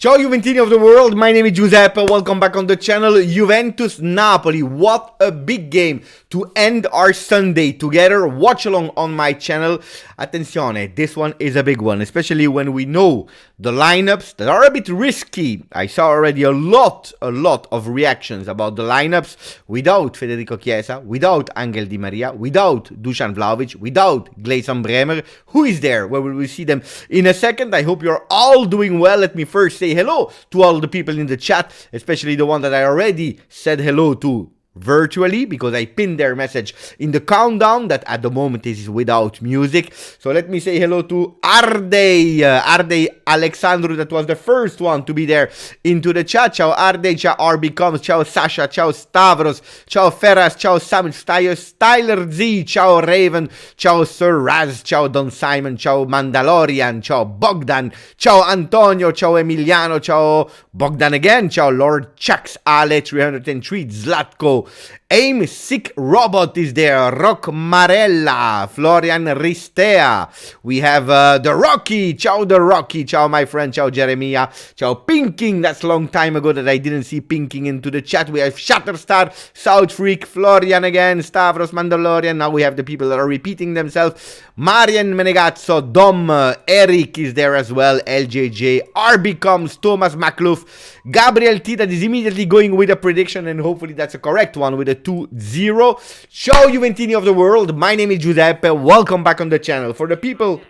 Ciao Juventini of the world, my name is Giuseppe, welcome back on the channel. Juventus Napoli, what a big game to end our Sunday together. Watch along on my channel. Attenzione, this one is a big one, especially when we know the lineups that are a bit risky. I saw already a lot of reactions about the lineups without Federico Chiesa, without Angel Di Maria, without Dusan Vlahovic, without Gleison Bremer. Who is there? Well, we will see them in a second. I hope you're all doing well. Let me first say hello to all the people in the chat, especially the one that I already said hello to virtually, because I pinned their message in the countdown that at the moment is without music. So let me say hello to Ardei Alexandru, that was the first one to be there into the chat. Ciao Ardei, ciao RB Coms, ciao Sasha, ciao Stavros, ciao Ferras, ciao Sam, Styler Z, ciao Raven, ciao Sir Raz, ciao Don Simon, ciao Mandalorian, ciao Bogdan, ciao Antonio, ciao Emiliano, ciao Bogdan again, ciao Lord Chucks, Ale 303, Zlatko, Aim Sick Robot is there, Rock Marella, Florian Ristea. We have the Rocky, ciao the Rocky, ciao my friend, ciao Jeremiah, ciao Pinking. That's a long time ago that I didn't see Pinking into the chat. We have Shatterstar, South Freak, Florian again, Stavros, Mandalorian. Now we have the people that are repeating themselves. Marian Menegazzo, Dom, Eric is there as well, LJJ, RB Comes, Thomas Macluff, Gabriel T that is immediately going with a prediction, and hopefully that's a correct one with a 2-0. Ciao Juventini of the world, my name is Giuseppe, welcome back on the channel. For the people,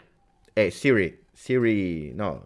Serie, no.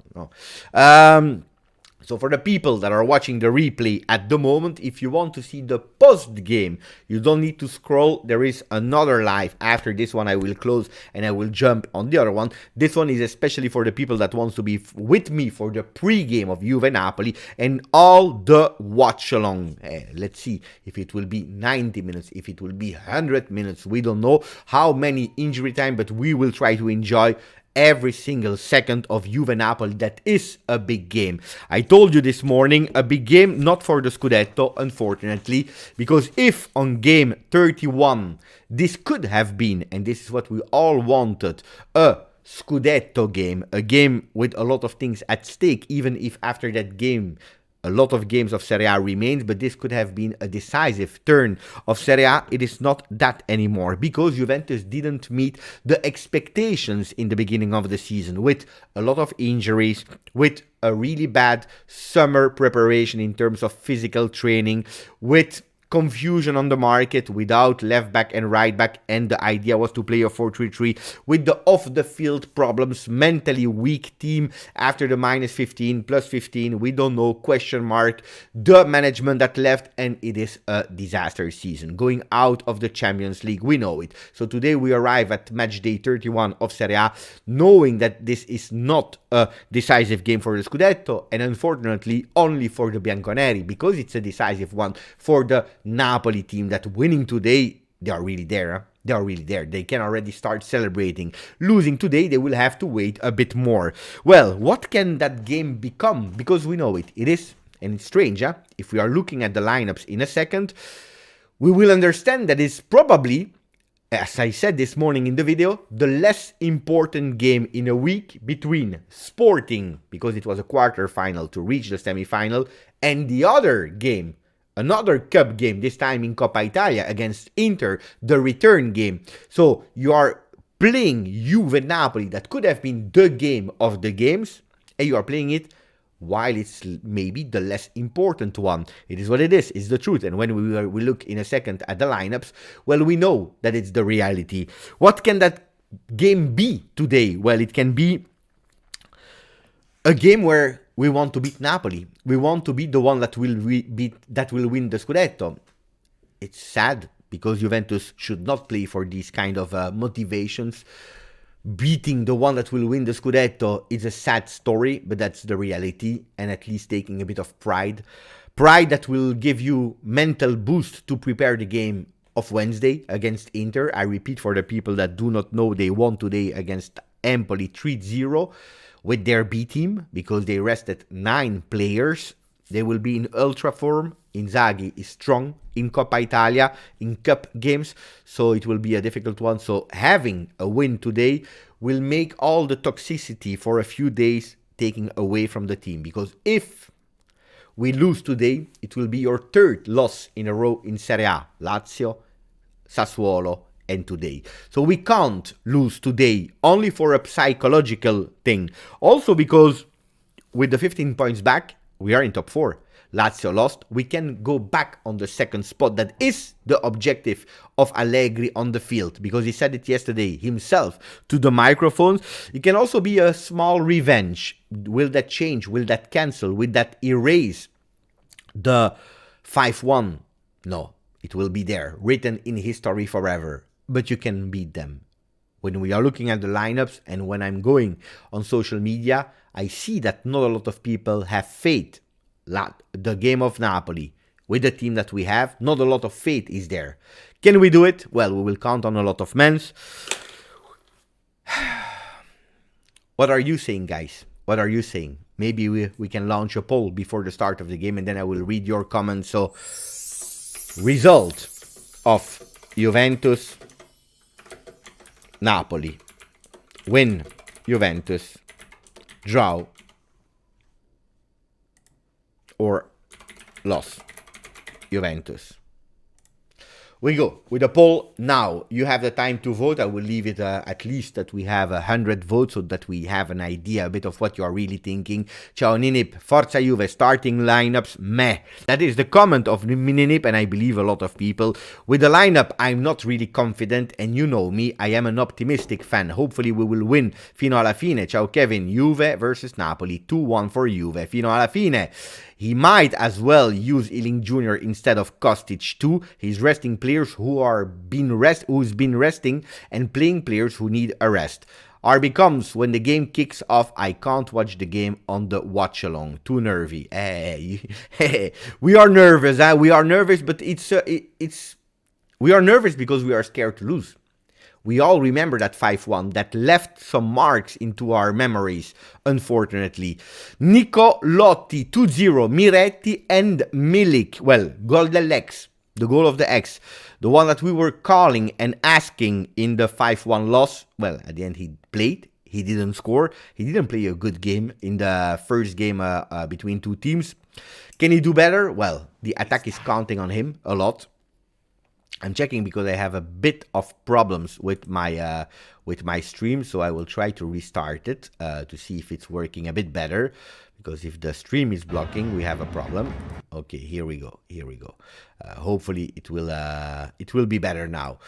So for the people that are watching the replay at the moment, if you want to see the post-game, you don't need to scroll. There is another live after this one. I will close and I will jump on the other one. This one is especially for the people that wants to be with me for the pre-game of Juve Napoli and all the watch-along. Let's see if it will be 90 minutes, if it will be 100 minutes. We don't know how many injury time, but we will try to enjoy every single second of Juve Napoli. That is a big game. I told you this morning, a big game, not for the Scudetto, unfortunately, because if on game 31, this could have been, and this is what we all wanted, a Scudetto game, a game with a lot of things at stake, even if after that game, a lot of games of Serie A remains, but this could have been a decisive turn of Serie A. It is not that anymore, because Juventus didn't meet the expectations in the beginning of the season, with a lot of injuries, with a really bad summer preparation in terms of physical training, with confusion on the market without left back and right back, and the idea was to play a 4-3-3 with the off the field problems, mentally weak team after the minus 15 plus 15, we don't know, question mark, the management that left, and it is a disaster season going out of the Champions League, we know it. So today we arrive at match day 31 of Serie A knowing that this is not a decisive game for the Scudetto, and unfortunately only for the Bianconeri, because it's a decisive one for the Napoli team, that winning today, they are really there. Huh? They are really there. They can already start celebrating. Losing today, they will have to wait a bit more. Well, what can that game become? Because we know it. It is, and it's strange, huh? If we are looking at the lineups in a second, we will understand that it's probably, as I said this morning in the video, the less important game in a week between Sporting, because it was a quarter final to reach the semi-final, and the other game, another cup game, this time in Coppa Italia against Inter, the return game. So you are playing Juve Napoli, that could have been the game of the games, and you are playing it while it's maybe the less important one. It is what it is, it's the truth. And when we look in a second at the lineups, well, we know that it's the reality. What can that game be today? Well, it can be a game where we want to beat Napoli. We want to be the one that will win the Scudetto. It's sad, because Juventus should not play for these kind of motivations. Beating the one that will win the Scudetto is a sad story, but that's the reality, and at least taking a bit of pride. Pride that will give you mental boost to prepare the game of Wednesday against Inter. I repeat, for the people that do not know, they won today against Empoli 3-0. With their B team, because they rested 9 players. They will be in ultra form. Inzaghi is strong in Coppa Italia, in cup games, so it will be a difficult one. So having a win today will make all the toxicity for a few days taking away from the team, because if we lose today, it will be your third loss in a row in Serie A. Lazio, Sassuolo, and today. So we can't lose today only for a psychological thing. Also because with the 15 points back, we are in top 4. Lazio lost. We can go back on the second spot. That is the objective of Allegri on the field, because he said it yesterday himself to the microphones. It can also be a small revenge. Will that change? Will that cancel? Will that erase the 5-1? No, it will be there, written in history forever. But you can beat them. When we are looking at the lineups and when I'm going on social media, I see that not a lot of people have faith. The game of Napoli, with the team that we have, not a lot of faith is there. Can we do it? Well, we will count on a lot of men. What are you saying, guys? What are you saying? Maybe we can launch a poll before the start of the game, and then I will read your comments. So, result of Juventus, Napoli. Win, Juventus. Draw, or loss, Juventus. We go with the poll now. You have the time to vote. I will leave it at least that we have 100 votes, so that we have an idea a bit of what you are really thinking. Ciao Ninip, Forza Juve, starting lineups, meh. That is the comment of Ninip, and I believe a lot of people. With the lineup, I'm not really confident, and you know me, I am an optimistic fan. Hopefully we will win fino alla fine. Ciao Kevin, Juve versus Napoli, 2-1 for Juve, fino alla fine. He might as well use Ealing Jr. instead of Kostic too. He's resting players who's been resting and playing players who need a rest. RB comes when the game kicks off. I can't watch the game on the watch along. Too nervy. We are nervous. We are nervous, but we are nervous because we are scared to lose. We all remember that 5-1 that left some marks into our memories, unfortunately. Nico Lotti, 2-0, Miretti and Milik. Well, goal dell'ex, the goal of the ex. The one that we were calling and asking in the 5-1 loss. Well, at the end he played. He didn't score. He didn't play a good game in the first game between two teams. Can he do better? Well, the attack is counting on him a lot. I'm checking because I have a bit of problems with my stream, so I will try to restart it to see if it's working a bit better. Because if the stream is blocking, we have a problem. Okay, here we go. Hopefully it will be better now.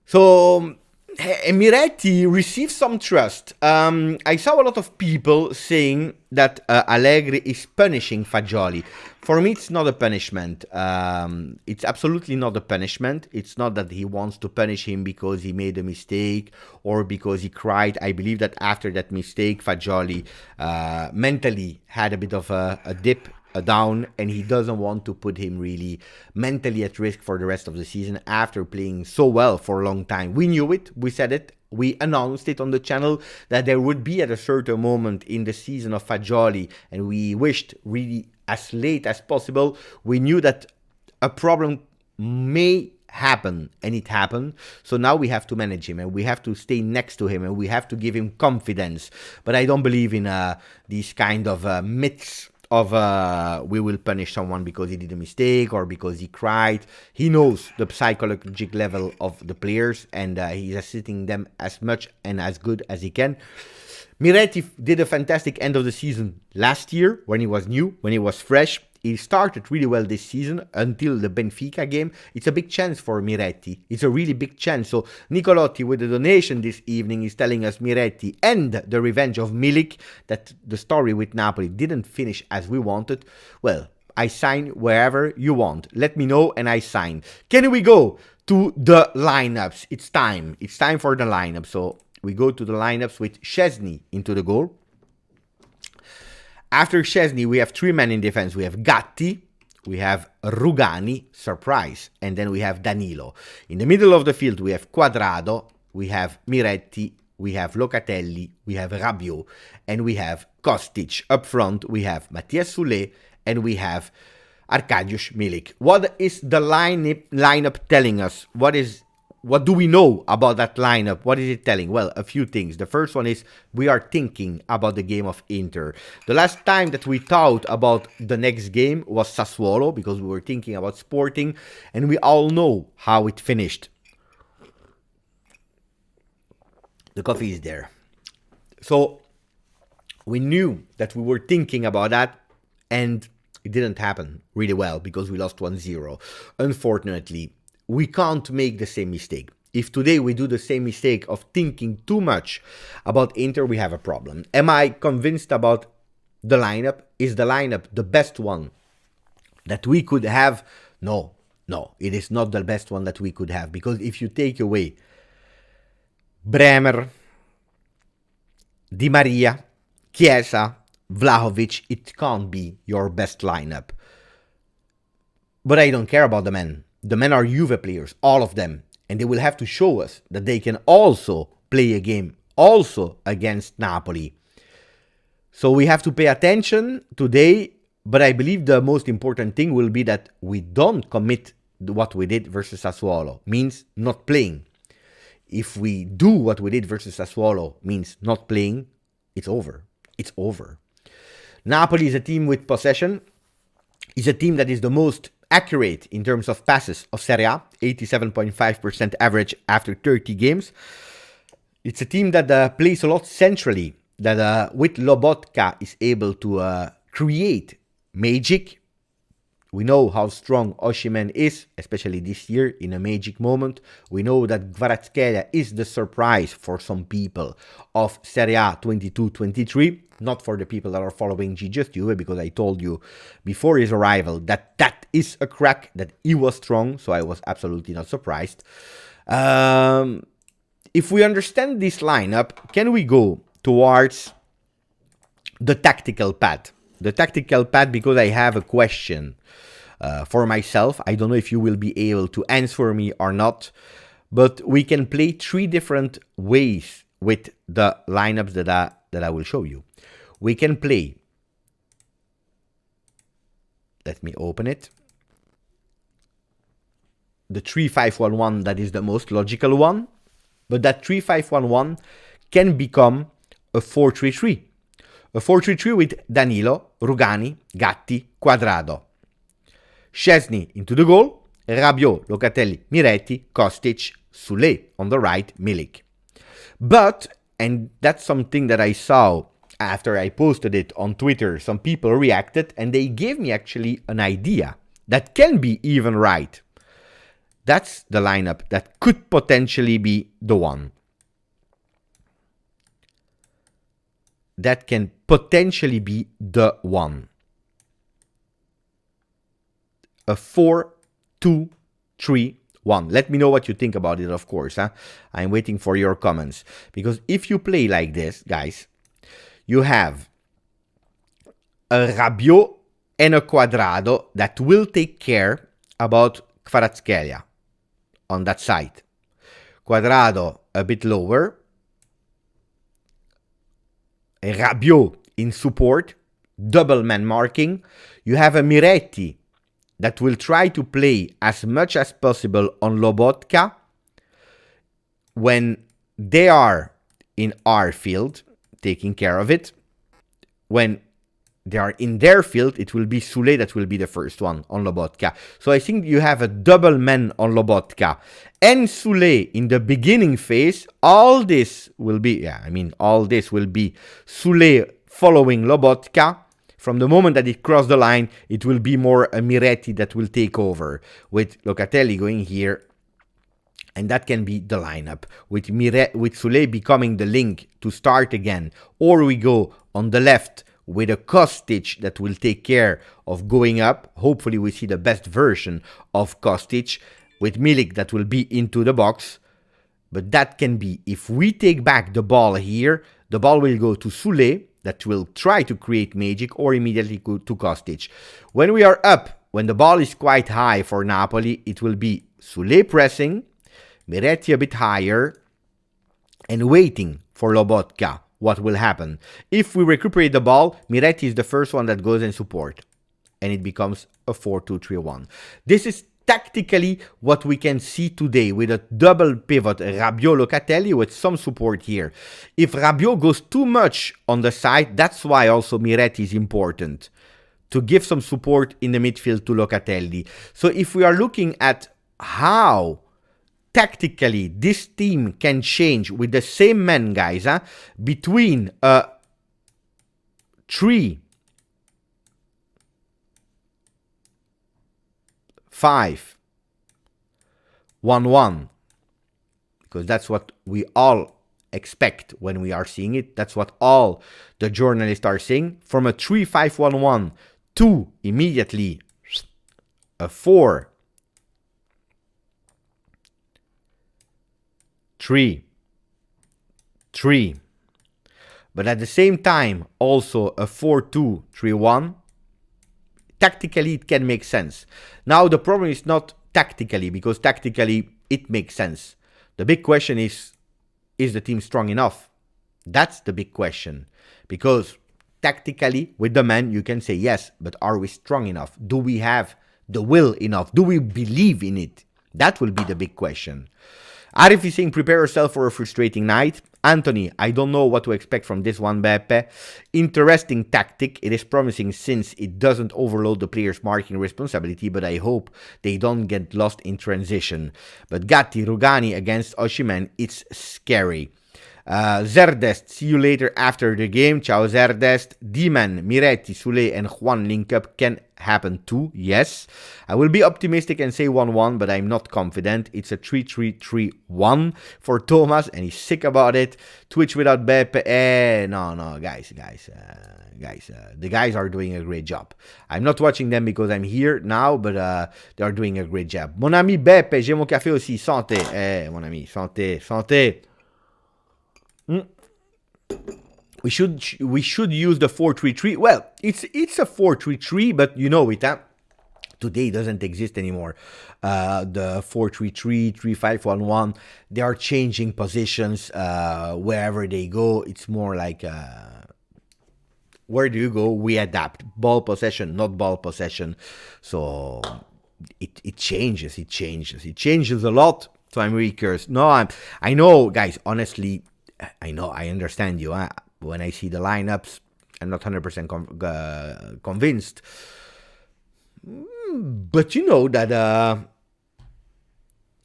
So Miretti received some trust. I saw a lot of people saying that Allegri is punishing Fagioli. For me, it's not a punishment. It's absolutely not a punishment. It's not that he wants to punish him because he made a mistake or because he cried. I believe that after that mistake, Fagioli mentally had a bit of a dip, a down, and he doesn't want to put him really mentally at risk for the rest of the season after playing so well for a long time. We knew it. We said it. We announced it on the channel that there would be at a certain moment in the season of Fagioli, and we wished really as late as possible. We knew that a problem may happen, and it happened. So now we have to manage him, and we have to stay next to him, and we have to give him confidence. But I don't believe in these kind of myths of we will punish someone because he did a mistake or because he cried. He knows the psychological level of the players, and he's assisting them as much and as good as he can. Miretti did a fantastic end of the season last year when he was new, when he was fresh. He started really well this season until the Benfica game. It's a big chance for Miretti. It's a really big chance. So Nicolotti with the donation this evening is telling us Miretti and the revenge of Milik, that the story with Napoli didn't finish as we wanted. Well, I sign wherever you want. Let me know and I sign. Can we go to the lineups? It's time. It's time for the lineup. So we go to the lineups with Szczesny into the goal. After Szczesny, we have three men in defense. We have Gatti, we have Rugani, surprise, and then we have Danilo. In the middle of the field, we have Quadrado, we have Miretti, we have Locatelli, we have Rabiot, and we have Kostic. Up front, we have Matthias Soulé, and we have Arkadiusz Milik. What is the lineup telling us? What is what do we know about that lineup? What is it telling? Well, a few things. The first one is we are thinking about the game of Inter. The last time that we thought about the next game was Sassuolo, because we were thinking about Sporting, and we all know how it finished. The coffee is there. So we knew that we were thinking about that, and it didn't happen really well because we lost 1-0. Unfortunately, we can't make the same mistake. If today we do the same mistake of thinking too much about Inter, we have a problem. Am I convinced about the lineup? Is the lineup the best one that we could have? No, it is not the best one that we could have, because if you take away Bremer, Di Maria, Chiesa, Vlahovic, it can't be your best lineup. But I don't care about the men. The men are Juve players, all of them. And they will have to show us that they can also play a game, also against Napoli. So we have to pay attention today, but I believe the most important thing will be that we don't commit what we did versus Sassuolo, means not playing. If we do what we did versus Sassuolo, means not playing, it's over. It's over. Napoli is a team with possession. It's a team that is the most accurate in terms of passes of Serie A, 87.5% average after 30 games. It's a team that plays a lot centrally, that with Lobotka is able to create magic. We know how strong Osimhen is, especially this year in a magic moment. We know that Kvaratskhelia is the surprise for some people of Serie A 22-23. Not for the people that are following GJustjuve, because I told you before his arrival that that is a crack, that he was strong, so I was absolutely not surprised. If we understand this lineup, can we go towards the tactical path? The tactical path, because I have a question for myself. I don't know if you will be able to answer me or not, but we can play 3 different ways with the lineups that I will show you. We can play, let me open it, the 3-5-1-1, that is the most logical one, but that 3-5-1-1 can become a 4-3-3. A 4-3-3 with Danilo, Rugani, Gatti, Quadrado. Szczesny into the goal, Rabiot, Locatelli, Miretti, Kostic, Sule on the right, Milik. But, and that's something that I saw after I posted it on Twitter, some people reacted and they gave me actually an idea that can be even right. That's the lineup that could potentially be the one. That can potentially be the one. A 4-2-3-1. Let me know what you think about it, of course. I'm waiting for your comments. Because if you play like this, guys, you have a Rabiot and a Quadrado that will take care about Kvaratskhelia on that side. Quadrado a bit lower. Rabiot in support, double man marking. You have a Miretti that will try to play as much as possible on Lobotka when they are in our field, taking care of it. When they are in their field, it will be Sule that will be the first one on Lobotka. So I think you have a double man on Lobotka and Sule in the beginning phase. All this will be, all this will be Sule following Lobotka. From the moment that it crossed the line, it will be more a Miretti that will take over, with Locatelli going here. And that can be the lineup, with Sule becoming the link to start again. Or we go on the left with a Kostic that will take care of going up. Hopefully we see the best version of Kostic, with Milik that will be into the box. But that can be, if we take back the ball here, the ball will go to Sule, that will try to create magic, or immediately go to Kostic. When we are up, when the ball is quite high for Napoli, it will be Sule pressing, Miretti a bit higher, and waiting for Lobotka. What will happen? If we recuperate the ball, Miretti is the first one that goes in support, and it becomes a 4-2-3-1. This is tactically, what we can see today with a double pivot Rabiot-Locatelli with some support here. If Rabiot goes too much on the side, that's why also Miretti is important, to give some support in the midfield to Locatelli. So if we are looking at how tactically this team can change with the same men, guys, between a 3-5-1-1, because that's what we all expect when we are seeing it. That's what all the journalists are saying. From a 3-5-1-1 to immediately a 4-3-3, but at the same time also a 4-2-3-1. Tactically, it can make sense. Now, the problem is not tactically, because tactically, it makes sense. The big question is the team strong enough? That's the big question. Because tactically, with the men, you can say yes, but are we strong enough? Do we have the will enough? Do we believe in it? That will be the big question. Arif is saying, prepare yourself for a frustrating night. Anthony, I don't know what to expect from this one, Beppe. Interesting tactic. It is promising since it doesn't overload the players' marking responsibility, but I hope they don't get lost in transition. But Gatti, Rugani against Osimhen, it's scary. Zerdest, see you later after the game. Ciao Zerdest. D-Man, Miretti, Sule and Juan link up can happen too. Yes. I will be optimistic and say 1-1, but I'm not confident. It's a 3-3-3-1 for Thomas and he's sick about it. Twitch without Beppe. No, guys. The guys are doing a great job. I'm not watching them because I'm here now, but they are doing a great job. Mon ami Beppe, j'ai mon café aussi. Santé. Mon ami, santé. We should use the 4-3-3. Well, it's a 4-3-3, but you know it, huh? Today doesn't exist anymore. The 4-3-3, 3-5-1-1, they are changing positions wherever they go. It's more like where do you go? We adapt. Ball possession, not ball possession. So it changes a lot. So I'm really curious. No, I know, guys, honestly, I understand you. When I see the lineups, I'm not 100% convinced. But you know that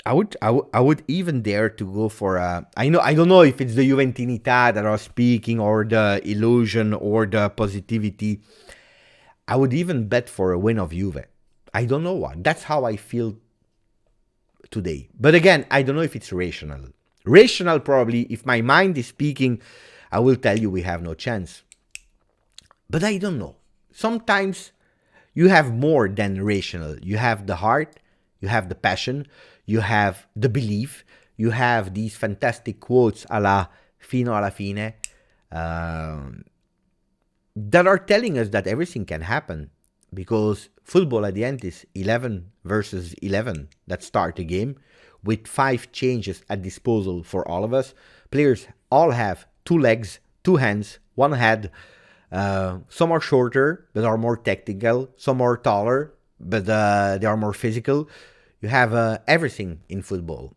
I would even dare to go for I don't know if it's the Juventinità that are speaking or the illusion or the positivity. I would even bet for a win of Juve. I don't know why. That's how I feel today. But again, I don't know if it's rational. Rational, probably, if my mind is speaking, I will tell you we have no chance. But I don't know. Sometimes you have more than rational. You have the heart, you have the passion, you have the belief, you have these fantastic quotes a la fino alla fine that are telling us that everything can happen. Because football at the end is 11 versus 11 that start the game, with 5 changes at disposal for all of us. Players all have 2 legs, 2 hands, 1 head. Some are shorter, but are more technical. Some are taller, but they are more physical. You have everything in football.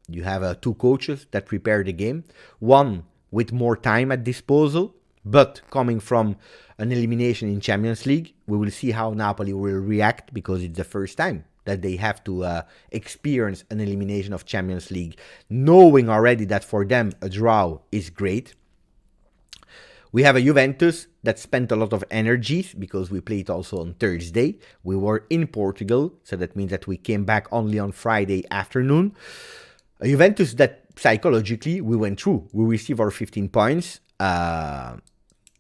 You have 2 coaches that prepare the game. One with more time at disposal, but coming from an elimination in Champions League. We will see how Napoli will react, because it's the first time that they have to experience an elimination of Champions League, knowing already that for them a draw is great. We have a Juventus that spent a lot of energy, because we played also on Thursday. We were in Portugal, so that means that we came back only on Friday afternoon. A Juventus that psychologically we went through. We received our 15 points, but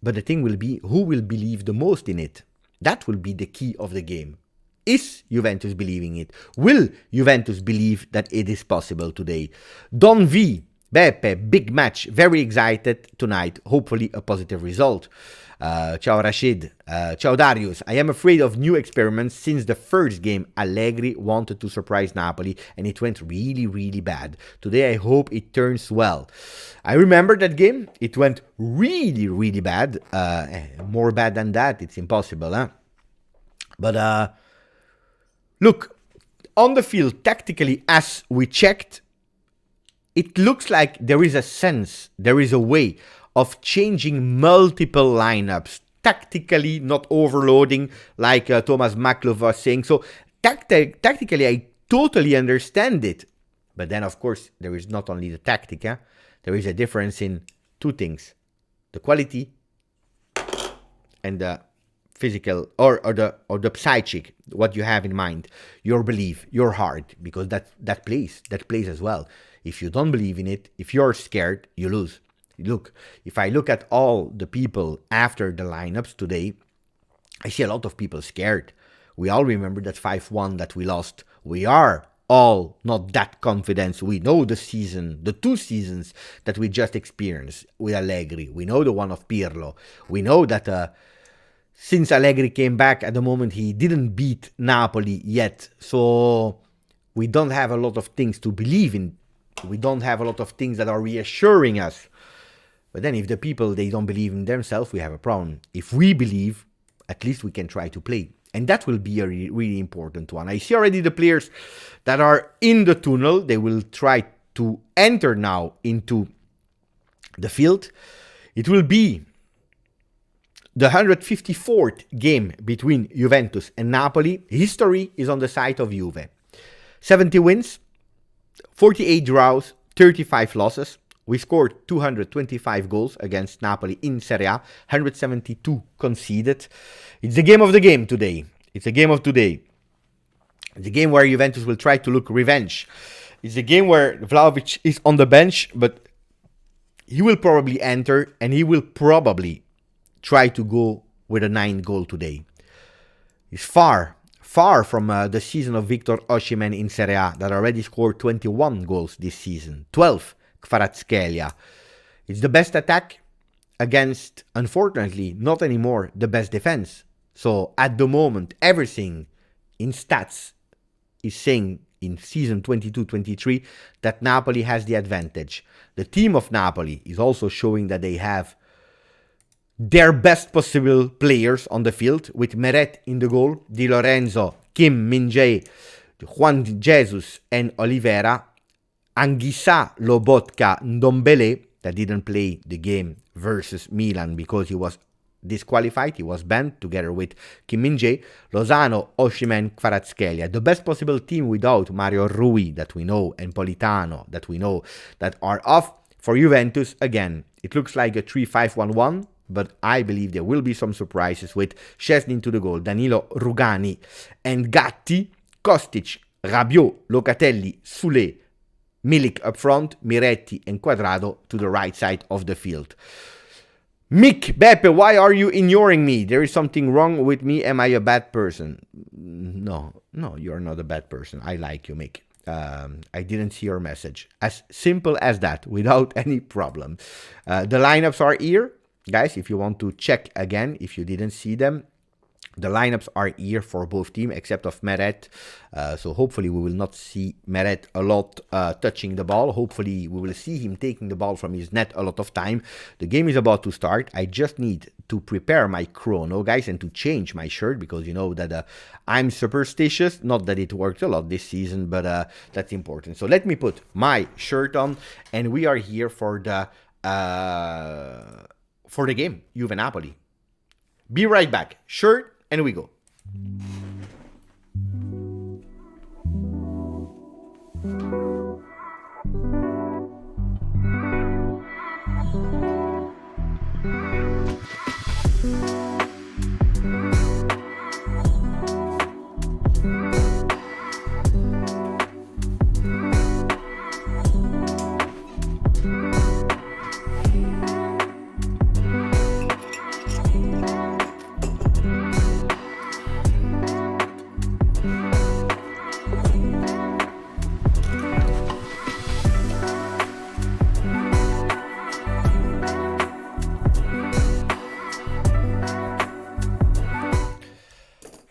the thing will be, who will believe the most in it? That will be the key of the game. Is Juventus believing it? Will Juventus believe that it is possible today? Don V, Beppe, big match. Very excited tonight. Hopefully a positive result. Ciao Rashid. Ciao Darius. I am afraid of new experiments. Since the first game, Allegri wanted to surprise Napoli and it went really, really bad. Today I hope it turns well. I remember that game. It went really, really bad. More bad than that, it's impossible, huh? But look, On the field, tactically, as we checked, it looks like there is a sense, there is a way of changing multiple lineups, tactically, not overloading, like Thomas Maklov was saying. So tactically, I totally understand it. But then, of course, there is not only the tactic. There is a difference in two things: the quality and the physical, or the psychic, what you have in mind, your belief, your heart, because that plays as well. If you don't believe in it, if you're scared, you lose. Look, if I look at all the people after the lineups today, I see a lot of people scared. We all remember that 5-1 that we lost. We are all not that confident. We know the season, the 2 seasons that we just experienced with Allegri. We know the one of Pirlo. We know that since Allegri came back, at the moment he didn't beat Napoli yet. So we don't have a lot of things to believe in. We don't have a lot of things that are reassuring us. But then if the people, they don't believe in themselves, we have a problem. If we believe, at least we can try to play. And that will be a really important one. I see already the players that are in the tunnel. They will try to enter now into the field. It will be the 154th game between Juventus and Napoli. History is on the side of Juve. 70 wins, 48 draws, 35 losses. We scored 225 goals against Napoli in Serie A, 172 conceded. It's the game of the game today. It's a game of today. It's a game where Juventus will try to look revenge. It's a game where Vlahovic is on the bench, but he will probably enter and he will probably try to go with a 9 goal today. He's far from the season of Victor Osimhen in Serie A that already scored 21 goals this season. 12 Kvaratskhelia. It's the best attack against, unfortunately, not anymore the best defense. So at the moment, everything in stats is saying in season 22-23 that Napoli has the advantage. The team of Napoli is also showing that they have their best possible players on the field, with Meret in the goal, Di Lorenzo, Kim Min-jae, Juan Jesus and Oliveira, Anguissa, Lobotka, Ndombele, that didn't play the game versus Milan because he was disqualified, he was banned together with Kim Min-jae, Lozano, Osimhen, Kvaratskhelia. The best possible team without Mario Rui, that we know, and Politano, that we know, that are off. For Juventus, again, it looks like a 3-5-1-1, but I believe there will be some surprises with Szczesny to the goal, Danilo, Rugani, and Gatti, Kostic, Rabiot, Locatelli, Soulé, Milik up front, Miretti and Quadrado to the right side of the field. Mick, Beppe, why are you ignoring me? There is something wrong with me. Am I a bad person? No, you're not a bad person. I like you, Mick. I didn't see your message. As simple as that, without any problem. The lineups are here. Guys, if you want to check again, if you didn't see them, the lineups are here for both teams, except of Meret. So hopefully we will not see Meret a lot touching the ball. Hopefully we will see him taking the ball from his net a lot of time. The game is about to start. I just need to prepare my chrono, guys, and to change my shirt, because you know that I'm superstitious. Not that it worked a lot this season, but that's important. So let me put my shirt on, and we are here for the game, Juve Napoli. Be right back. Shirt, and we go.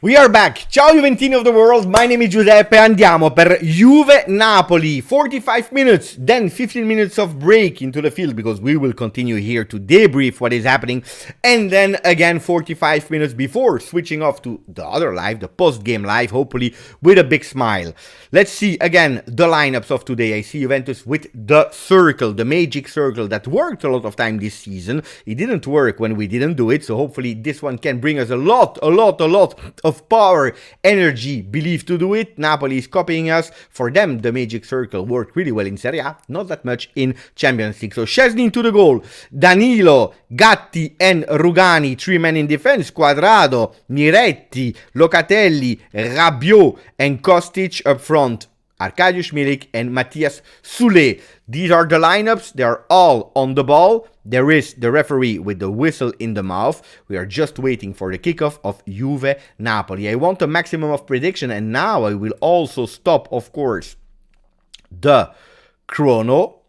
We are back. Ciao Juventini of the world. My name is Giuseppe. Andiamo per Juve Napoli. 45 minutes, then 15 minutes of break into the field because we will continue here to debrief what is happening. And then again 45 minutes before switching off to the other live, the post-game live, hopefully with a big smile. Let's see again the lineups of today. I see Juventus with the circle, the magic circle that worked a lot of time this season. It didn't work when we didn't do it, so hopefully this one can bring us a lot of power, energy, belief to do it. Napoli is copying us. For them, the magic circle worked really well in Serie A, not that much in Champions League. So Szczesny into the goal, Danilo, Gatti and Rugani, 3 men in defense, Quadrado, Miretti, Locatelli, Rabiot and Kostic up front. Arkadiusz Milik and Matthias Sule. These are the lineups. They are all on the ball. There is the referee with the whistle in the mouth. We are just waiting for the kickoff of Juve Napoli. I want a maximum of prediction, and now I will also stop, of course, the poll,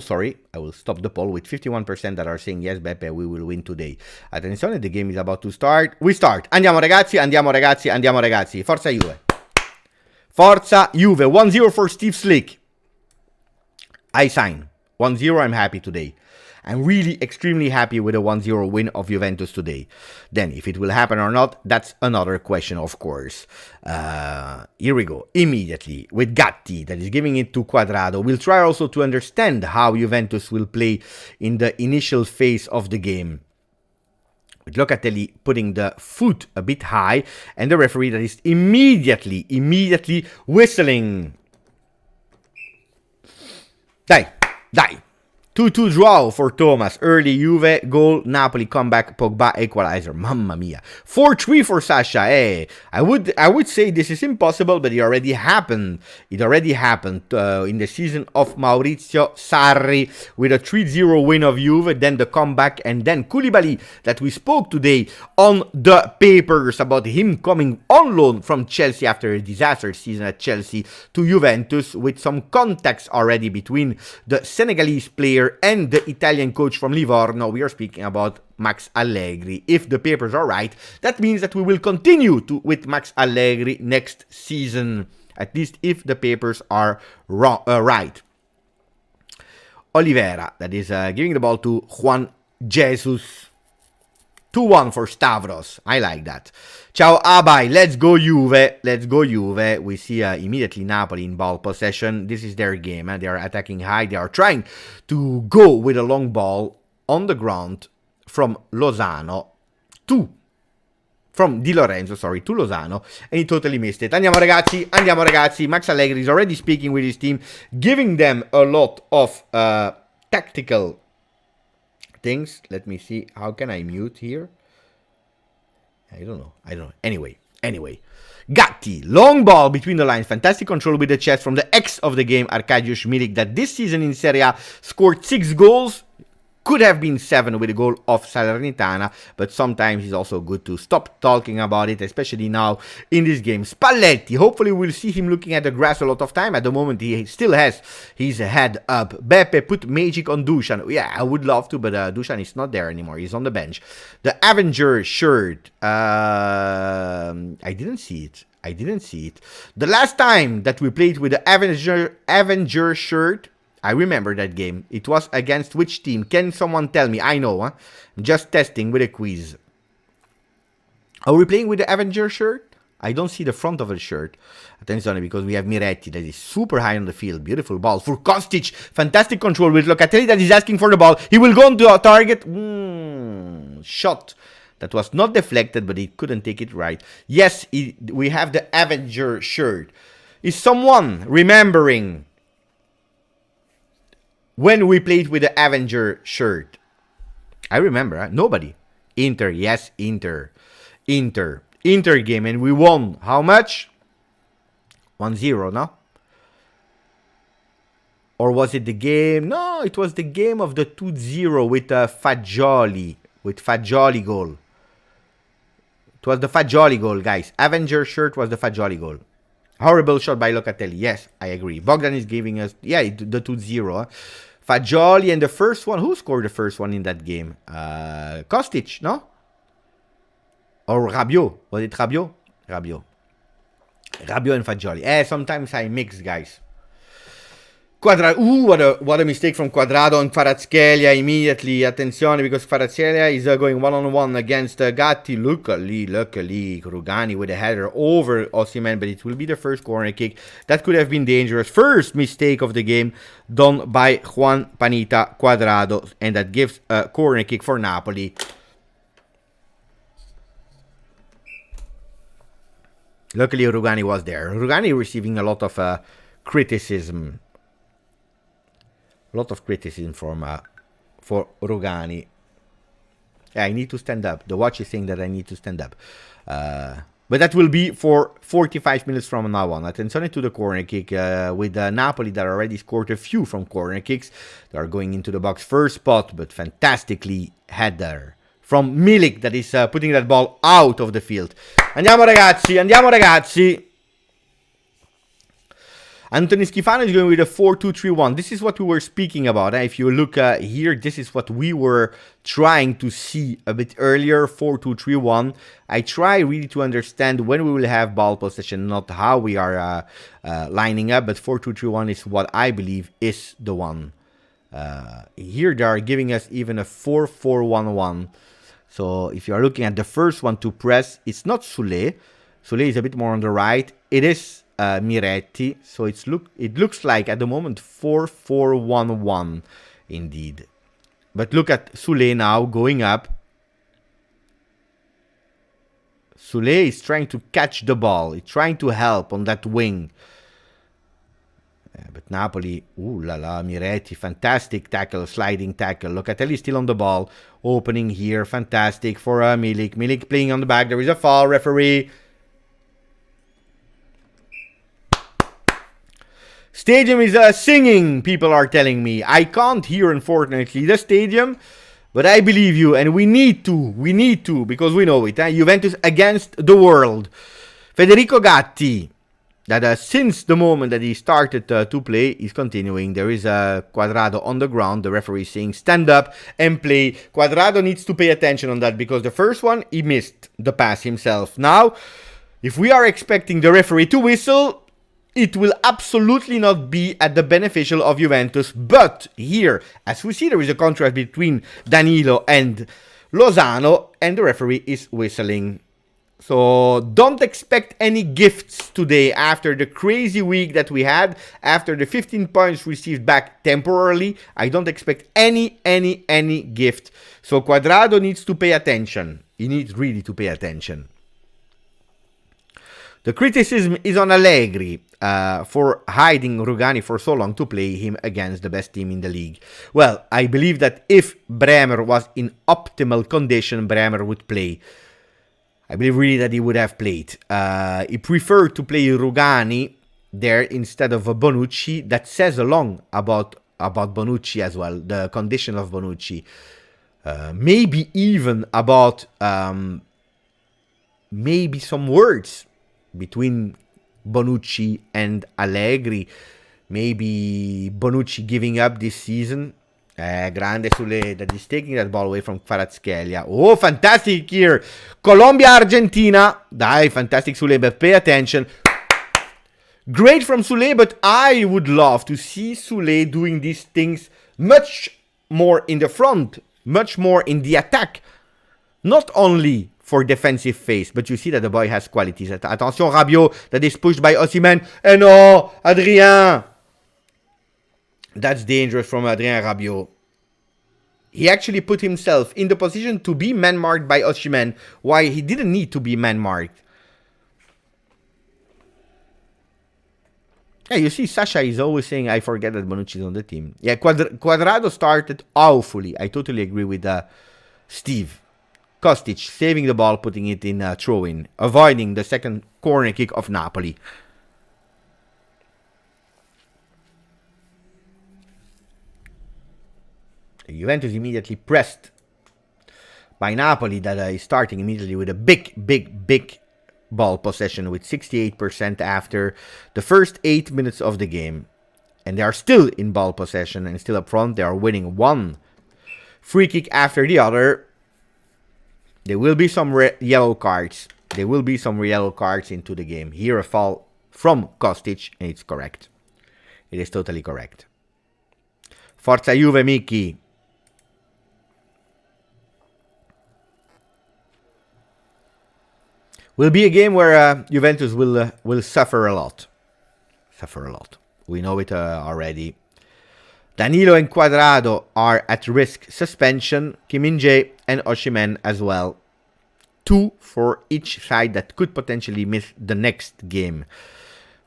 sorry. I will stop the poll with 51% that are saying yes, Beppe, we will win today. Attenzione, the game is about to start. We start. Andiamo ragazzi, andiamo ragazzi, andiamo ragazzi. Forza Juve. Forza Juve. 1-0 for Steve Slick. I sign. 1-0, I'm happy today. I'm really extremely happy with a 1-0 win of Juventus today. Then, if it will happen or not, that's another question, of course. Here we go. Immediately, with Gatti, that is giving it to Quadrado. We'll try also to understand how Juventus will play in the initial phase of the game. With Locatelli putting the foot a bit high, and the referee that is immediately whistling. Dai. 2-2 draw for Thomas. Early Juve goal. Napoli comeback. Pogba equalizer. Mamma mia. 4-3 for Sasha. Hey, I would say this is impossible, but it already happened. It already happened in the season of Maurizio Sarri with a 3-0 win of Juve. Then the comeback, and then Koulibaly that we spoke today on the papers about him coming on loan from Chelsea after a disaster season at Chelsea to Juventus, with some contacts already between the Senegalese player and the Italian coach from Livorno. We are speaking about Max Allegri. If the papers are right, that means that we will continue with Max Allegri next season. At least if the papers are right. Oliveira, that is giving the ball to Juan Jesus. 2-1 for Stavros. I like that. Ciao Abai. Let's go Juve. Let's go Juve. We see immediately Napoli in ball possession. This is their game. They are attacking high. They are trying to go with a long ball on the ground from Di Lorenzo, to Lozano, and he totally missed it. Andiamo ragazzi. Max Allegri is already speaking with his team, giving them a lot of tactical things. Let me see. How can I mute here? I don't know. Anyway. Gatti, long ball between the lines. Fantastic control with the chest from the ex of the game, Arkadiusz Milik, that this season in Serie A scored 6 goals. Could have been 7 with a goal of Salernitana, but sometimes it's also good to stop talking about it, especially now in this game. Spalletti, hopefully we'll see him looking at the grass a lot of time. At the moment, he still has his head up. Beppe put magic on Dusan. Yeah, I would love to, but Dusan is not there anymore. He's on the bench. The Avenger shirt. I didn't see it. The last time that we played with the Avenger shirt, I remember that game. It was against which team? Can someone tell me? I know, huh? I'm just testing with a quiz. Are we playing with the Avenger shirt? I don't see the front of the shirt. Attenzione, because we have Miretti that is super high on the field. Beautiful ball for Kostic. Fantastic control with Locatelli that is asking for the ball. He will go on to a target. Shot. That was not deflected, but he couldn't take it right. Yes, we have the Avenger shirt. Is someone remembering when we played with the Avenger shirt? I remember, huh? Nobody. Inter, yes, Inter game, and we won. How much? 1-0, no? Or was it the game? No, it was the game of the 2-0 with Fagioli. With Fagioli goal. It was the Fagioli goal, guys. Avenger shirt was the Fagioli goal. Horrible shot by Locatelli. Yes, I agree. Bogdan is giving us, yeah, the 2-0. Fagioli and the first one. Who scored the first one in that game? Kostic, no? Or Rabiot. Was it Rabiot? Rabiot. Rabiot and Fagioli. Sometimes I mix, guys. Quadrado. What a mistake from Quadrado on Kvaratskhelia immediately. Attenzione, because Kvaratskhelia is going one-on-one against Gatti. Luckily, Rugani with a header over Osimhen, but it will be the first corner kick. That could have been dangerous. First mistake of the game done by Juan Panita Quadrado, and that gives a corner kick for Napoli. Luckily, Rugani was there. Rugani receiving a lot of criticism. A lot of criticism for Rugani. Yeah, I need to stand up. The watch is saying that I need to stand up. But that will be for 45 minutes from now on. Attenzione to the corner kick with Napoli that already scored a few from corner kicks. They are going into the box first spot, but fantastically header from Milik that is putting that ball out of the field. Andiamo ragazzi. Anthony Schifano is going with a 4-2-3-1. This is what we were speaking about. If you look here, this is what we were trying to see a bit earlier, 4-2-3-1. I try really to understand when we will have ball possession, not how we are lining up, but 4-2-3-1 is what I believe is the one. Here they are giving us even a 4-4-1-1. So if you are looking at the first one to press, it's not Soulé. Soulé is a bit more on the right. It is Miretti, so it looks like at the moment 4-4-1-1 indeed. But look at Soulé now going up. Soulé is trying to catch the ball. He's trying to help on that wing. But Napoli, ooh la la, Miretti, fantastic tackle, sliding tackle. Locatelli still on the ball, opening here, fantastic for Milik. Milik playing on the back. There is a foul, referee. Stadium is singing, people are telling me. I can't hear, unfortunately, the stadium, but I believe you, and we need to, because we know it. Juventus against the world. Federico Gatti, that since the moment that he started to play, is continuing. There is a Quadrado on the ground. The referee is saying, stand up and play. Quadrado needs to pay attention on that, because the first one, he missed the pass himself. Now, if we are expecting the referee to whistle, it will absolutely not be at the beneficial of Juventus. But here, as we see, there is a contrast between Danilo and Lozano, and the referee is whistling. So don't expect any gifts today after the crazy week that we had, after the 15 points received back temporarily. I don't expect any gift. So Quadrado needs to pay attention. He needs really to pay attention. The criticism is on Allegri for hiding Rugani for so long to play him against the best team in the league. Well, I believe that if Bremer was in optimal condition, Bremer would play. I believe really that he would have played. He preferred to play Rugani there instead of Bonucci. That says a lot about Bonucci as well, the condition of Bonucci. Maybe even about maybe some words between Bonucci and Allegri. Maybe Bonucci giving up this season. Grande Soulé that is taking that ball away from Kvaratskhelia. Oh, fantastic here. Colombia, Argentina. Dai, fantastic Soulé, but pay attention. Great from Soulé, but I would love to see Soulé doing these things much more in the front, much more in the attack. Not only for defensive phase, but you see that the boy has qualities. Attention, Rabiot, that is pushed by Osimhen. And no, Adrien. That's dangerous from Adrien Rabiot. He actually put himself in the position to be man-marked by Osimhen, while he didn't need to be man-marked. Yeah, you see, Sasha is always saying, I forget that Bonucci is on the team. Yeah, Quadrado started awfully. I totally agree with Steve. Kostic saving the ball, putting it in throw-in, avoiding the second corner kick of Napoli. Juventus immediately pressed by Napoli, that is starting immediately with a big ball possession with 68% after the first 8 minutes of the game. And they are still in ball possession and still up front. They are winning one free kick after the other. There will be some yellow cards. There will be some yellow cards into the game. Here a foul from Kostic, and it's correct. It is totally correct. Forza Juve, Mickey. Will be a game where Juventus will suffer a lot. Suffer a lot. We know it already. Danilo and Cuadrado are at risk suspension. Kim Min-jae and Osimhen as well. 2 for each side that could potentially miss the next game.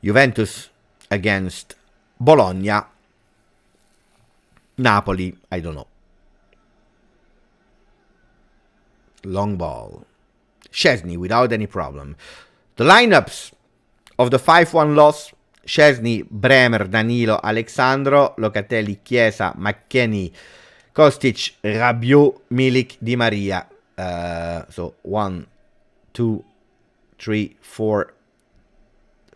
Juventus against Bologna. Napoli, I don't know. Long ball. Szczesny without any problem. The lineups of the 5-1 loss: Szczesny, Bremer, Danilo, Alexandro, Locatelli, Chiesa, McKennie, Kostic, Rabiot, Milik, Di Maria. So 1, 2, 3, 4,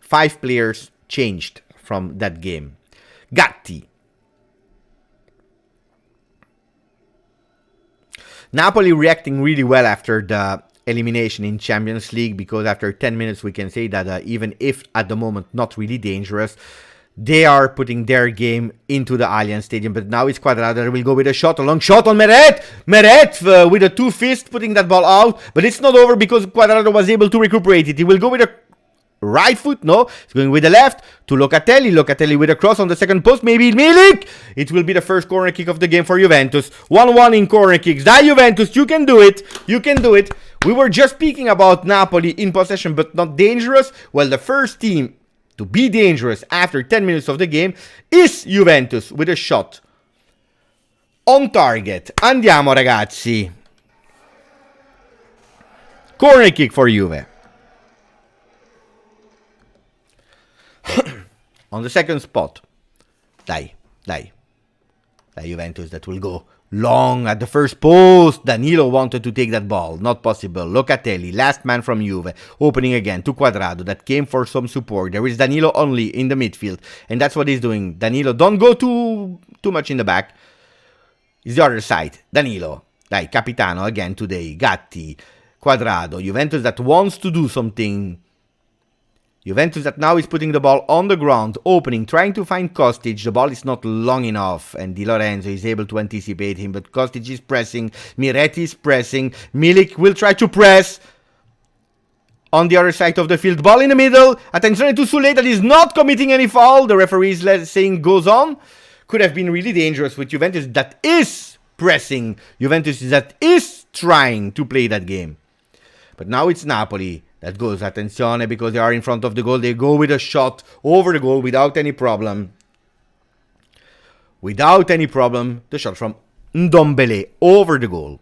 5 players changed from that game. Gatti. Napoli reacting really well after the elimination in Champions League, because after 10 minutes we can say that even if at the moment not really dangerous, they are putting their game into the Allianz Stadium. But now it's Cuadrado that will go with a shot, a long shot on Meret. Meret with a 2-fist putting that ball out, but it's not over because Cuadrado was able to recuperate it. He will go with a right foot, no, it's going with the left to Locatelli. Locatelli with a cross on the second post, maybe Milik. It will be the first corner kick of the game for Juventus. 1-1 in corner kicks. Die Juventus, you can do it. You can do it. We were just speaking about Napoli in possession but not dangerous. Well, the first team to be dangerous after 10 minutes of the game is Juventus with a shot on target. Andiamo ragazzi. Corner kick for Juve. On the second spot. Dai. Juventus that will go long at the first post. Danilo wanted to take that ball. Not possible. Locatelli, last man from Juve. Opening again to Cuadrado that came for some support. There is Danilo only in the midfield. And that's what he's doing. Danilo, don't go too much in the back. It's the other side. Danilo. Dai, Capitano again today. Gatti. Cuadrado. Juventus that wants to do something. Juventus that now is putting the ball on the ground, opening, trying to find Kostic. The ball is not long enough, and Di Lorenzo is able to anticipate him, but Kostic is pressing, Miretti is pressing, Milik will try to press. On the other side of the field, ball in the middle, attenzione to Sule that is not committing any foul. The referee is saying goes on. Could have been really dangerous with Juventus that is pressing. Juventus that is trying to play that game. But now it's Napoli that goes, attenzione, because they are in front of the goal. They go with a shot over the goal without any problem. Without any problem, the shot from Ndombele over the goal.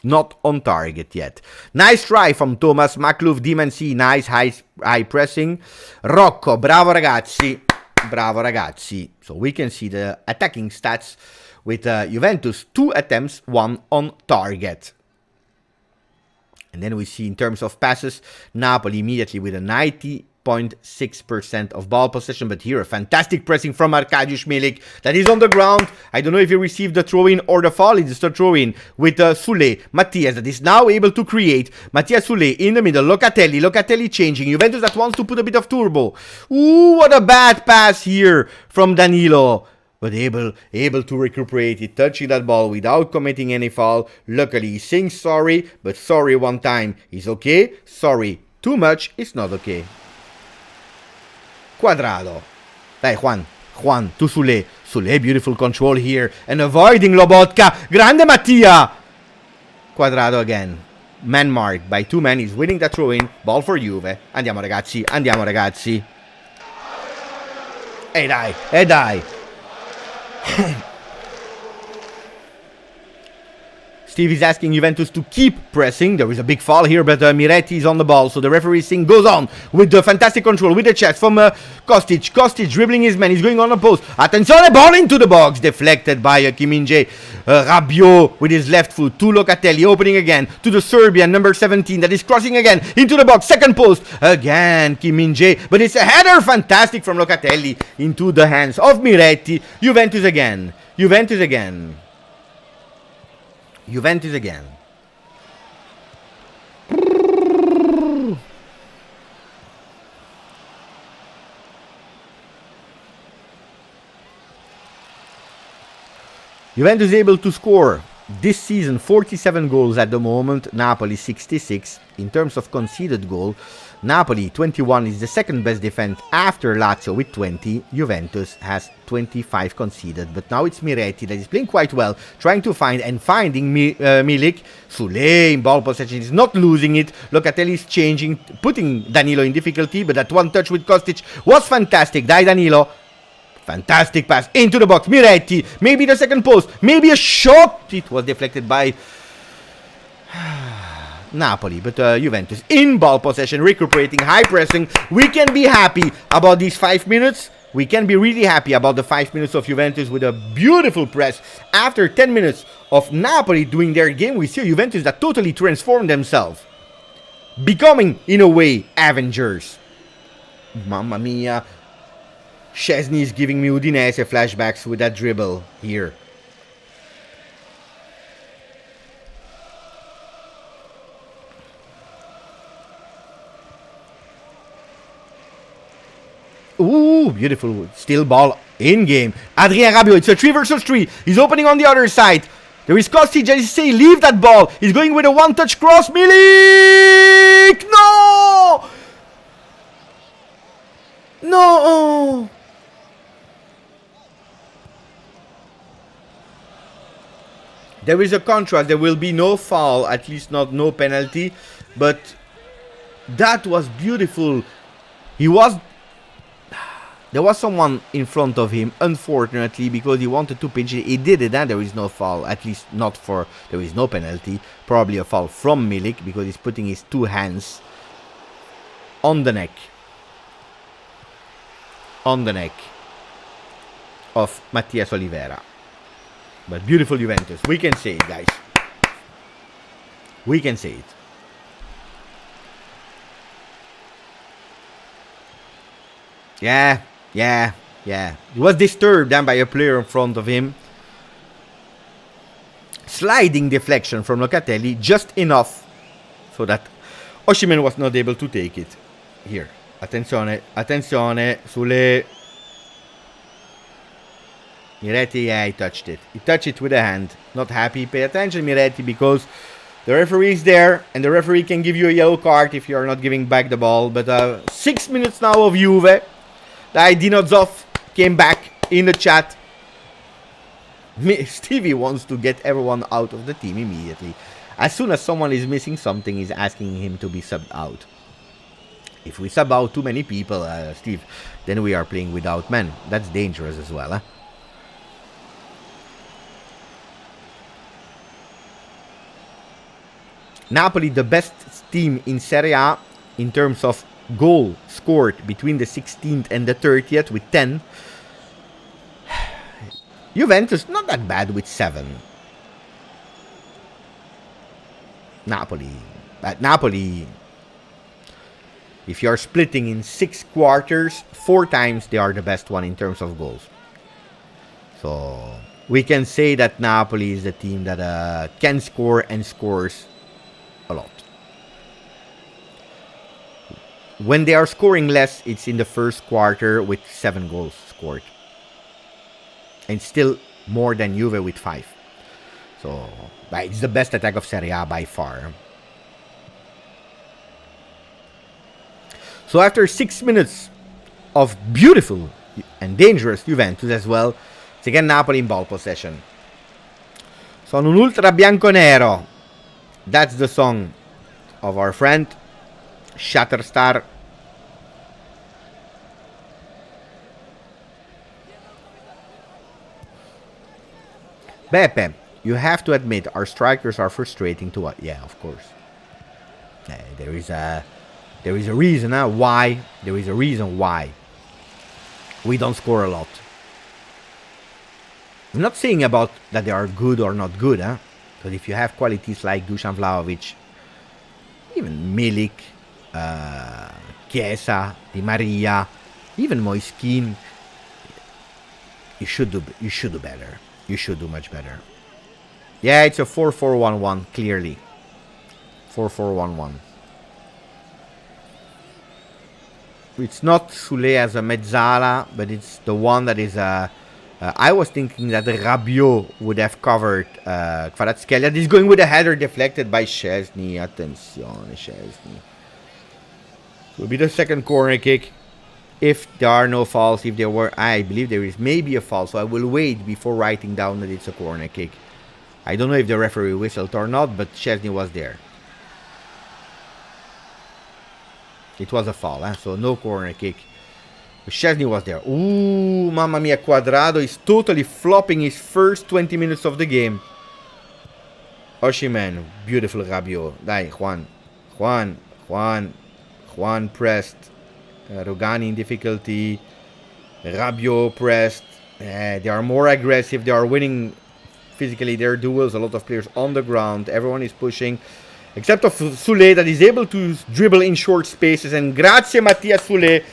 Not on target yet. Nice try from Thomas, Makluf, Dimansi, nice high pressing. Rocco, bravo ragazzi. Bravo ragazzi. So we can see the attacking stats with Juventus. 2 attempts, 1 on target. And then we see in terms of passes, Napoli immediately with a 90.6% of ball possession. But here a fantastic pressing from Arkadiusz Milik that is on the ground. I don't know if he received the throw-in or the fall. It's the throw-in with Sule. Mattias that is now able to create. Mattias Sule in the middle. Locatelli changing. Juventus that wants to put a bit of turbo. Ooh, what a bad pass here from Danilo. But able to recuperate it, touching that ball without committing any foul. Luckily, he's saying sorry, but sorry one time is okay. Sorry too much is not okay. Cuadrado. Dai, Juan to Sule. Sule, beautiful control here. And avoiding Lobotka. Grande Mattia. Cuadrado again. Man marked by 2 men. He's winning that throw-in. Ball for Juve. Andiamo ragazzi. E dai. Steve is asking Juventus to keep pressing. There is a big fall here, but Miretti is on the ball. So the referee saying goes on with the fantastic control, with the chest from Kostic. Kostic dribbling his man. He's going on the post. Attenzione, ball into the box. Deflected by Kim Min-jae. Rabiot with his left foot to Locatelli. Opening again to the Serbian, number 17. That is crossing again into the box. Second post. Again, Kim Min-jae. But it's a header. Fantastic from Locatelli into the hands of Miretti. Juventus again. Juventus is able to score this season 47 goals at the moment, Napoli 66. In terms of conceded goal, Napoli 21 is the second best defense after Lazio with 20. Juventus has 25 conceded, but now it's Miretti that is playing quite well, trying to find and finding Milik. Sule in ball possession is not losing it. Locatelli is changing, putting Danilo in difficulty, but that one touch with Kostic was fantastic. Dai Danilo. Fantastic pass into the box. Miretti, maybe the second post, maybe a shot. It was deflected by Napoli, but Juventus in ball possession, recuperating, high pressing. We can be happy about these 5 minutes. We can be really happy about the 5 minutes of Juventus with a beautiful press. After 10 minutes of Napoli doing their game, we see Juventus that totally transformed themselves, becoming, in a way, Avengers. Mamma mia. Szczesny is giving me Udinese flashbacks with that dribble here. Ooh, beautiful. Still ball in game. Adrien Rabiot, it's a 3 versus 3. He's opening on the other side. There is Kostic, as you say, leave that ball. He's going with a one-touch cross. Milik! No! No! There is a contrast. There will be no foul, at least not no penalty. But that was beautiful. There was someone in front of him, unfortunately, because he wanted to pinch it. He did it, and there is no foul. At least not for... There is no penalty. Probably a foul from Milik, because he's putting his two hands on the neck. On the neck of Mattias Oliveira. But beautiful Juventus. We can say it, guys. We can say it. Yeah. He was disturbed then by a player in front of him. Sliding deflection from Locatelli, just enough so that Osimhen was not able to take it. Here. Attenzione. Sulle... Miretti, yeah, he touched it. He touched it with a hand. Not happy. Pay attention, Miretti, because the referee is there, and the referee can give you a yellow card if you are not giving back the ball. But 6 minutes now of Juve. Dinozov came back in the chat. Stevie wants to get everyone out of the team immediately. As soon as someone is missing something, he's asking him to be subbed out. If we sub out too many people, Steve, then we are playing without men. That's dangerous as well, huh? Napoli, the best team in Serie A in terms of goal scored between the 16th and the 30th with 10. Juventus, not that bad with 7. Napoli. At Napoli, if you are splitting in 6 quarters, 4 times they are the best one in terms of goals. So we can say that Napoli is the team that can score and scores a lot. When they are scoring less, it's in the first quarter with 7 goals scored. And still more than Juve with 5. So it's the best attack of Serie A by far. So after 6 minutes of beautiful and dangerous Juventus as well, it's again Napoli in ball possession. Sono un ultra bianconero. That's the song of our friend Shatterstar. Beppe, you have to admit our strikers are frustrating to us. Yeah, of course. There is a reason why. There is a reason why we don't score a lot. I'm not saying about that they are good or not good, huh? Because if you have qualities like Dusan Vlahovic, even Milik, Chiesa, Di Maria, even Moiskin, you should do better. You should do much better. Yeah, it's a 4-4-1-1, clearly. 4-4-1-1. It's not Sule as a mezzala, but it's the one that is I was thinking that Rabiot would have covered Kvaratskhelia. This is going with a header deflected by Szczesny. Attenzione, Szczesny. It will be the second corner kick. If there are no fouls, if there were, I believe there is maybe a foul, so I will wait before writing down that it's a corner kick. I don't know if the referee whistled or not, but Szczesny was there. It was a foul, so no corner kick. Szczesny was there. Ooh, mamma mia, Cuadrado is totally flopping his first 20 minutes of the game. Osimhen, beautiful Rabiot. Dai, Juan pressed. Rugani in difficulty. Rabiot pressed. They are more aggressive. They are winning physically their duels. A lot of players on the ground. Everyone is pushing. Except of Soulé that is able to dribble in short spaces. And grazie Mattia Soulé.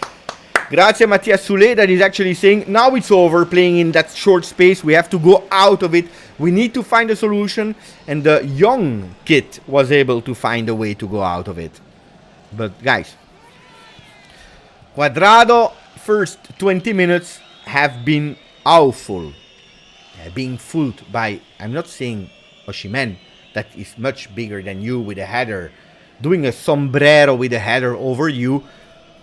Grazie Mattia Soulé that is actually saying, now it's over playing in that short space. We have to go out of it. We need to find a solution. And the young kid was able to find a way to go out of it. But guys, Cuadrado first 20 minutes have been awful. Being fooled by, I'm not saying Osimhen, that is much bigger than you with a header. Doing a sombrero with a header over you.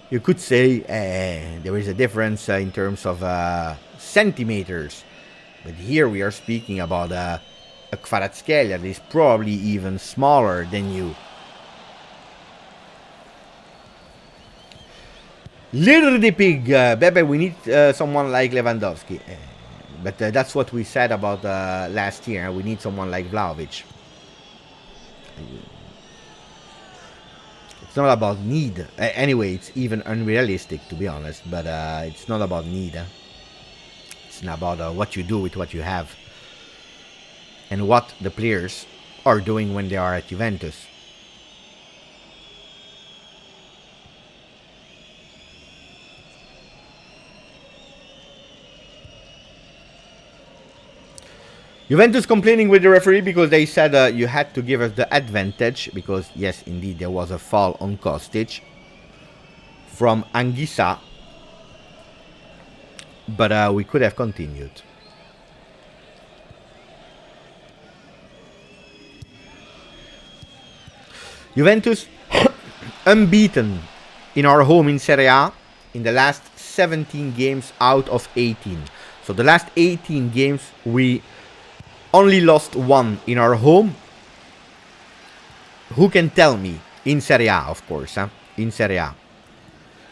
You could say there is a difference in terms of centimeters. But here we are speaking about a Kvaratskhelia that is probably even smaller than you. Little the pig, Bebe, we need someone like Lewandowski. But that's what we said about last year. We need someone like Vlahovic. It's not about need. Anyway, it's even unrealistic, to be honest. But it's not about need. It's not about what you do with what you have. And what the players are doing when they are at Juventus. Juventus complaining with the referee because they said you had to give us the advantage because, yes, indeed, there was a foul on Kostic from Anguissa. But we could have continued. Juventus unbeaten in our home in Serie A in the last 17 games out of 18. So the last 18 games we only lost one in our home. Who can tell me? In Serie A, of course. In Serie A.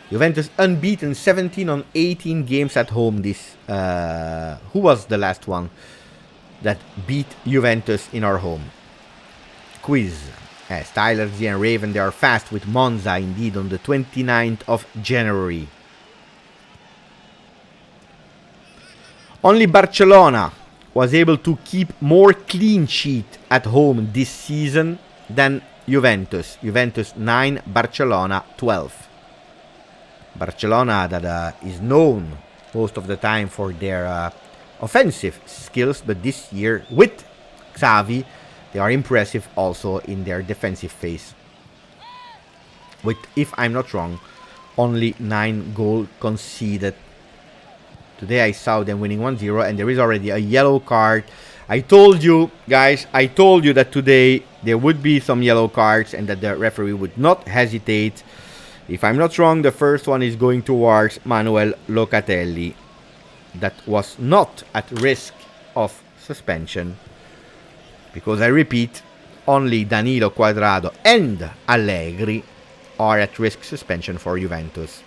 Juventus unbeaten 17 on 18 games at home. This. Who was the last one that beat Juventus in our home? Quiz. Tyler Z and Raven, they are fast with Monza indeed on the 29th of January. Only Barcelona was able to keep more clean sheet at home this season than Juventus. Juventus 9, Barcelona 12. Barcelona that is known most of the time for their offensive skills, but this year with Xavi, they are impressive also in their defensive phase. With, if I'm not wrong, only 9 goals conceded. Today I saw them winning 1-0 and there is already a yellow card. I told you, guys, I told you that today there would be some yellow cards and that the referee would not hesitate. If I'm not wrong, the first one is going towards Manuel Locatelli. That was not at risk of suspension. Because I repeat, only Danilo, Cuadrado and Allegri are at risk suspension for Juventus.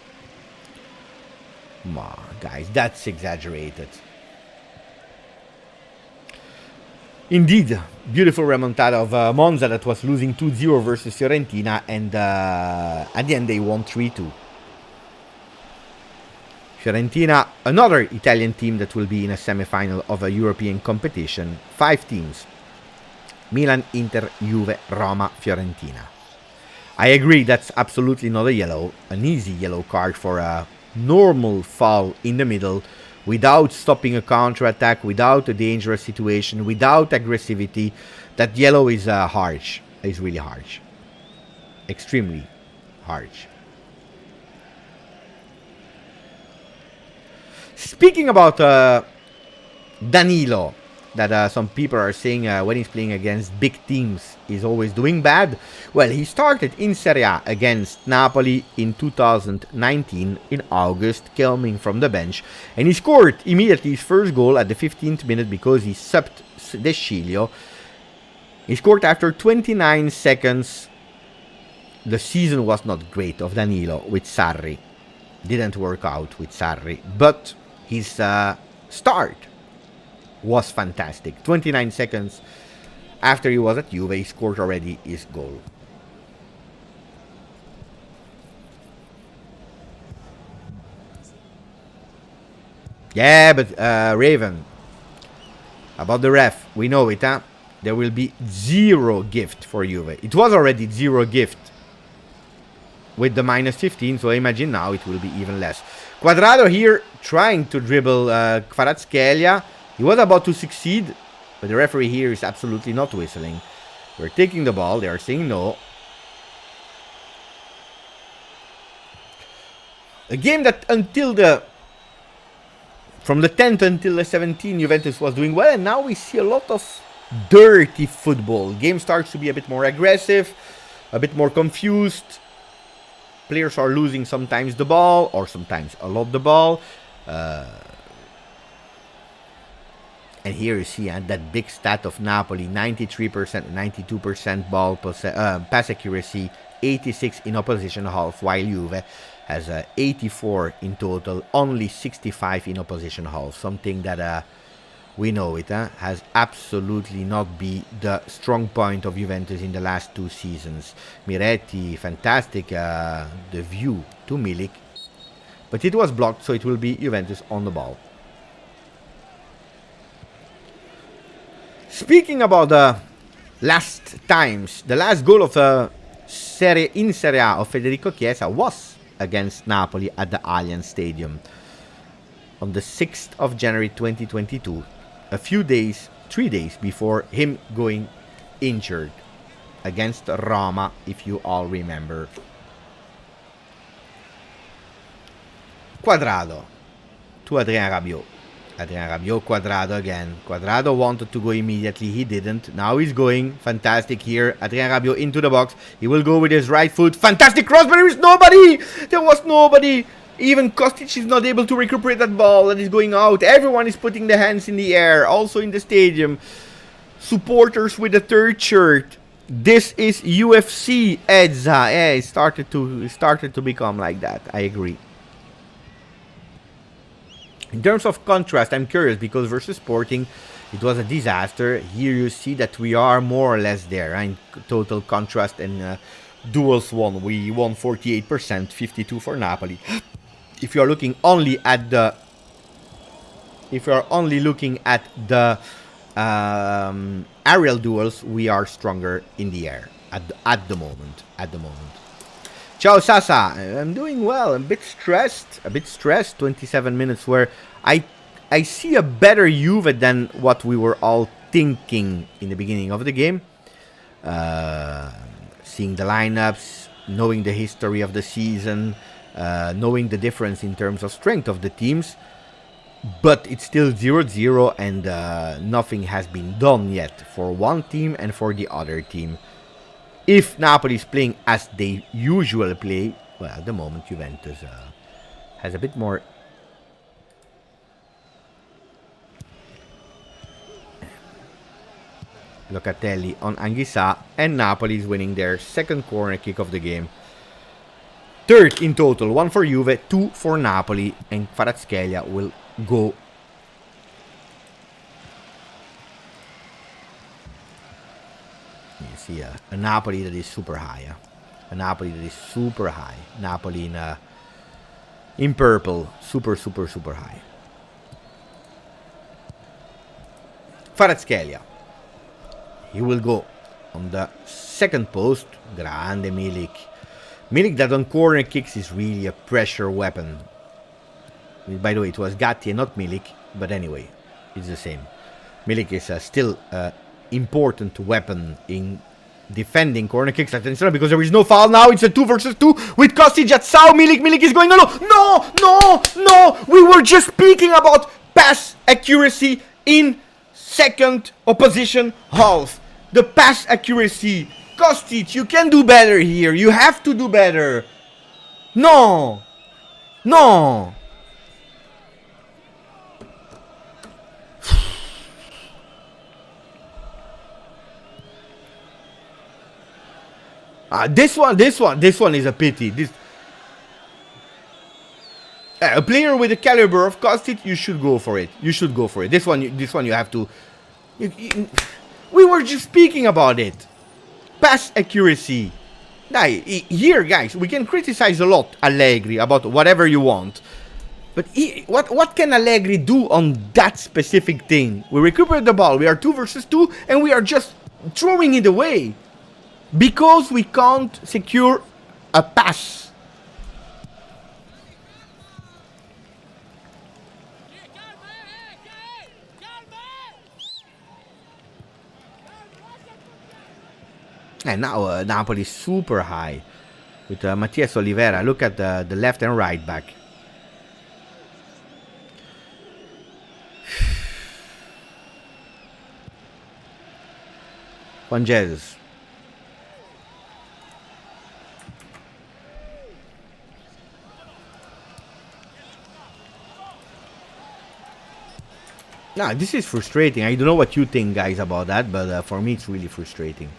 Ma, guys, that's exaggerated. Indeed, beautiful remontada of Monza that was losing 2-0 versus Fiorentina, and at the end they won 3-2. Fiorentina, another Italian team that will be in a semi-final of a European competition. 5 teams. Milan, Inter, Juve, Roma, Fiorentina. I agree that's absolutely not a yellow, an easy yellow card for a normal foul in the middle, without stopping a counter-attack, without a dangerous situation, without aggressivity. That yellow is harsh. It's really harsh. Extremely harsh. Speaking about Danilo, that some people are saying when he's playing against big teams, he's always doing bad. Well, he started in Serie A against Napoli in 2019 in August, coming from the bench, and he scored immediately his first goal at the 15th minute because he subbed De Sciglio. He scored after 29 seconds. The season was not great of Danilo with Sarri. Didn't work out with Sarri, but his start was fantastic. 29 seconds after he was at Juve, he scored already his goal. Yeah, but Raven, about the ref, we know it, huh? There will be zero gift for Juve. It was already zero gift with the minus 15, so imagine now it will be even less. Quadrado here trying to dribble Kvaratskhelia. He was about to succeed, but the referee here is absolutely not whistling. We're taking the ball. They are saying no. A game that from the 10th until the 17th, Juventus was doing well, and now we see a lot of dirty football. Game starts to be a bit more aggressive, a bit more confused. Players are losing sometimes the ball, or sometimes a lot the ball. And here you see that big stat of Napoli, 93%, 92% ball pass accuracy, 86 in opposition half, while Juve has 84 in total, only 65 in opposition half. Something that we know it has absolutely not been the strong point of Juventus in the last two seasons. Miretti, fantastic, the view to Milik, but it was blocked, so it will be Juventus on the ball. Speaking about the last times, the last goal of Serie A of Federico Chiesa was against Napoli at the Allianz Stadium on the 6th of January 2022, a few days, 3 days before him going injured against Roma, if you all remember. Quadrado to Adrien Rabiot. Adrien Rabiot, Quadrado again. Quadrado wanted to go immediately, he didn't. Now he's going. Fantastic here. Adrien Rabiot into the box. He will go with his right foot. Fantastic cross, but there is nobody. There was nobody. Even Kostic is not able to recuperate that ball that is going out. Everyone is putting their hands in the air, also in the stadium. Supporters with the third shirt. This is UFC, Edza. Yeah, it started to become like that. I agree. In terms of contrast, I'm curious because versus Sporting, it was a disaster. Here you see that we are more or less there in total contrast, and duels won. We won 48%, 52 for Napoli. If you are looking only at the, aerial duels, we are stronger in the air at the moment. Ciao Sasa, I'm doing well. I'm a bit stressed. 27 minutes where I see a better Juve than what we were all thinking in the beginning of the game. Seeing the lineups, knowing the history of the season, knowing the difference in terms of strength of the teams. But it's still 0-0 and nothing has been done yet for one team and for the other team. If Napoli is playing as they usually play, well, at the moment Juventus has a bit more. Locatelli on Anguissa, and Napoli is winning their second corner kick of the game. Third in total, one for Juve, two for Napoli, and Kvaratskhelia will go. You see a Napoli that is super high. Napoli in purple, super high. Kvaratskhelia. He will go on the second post. Grande Milik. Milik that on corner kicks is really a pressure weapon. By the way, it was Gatti and not Milik, but anyway, it's the same. Milik is still an important weapon in defending corner kicks. Attention, because there is no foul now. It's a 2 versus 2 with Kostic at Sao. Milik is going alone. No! We were just speaking about pass accuracy in second opposition half. The pass accuracy. Kostic, you can do better here. You have to do better. No. No. This one is a pity. A player with the caliber of Kostic, you should go for it. You should go for it. This one you have to. We were just speaking about it. Pass accuracy. Here, guys, we can criticize a lot Allegri about whatever you want. But what can Allegri do on that specific thing? We recuperate the ball. We are 2 versus 2, and we are just throwing it away. Because we can't secure a pass. And now Napoli is super high with Matias Oliveira. Look at the left and right back. Juan Jesus. Now, this is frustrating. I don't know what you think, guys, about that, but for me, it's really frustrating.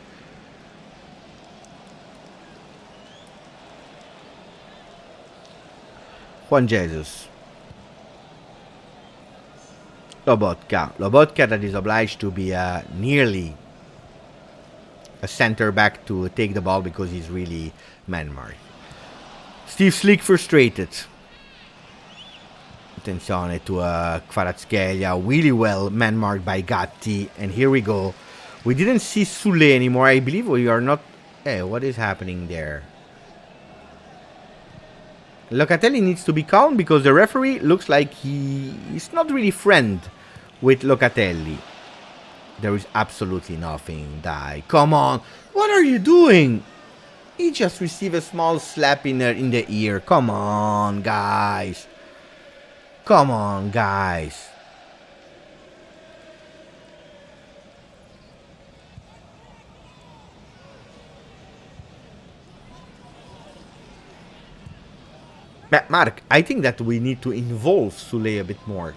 Juan Jesus. Lobotka. Lobotka that is obliged to be nearly a center back to take the ball because he's really man-marked. Steve Slick frustrated. Attenzione to Kvaratskhelia, really well man-marked by Gatti, and here we go. We didn't see Sule anymore. I believe we are not. Hey, what is happening there? Locatelli needs to be calm because the referee looks like he's not really friend with Locatelli. There is absolutely nothing. Die. Come on. What are you doing? He just received a small slap in the ear. Come on, guys. Come on, guys. Mark, I think that we need to involve Sule a bit more.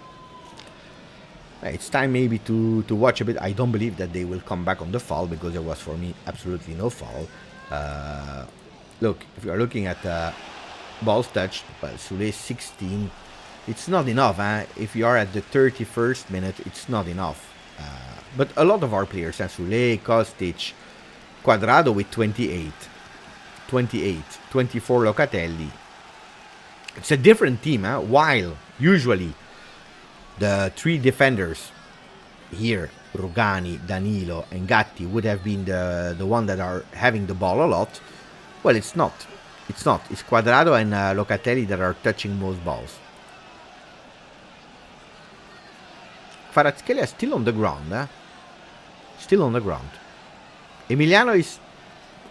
It's time maybe to watch a bit. I don't believe that they will come back on the foul because there was, for me, absolutely no foul. Look, if you are looking at balls touched, well, Sule 16. It's not enough. If you are at the 31st minute, it's not enough. But a lot of our players, Sule, Kostic, Quadrado with 28, 24 Locatelli. It's a different team, while usually the 3 defenders here, Rugani, Danilo, and Gatti, would have been the one that are having the ball a lot. Well, it's not. It's not. It's Quadrado and Locatelli that are touching most balls. Kvaratskhelia is still on the ground. Still on the ground. Emiliano is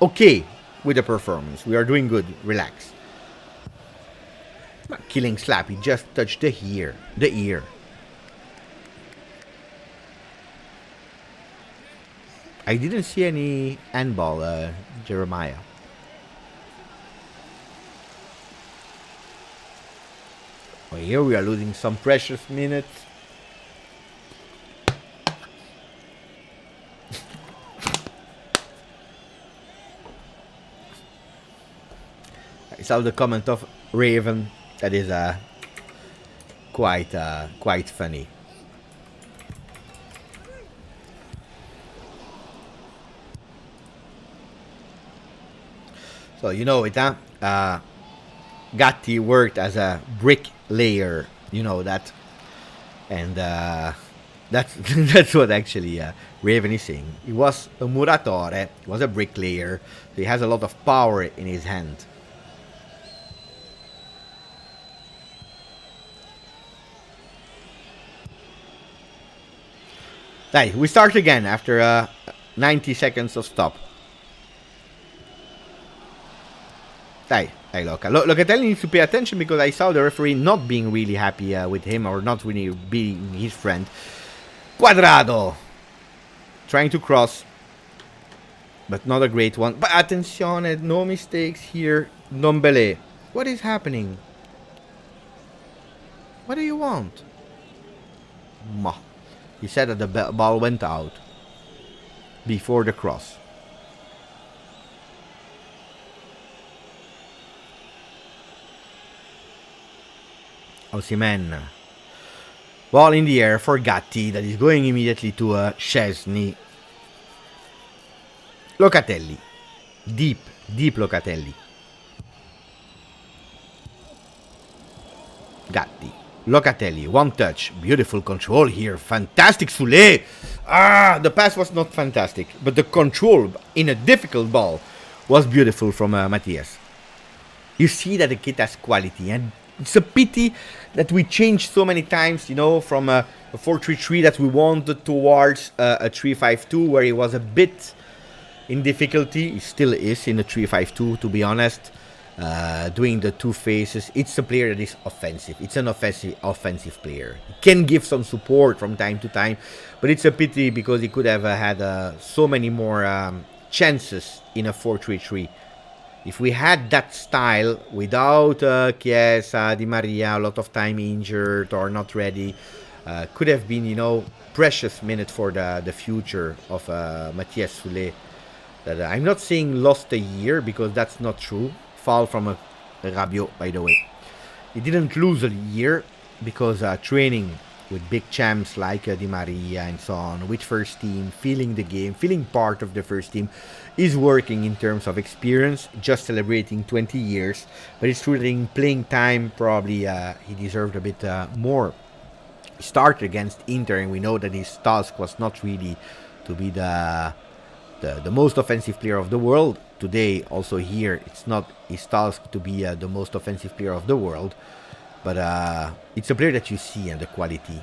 okay with the performance. We are doing good. Relax. Not killing slap. He just touched the ear. I didn't see any handball, Jeremiah. Well, here we are losing some precious minutes. I saw the comment of Raven. That is quite funny. So you know it, Gatti worked as a bricklayer, you know that, and that's that's what actually Raven is saying. He was a muratore, he was a bricklayer, so he has a lot of power in his hand. Right, we start again after 90 seconds of stop. Locatelli needs to pay attention because I saw the referee not being really happy with him or not really being his friend. Quadrado. Trying to cross. But not a great one. But attenzione, no mistakes here. Ndombele. What is happening? What do you want? He said that the ball went out before the cross. Osimhen. Ball in the air for Gatti, that is going immediately to Szczesny. Locatelli. Deep Locatelli. Gatti. Locatelli, one touch. Beautiful control here. Fantastic Soulé. The pass was not fantastic, but the control in a difficult ball was beautiful from Matthias. You see that the kid has quality, and it's a pity that we changed so many times, you know, from a 4-3-3 that we wanted towards a 3-5-2, where he was a bit in difficulty. He still is in the 3-5-2, to be honest. Doing the two phases. It's a player that is offensive. It's an offensive player. He can give some support from time to time, but it's a pity because he could have had so many more chances in a 4-3-3. If we had that style without Chiesa, Di Maria, a lot of time injured or not ready, could have been, you know, precious minute for the future of Matthias Soulé. That I'm not saying lost a year, because that's not true. Fall from a Rabiot, by the way. He didn't lose a year because training with big champs like Di Maria and so on, with first team, feeling the game, feeling part of the first team, is working in terms of experience, just celebrating 20 years. But it's true that in playing time, probably he deserved a bit more. He started against Inter, and we know that his task was not really to be the most offensive player of the world. Today, also here, it's not his task to be the most offensive player of the world. But it's a player that you see, and the quality,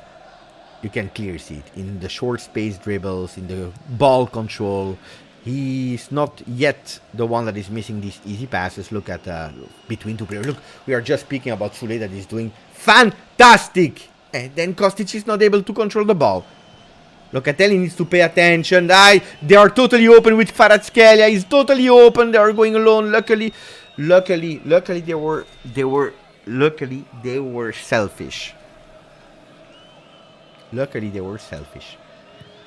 you can clearly see it in the short space dribbles, in the ball control. He's not yet the one that is missing these easy passes. Look at between two players. Look, we are just speaking about Soulé that is doing fantastic. And then Kostic is not able to control the ball. Locatelli needs to pay attention. They are totally open with Kvaratskhelia. He's totally open. They are going alone. Luckily they were selfish. Luckily they were selfish.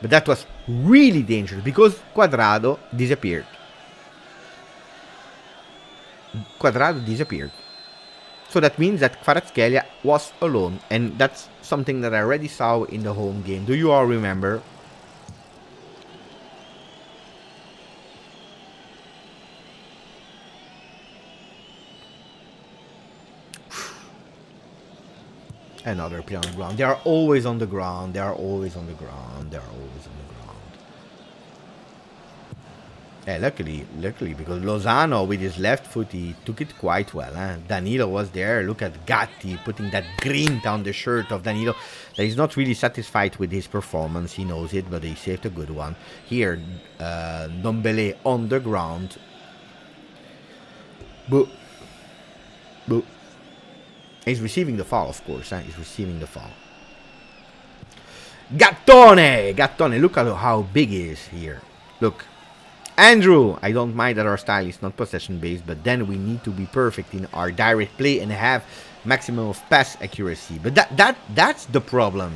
But that was really dangerous because Quadrado disappeared. So that means that Kvaratskhelia was alone, and that's something that I already saw in the home game. Do you all remember? Another player on the ground. They are always on the ground. Luckily, because Lozano with his left foot, he took it quite well. Danilo was there. Look at Gatti putting that green down the shirt of Danilo. He's not really satisfied with his performance. He knows it, but he saved a good one. Here, Ndombele on the ground. Boo. He's receiving the foul, of course. He's receiving the foul. Gattone. Look at how big he is here. Look. Andrew, I don't mind that our style is not possession-based, but then we need to be perfect in our direct play and have maximum of pass accuracy. But that's the problem.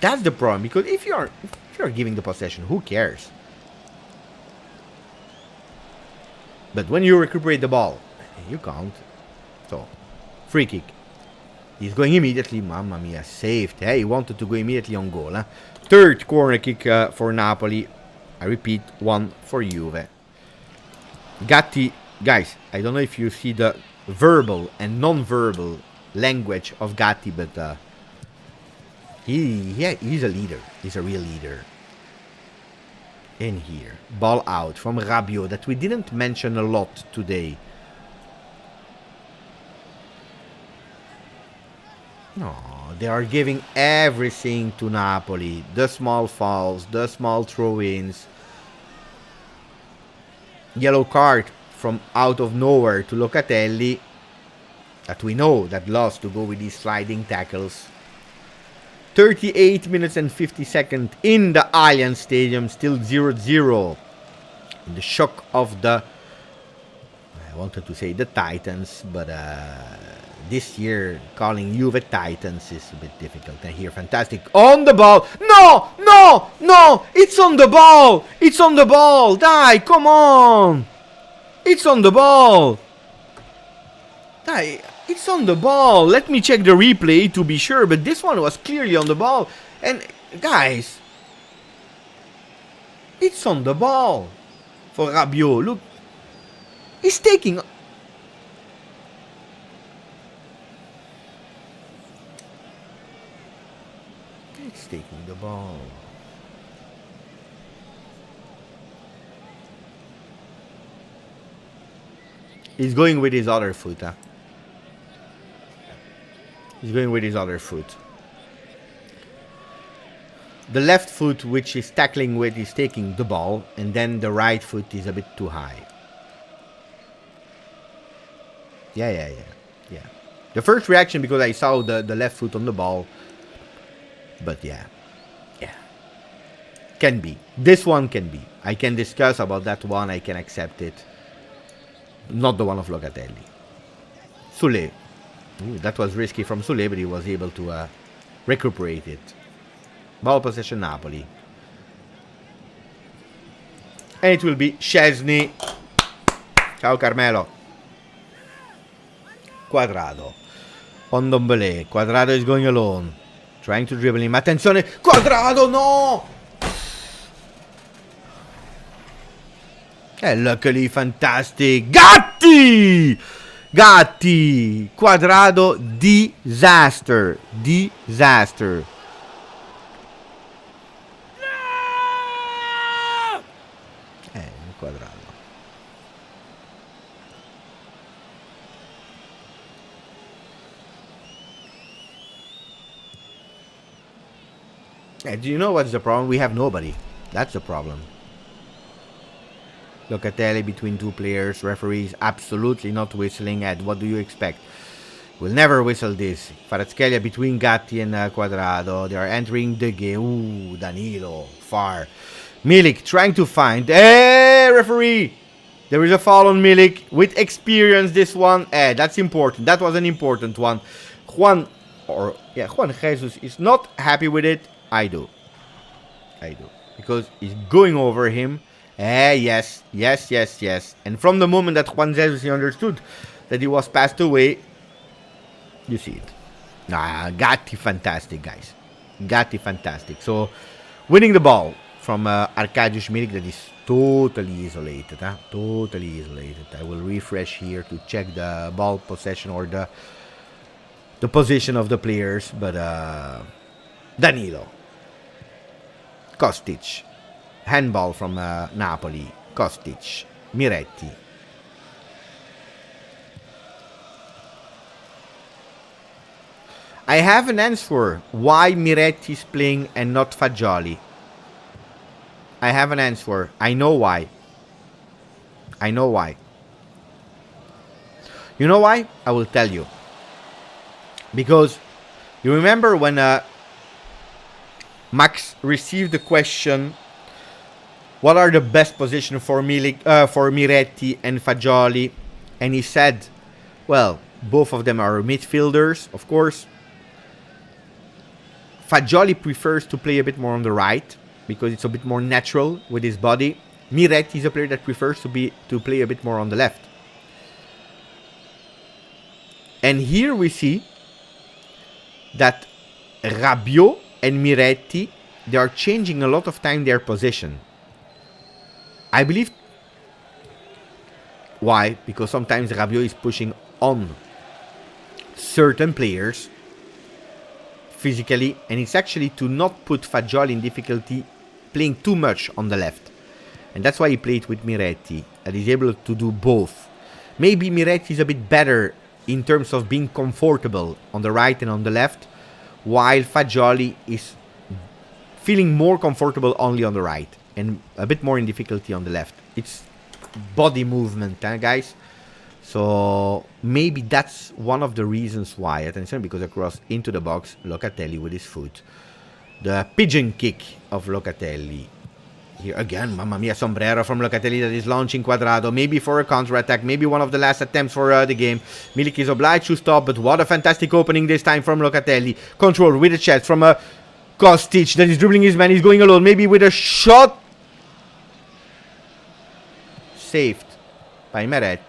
That's the problem, because if you're giving the possession, who cares? But when you recuperate the ball, you can't. So, free kick. He's going immediately. Mamma mia, saved. Hey, he wanted to go immediately on goal. Third corner kick for Napoli. I repeat, one for Juve. Gatti, guys, I don't know if you see the verbal and non-verbal language of Gatti, but he's a leader. He's a real leader. In here, ball out from Rabiot that we didn't mention a lot today. No, they are giving everything to Napoli. The small fouls, the small throw-ins. Yellow card from out of nowhere to Locatelli. That we know that loves to go with these sliding tackles. 38 minutes and 50 seconds in the Allianz Stadium, still 0-0. The shock of the, I wanted to say the Titans, but this year calling Juve Titans is a bit difficult. And here, fantastic on the ball. No, no, no, it's on the ball. It's on the ball. Die, come on. It's on the ball. Die. It's on the ball. Let me check the replay to be sure, but this one was clearly on the ball. And guys, it's on the ball for Rabiot. Look, he's taking. He's taking the ball. He's going with his other foot, huh? He's going with his other foot. The left foot, which he's tackling with, is taking the ball, and then the right foot is a bit too high. Yeah. The first reaction, because I saw the left foot on the ball, but yeah. Can be. This one can be. I can discuss about that one, I can accept it. Not the one of Locatelli. Sule. Ooh, that was risky from Sule, but he was able to recuperate it. Ball possession Napoli. And it will be Szczesny. Ciao Carmelo. Quadrado. On Ndombele. Quadrado is going alone. Trying to dribble him. Attenzione. Quadrado, no! And luckily, fantastic. Gatti! Quadrado, disaster. Quadrado. Do you know what's the problem? We have nobody. That's the problem. Locatelli between two players. Referees absolutely not whistling. Ed, what do you expect? We'll never whistle this. Kvaratskhelia between Gatti and Quadrado. They are entering the game. Ooh, Danilo. Far. Milik trying to find. Hey, referee! There is a foul on Milik. With experience, this one. That's important. That was an important one. Juan Jesus is not happy with it. I do. Because he's going over him. Yes. And from the moment that Juan Jesus understood that he was passed away, you see it. Gatti fantastic, guys. Gatti fantastic. So, winning the ball from Arkadiusz Milik, that is totally isolated. Totally isolated. I will refresh here to check the ball possession or the position of the players. But Danilo. Kostic. Handball from Napoli. Kostic. Miretti. I have an answer why Miretti is playing and not Fagioli. I have an answer. I know why. You know why? I will tell you. Because you remember when Max received the question, what are the best positions for Miretti and Fagioli? And he said, well, both of them are midfielders, of course. Fagioli prefers to play a bit more on the right because it's a bit more natural with his body. Miretti is a player that prefers to play a bit more on the left. And here we see that Rabiot and Miretti, they are changing a lot of time their position. I believe. Why? Because sometimes Rabiot is pushing on certain players physically, and it's actually to not put Fagioli in difficulty playing too much on the left. And that's why he played with Miretti, and he's able to do both. Maybe Miretti is a bit better in terms of being comfortable on the right and on the left, while Fagioli is feeling more comfortable only on the right and a bit more in difficulty on the left. It's body movement, guys. So maybe that's one of the reasons why. Attention, because across into the box, Locatelli with his foot. The pigeon kick of Locatelli. Here again, mamma mia, sombrero from Locatelli that is launching Quadrado. Maybe for a counter-attack, maybe one of the last attempts for the game. Milik is obliged to stop, but what a fantastic opening this time from Locatelli. Control with a chest from Kostic that is dribbling his man. He's going alone, maybe with a shot. Saved by Meret.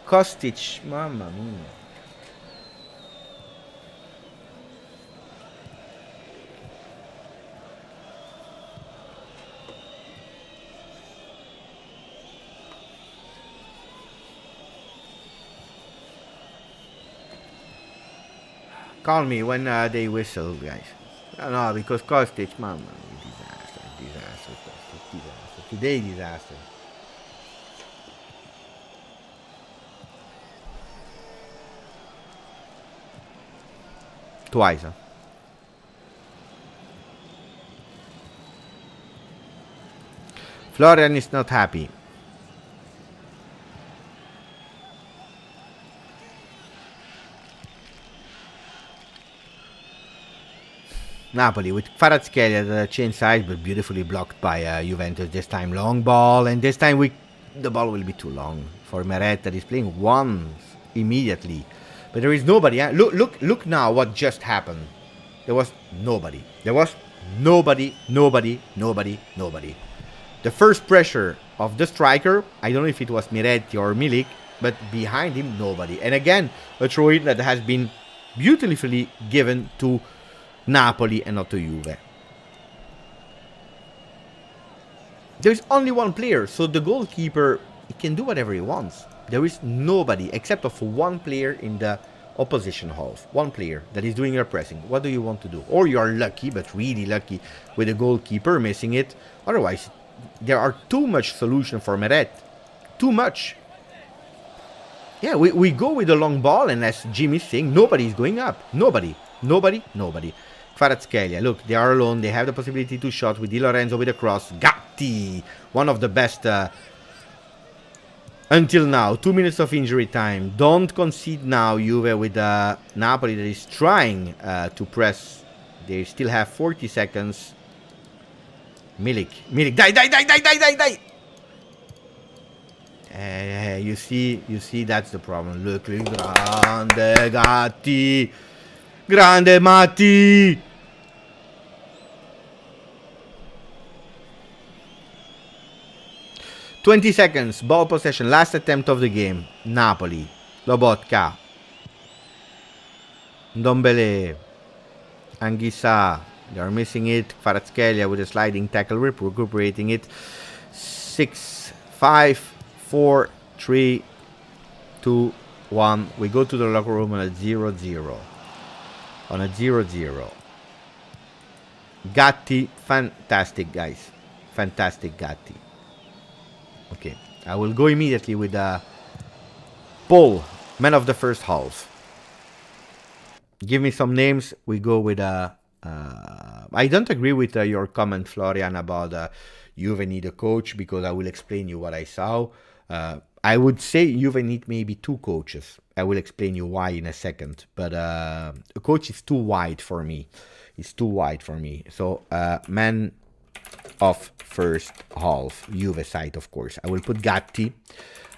Kostic, mamma mia. Call me when they whistle, guys. No, because Kostic, mamma mia, disaster, Kostic, disaster. Today, disaster. Twice, huh? Florian is not happy. Napoli with Kvaratskhelia at the chain side, but beautifully blocked by Juventus this time. Long ball, and this time the ball will be too long for Meret that is playing once immediately. But there is nobody. Look now what just happened. There was nobody. There was nobody. The first pressure of the striker, I don't know if it was Miretti or Milik, but behind him, nobody. And again, a throw-in that has been beautifully given to Napoli and not to Juve. There's only one player, so the goalkeeper, he can do whatever he wants. There is nobody except of one player in the opposition half. One player that is doing your pressing. What do you want to do? Or you are lucky, but really lucky, with the goalkeeper missing it. Otherwise, there are too much solution for Meret. Too much. Yeah, we go with the long ball, and as Jim is saying, nobody is going up. Nobody. Kvaratskhelia, look, they are alone. They have the possibility to shot with Di Lorenzo with a cross. Gatti, one of the best until now. 2 minutes of injury time. Don't concede now, Juve, with Napoli that is trying to press. They still have 40 seconds. Milik, die! You see, that's the problem. Look, grande Gatti. Grande Matti! "20 seconds, ball possession, last attempt of the game. Napoli. Lobotka. Ndombele. Anguissa. They are missing it. Kvaratskhelia with a sliding tackle, recuperating it. 6, 5, 4, 3, 2, 1. We go to the locker room on a 0-0. On a 0-0. Gatti, fantastic, guys. Fantastic Gatti. Okay, I will go immediately with Paul, man of the first half. Give me some names. We go with I don't agree with your comment, Florian, about Juve need a coach, because I will explain you what I saw. I would say Juve need maybe 2 coaches. I will explain you why in a second. But a coach is too wide for me. It's too wide for me. So, man of first half. Juve side, of course. I will put Gatti.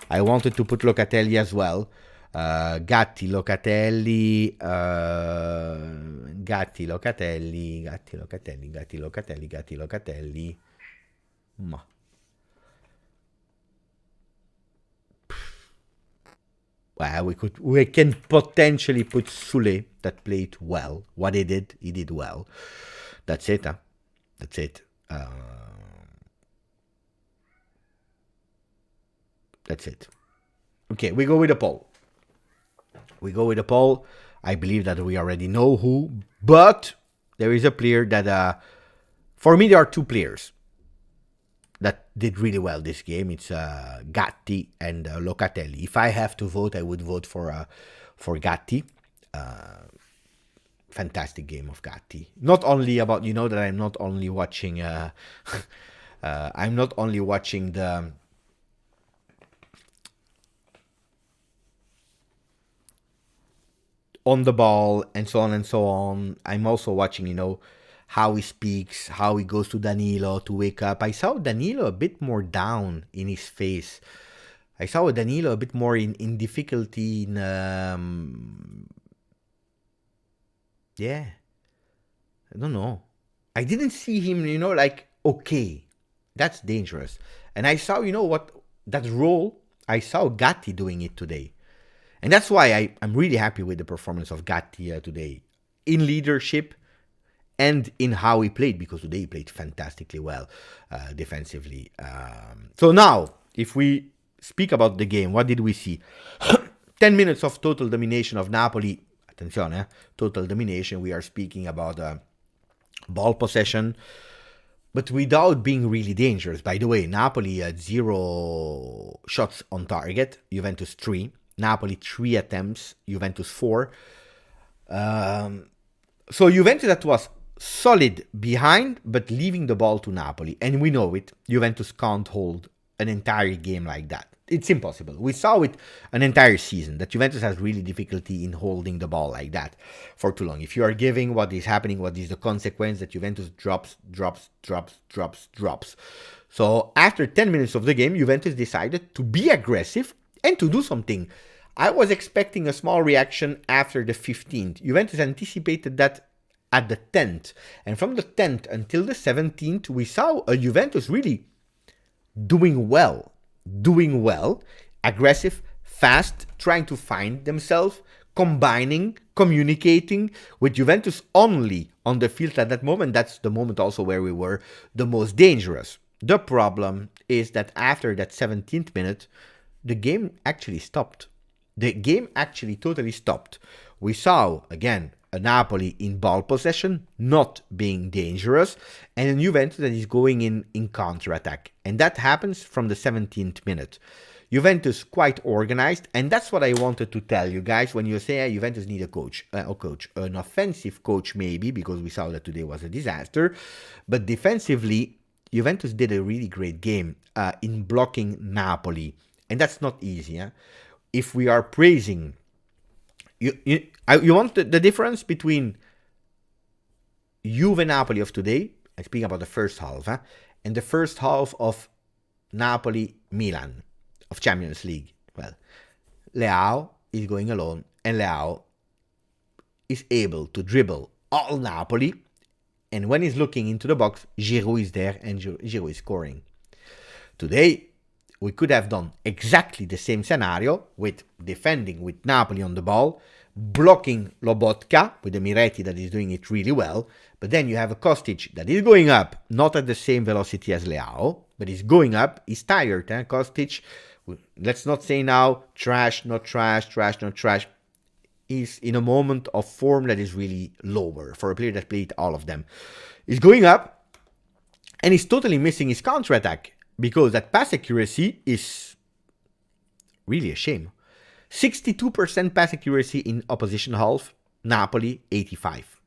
I wanted to put Locatelli as well. Gatti, Locatelli. Gatti, Locatelli. Ma. Well, we can potentially put Sule that played well. What he did well. That's it, huh? That's it. That's it. Okay, we go with a poll. I believe that we already know who, but there is a player that, for me, there are 2 players that did really well this game. It's Gatti and Locatelli. If I have to vote, I would vote for Gatti. Fantastic game of Gatti. Not only about, that I'm not only watching the on the ball and so on and so on. I'm also watching, how he speaks, how he goes to Danilo to wake up. I saw Danilo a bit more down in his face. I saw Danilo a bit more in difficulty in yeah, I don't know. I didn't see him, like, okay, that's dangerous. And I saw, what, that role, I saw Gatti doing it today. And that's why I'm really happy with the performance of Gatti today. In leadership and in how he played, because today he played fantastically well defensively. So now, if we speak about the game, what did we see? 10 minutes of total domination of Napoli. Attenzione, total domination. We are speaking about ball possession, but without being really dangerous. By the way, Napoli had 0 shots on target, Juventus 3. Napoli 3 attempts, Juventus 4. So Juventus that was solid behind, but leaving the ball to Napoli. And we know it, Juventus can't hold an entire game like that. It's impossible. We saw it an entire season, that Juventus has really difficulty in holding the ball like that for too long. If you are giving what is happening, what is the consequence? That Juventus drops. So after 10 minutes of the game, Juventus decided to be aggressive and to do something. I was expecting a small reaction after the 15th. Juventus anticipated that at the 10th. And from the 10th until the 17th, we saw a Juventus really doing well, aggressive, fast, trying to find themselves, combining, communicating with Juventus only on the field at that moment. That's the moment also where we were the most dangerous. The problem is that after that 17th minute, the game actually stopped. The game actually totally stopped. We saw, again, a Napoli in ball possession, not being dangerous, and a Juventus that is going in counter-attack. And that happens from the 17th minute. Juventus quite organized, and that's what I wanted to tell you guys when you say Juventus need a coach, an offensive coach maybe, because we saw that today was a disaster, but defensively, Juventus did a really great game in blocking Napoli, and that's not easy. If we are praising, you want the difference between Juve Napoli of today, I speak about the first half, and the first half of Napoli Milan of Champions League. Well, Leao is going alone, and Leao is able to dribble all Napoli, and when he's looking into the box, Giroud is there, and Giroud is scoring. Today, we could have done exactly the same scenario with defending with Napoli on the ball, blocking Lobotka with the Miretti that is doing it really well, but then you have a Kostic that is going up, not at the same velocity as Leao, but he's going up, he's tired, Kostic, let's not say now, trash, not trash, trash, not trash, he's in a moment of form that is really lower for a player that played all of them. He's going up, and he's totally missing his counter-attack, because that pass accuracy is really a shame. 62% pass accuracy in opposition half, Napoli 85.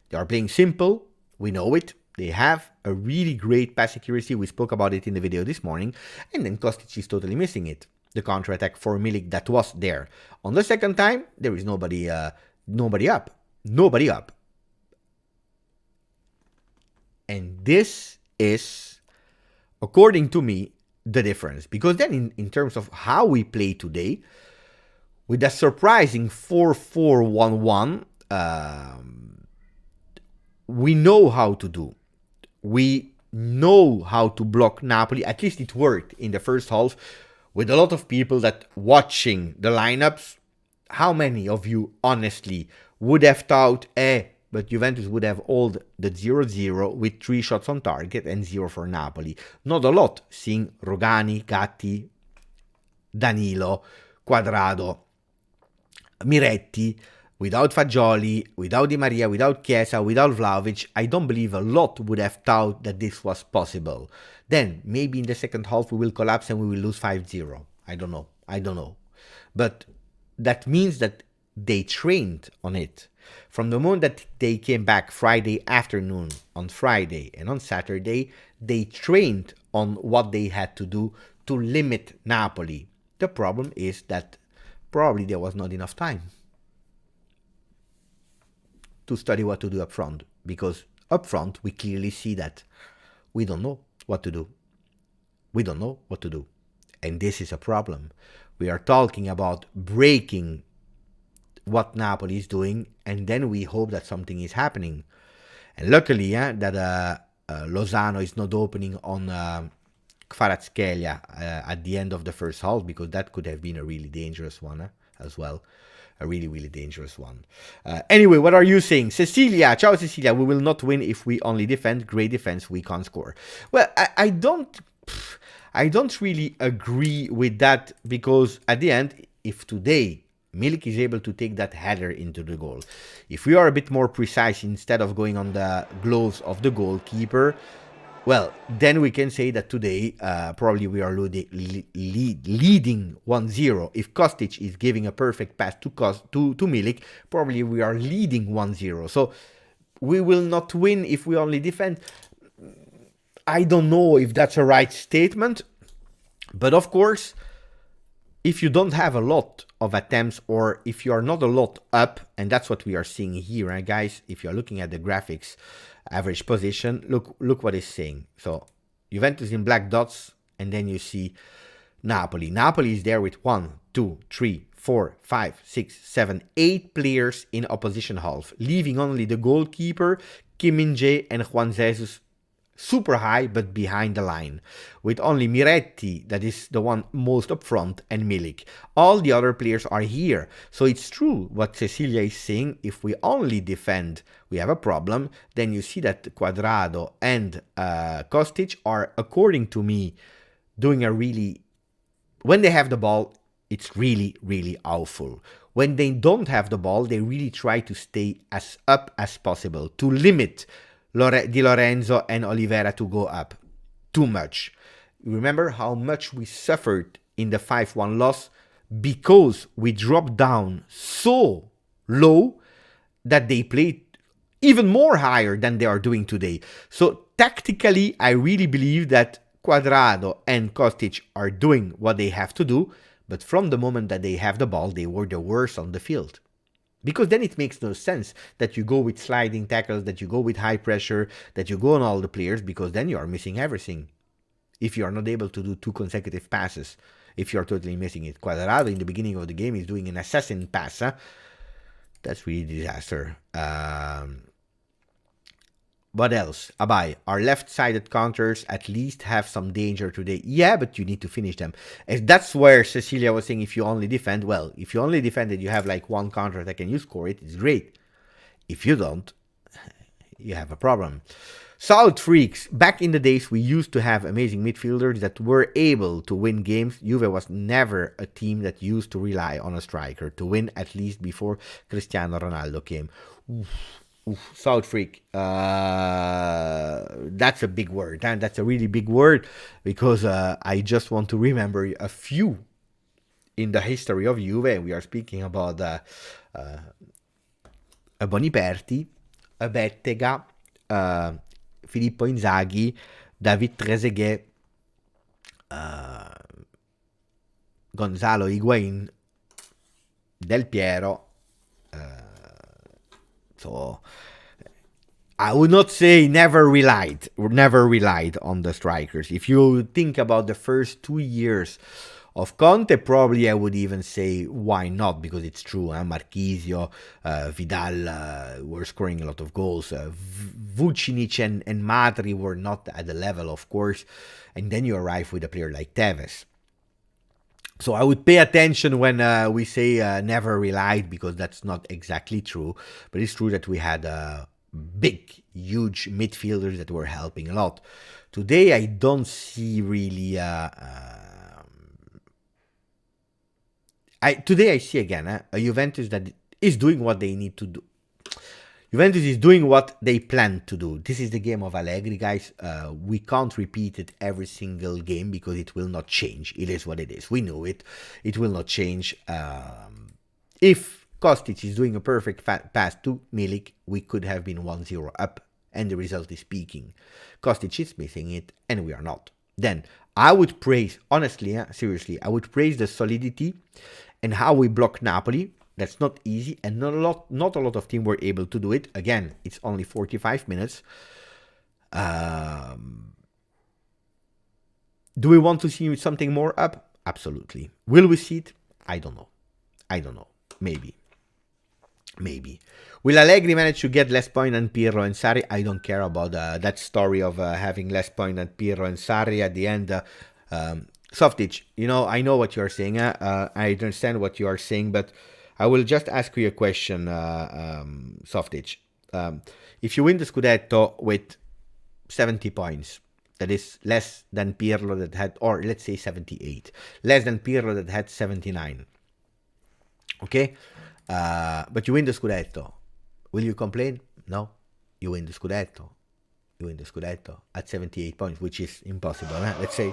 They are playing simple, we know it. They have a really great pass accuracy, we spoke about it in the video this morning, and then Kostic is totally missing it. The counter-attack for Milik that was there. On the second time, there is nobody up. And this is, according to me, the difference. Because then in terms of how we play today, with a surprising 4-4-1-1, we know how to do. We know how to block Napoli. At least it worked in the first half. With a lot of people that watching the lineups, how many of you honestly would have thought, but Juventus would have all the 0-0 with 3 shots on target and 0 for Napoli? Not a lot, seeing Rogani, Gatti, Danilo, Quadrado, Miretti, without Fagioli, without Di Maria, without Chiesa, without Vlahovic. I don't believe a lot would have thought that this was possible. Then, maybe in the second half we will collapse and we will lose 5-0. I don't know. But that means that they trained on it. From the moment that they came back Friday afternoon, on Friday and on Saturday, they trained on what they had to do to limit Napoli. The problem is that probably there was not enough time to study what to do up front, because up front we clearly see that we don't know what to do. We don't know what to do. And this is a problem. We are talking about breaking what Napoli is doing, and then we hope that something is happening. And luckily, that Lozano is not opening on Kvaratskhelia at the end of the first half, because that could have been a really dangerous one as well. A really, really dangerous one. Anyway, what are you saying? Cecilia, ciao Cecilia, we will not win if we only defend. Great defense, we can't score. Well, I don't really agree with that, because at the end, if today Milik is able to take that header into the goal, if we are a bit more precise instead of going on the gloves of the goalkeeper, well, then we can say that today probably we are leading 1-0. If Kostic is giving a perfect pass to Milik, probably we are leading 1-0. So we will not win if we only defend. I don't know if that's a right statement, but of course, if you don't have a lot of attempts, or if you are not a lot up, and that's what we are seeing here, right, guys? If you're looking at the graphics, average position, look what it's saying. So Juventus in black dots, and then you see Napoli. Napoli is there with 1, 2, 3, 4, 5, 6, 7, 8 players in opposition half, leaving only the goalkeeper, Kim Min-jae and Juan Jesus super high but behind the line, with only Miretti, that is the one most up front, and Milik. All the other players are here. So it's true what Cecilia is saying. If we only defend, we have a problem. Then you see that Cuadrado and Kostic are, according to me, doing a really... When they have the ball, it's really, really awful. When they don't have the ball, they really try to stay as up as possible, to limit Di Lorenzo and Oliveira to go up too much. Remember how much we suffered in the 5-1 loss, because we dropped down so low that they played even more higher than they are doing today. So tactically, I really believe that Cuadrado and Kostic are doing what they have to do, but from the moment that they have the ball, they were the worst on the field. Because then it makes no sense that you go with sliding tackles, that you go with high pressure, that you go on all the players, because then you are missing everything. If you are not able to do 2 consecutive passes, if you are totally missing it. Cuadrado in the beginning of the game is doing an assassin pass. That's really disaster. What else? Abai, our left-sided counters at least have some danger today. Yeah, but you need to finish them. And that's where Cecilia was saying, if you only defend, well, if you only defend it, you have like 1 counter attack and you score it, it's great. If you don't, you have a problem. South Freaks, back in the days, we used to have amazing midfielders that were able to win games. Juve was never a team that used to rely on a striker to win, at least before Cristiano Ronaldo came. South Freak, that's a big word, and that's a really big word, because I just want to remember a few in the history of Juve. We are speaking about a Boniperti, a Bettega, Filippo Inzaghi, David Trezeguet, Gonzalo Higuain, Del Piero. So I would not say never relied on the strikers. If you think about the first 2 years of Conte, probably I would even say why not, because it's true. Marchisio, Vidal were scoring a lot of goals. Vucinic and Matri were not at the level, of course. And then you arrive with a player like Tevez. So I would pay attention when we say never relied, because that's not exactly true. But it's true that we had big, huge midfielders that were helping a lot. Today, I don't see really... Today I see again a Juventus that is doing what they need to do. Juventus is doing what they plan to do. This is the game of Allegri, guys. We can't repeat it every single game, because it will not change. It is what it is. We know it. It will not change. If Kostic is doing a perfect pass to Milik, we could have been 1-0 up, and the result is speaking. Kostic is missing it, and we are not. Then I would praise, honestly, seriously, I would praise the solidity and how we block Napoli. That's not easy, and not a lot of teams were able to do it. Again, it's only 45 minutes. Do we want to see something more up? Absolutely. Will we see it? I don't know. Maybe. Will Allegri manage to get less points than Pirlo and Sarri? I don't care about that story of having less points than Pirlo and Sarri at the end. Softic, I know what you're saying. I understand what you are saying, but I will just ask you a question, Softic. If you win the Scudetto with 70 points, that is less than Pirlo that had, or let's say 78, less than Pirlo that had 79. Okay? But you win the Scudetto. Will you complain? No. You win the Scudetto. At 78 points, which is impossible. Let's say.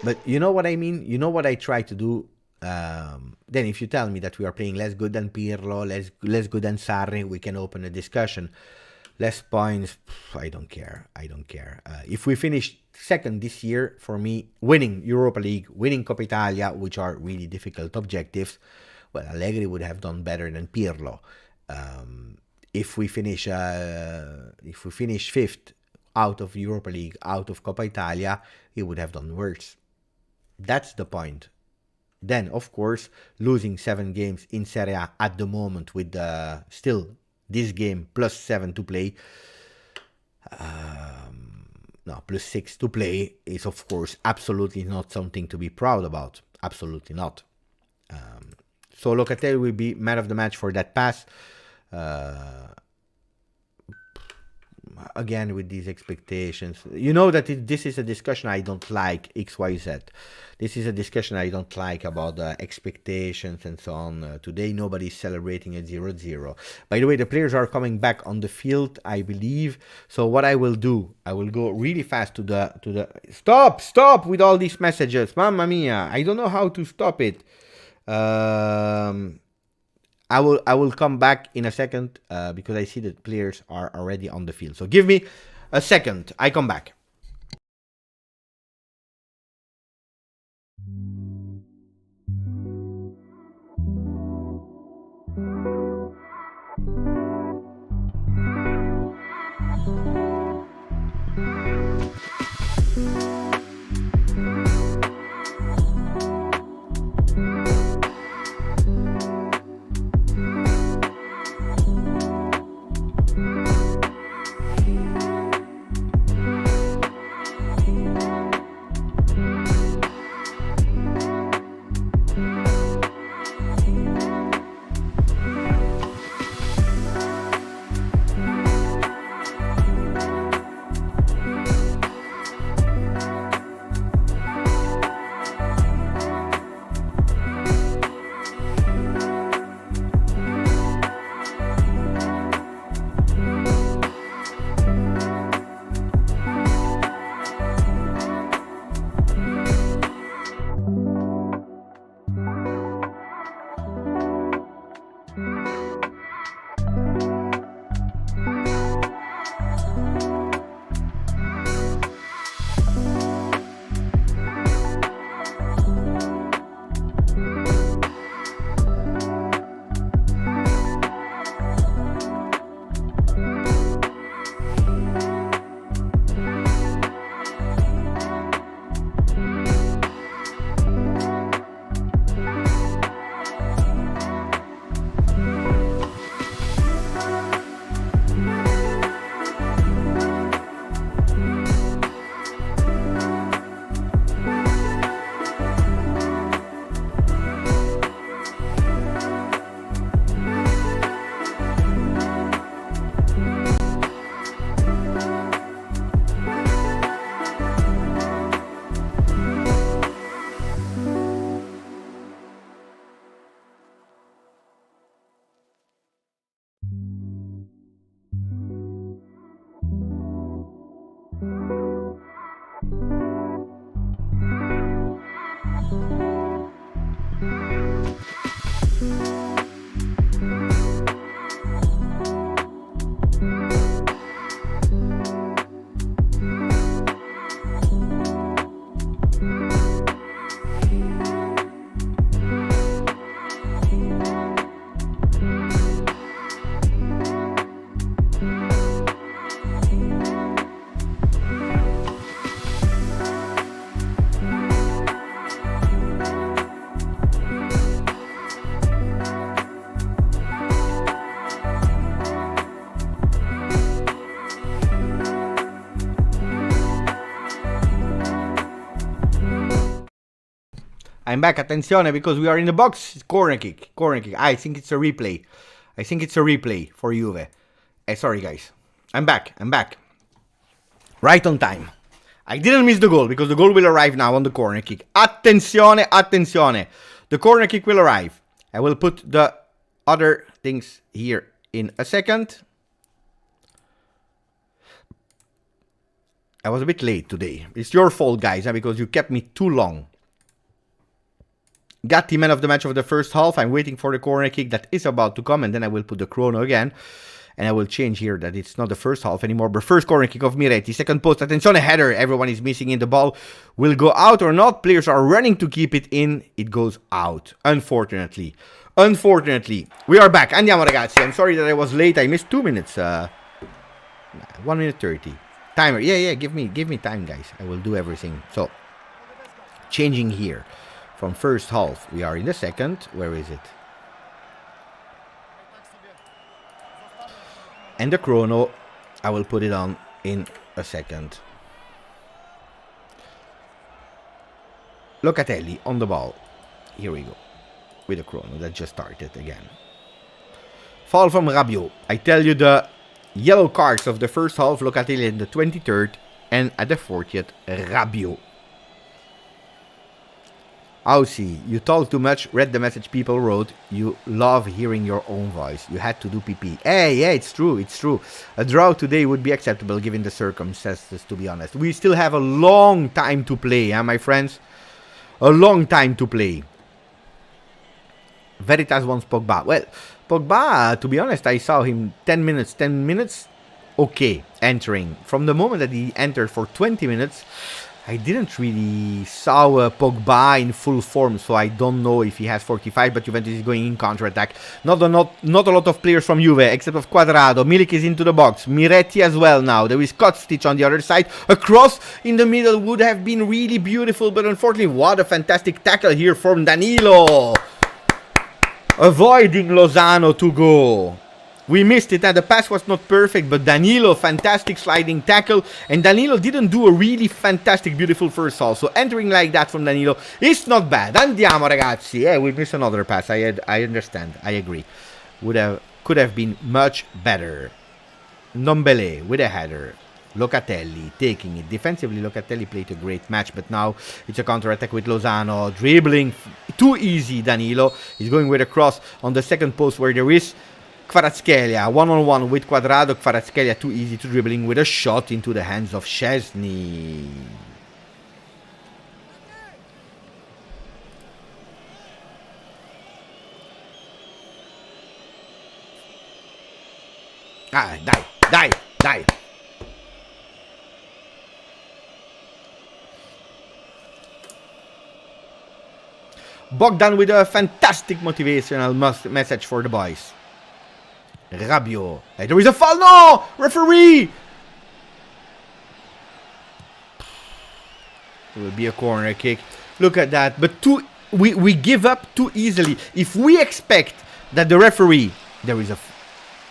But you know what I mean? You know what I try to do? Then if you tell me that we are playing less good than Pirlo, less good than Sarri, we can open a discussion. Less points, I don't care. If we finish second this year, for me, winning Europa League, winning Coppa Italia, which are really difficult objectives, well, Allegri would have done better than Pirlo. If we finish fifth out of Europa League, out of Coppa Italia, he would have done worse. That's the point. Then, of course, losing 7 games in Serie A at the moment with still this game plus 7 to play, plus 6 to play is, of course, absolutely not something to be proud about. Absolutely not. So Locatelli will be man of the match for that pass. Again, with these expectations, you know that this is a discussion I don't like, XYZ. This is a discussion I don't like about expectations and so on. Today, nobody's celebrating a 0-0. By the way, the players are coming back on the field, I believe. So what I will do, I will go really fast to the... Stop with all these messages. Mamma mia, I don't know how to stop it. I will come back in a second because I see that players are already on the field. So give me a second. I come back. I'm back. Attenzione, because we are in the box. Corner kick. I think it's a replay. For Juve. Sorry, guys. I'm back. Right on time. I didn't miss the goal, because the goal will arrive now on the corner kick. Attenzione. The corner kick will arrive. I will put the other things here in a second. I was a bit late today. It's your fault, guys, because you kept me too long. Gatti, man of the match of the first half. I'm waiting for the corner kick that is about to come, and then I will put the chrono again. And I will change here that it's not the first half anymore, but first corner kick of Miretti. Second post, attenzione, header. Everyone is missing in. The ball will go out or not. Players are running to keep it in. It goes out, unfortunately. We are back. Andiamo, ragazzi. I'm sorry that I was late. I missed 2 minutes. 1 minute 30. Timer. Yeah. Give me time, guys. I will do everything. So, changing here. From first half, we are in the second. Where is it? And the chrono, I will put it on in a second. Locatelli on the ball. Here we go. With the chrono that just started again. Foul from Rabiot. I tell you, the yellow cards of the first half, Locatelli in the 23rd, and at the 40th, Rabiot. Aussie, you talk too much. Read the message people wrote. You love hearing your own voice. You had to do PP. Hey, yeah, it's true. A draw today would be acceptable given the circumstances, to be honest. We still have a long time to play, my friends. A long time to play. Veritas wants Pogba. Well, Pogba, to be honest, I saw him 10 minutes. Okay, entering. From the moment that he entered for 20 minutes, I didn't really saw Pogba in full form, so I don't know if he has 45, but Juventus is going in counter-attack. Not a lot of players from Juve, except of Quadrado. Milik is into the box. Miretti as well now. There is Kostic on the other side. A cross in the middle would have been really beautiful, but unfortunately, what a fantastic tackle here from Danilo. Avoiding Lozano to go. We missed it, and the pass was not perfect, but Danilo, fantastic sliding tackle, and Danilo didn't do a really fantastic, beautiful first half, so entering like that from Danilo is not bad. Andiamo, ragazzi. Yeah, we missed another pass. I understand. I agree. Could have been much better. Ndombele with a header. Locatelli taking it. Defensively, Locatelli played a great match, but now it's a counter-attack with Lozano. Dribbling too easy, Danilo. He's going with a cross on the second post where there is Kvaratskhelia, one-on-one with Quadrado. Kvaratskhelia too easy to dribbling with a shot into the hands of Szczesny. Dai. Bogdan with a fantastic motivational message for the boys. Rabiot. Hey, there is a foul. No! Referee! It will be a corner kick. Look at that. But we give up too easily. If we expect that the referee... There is a...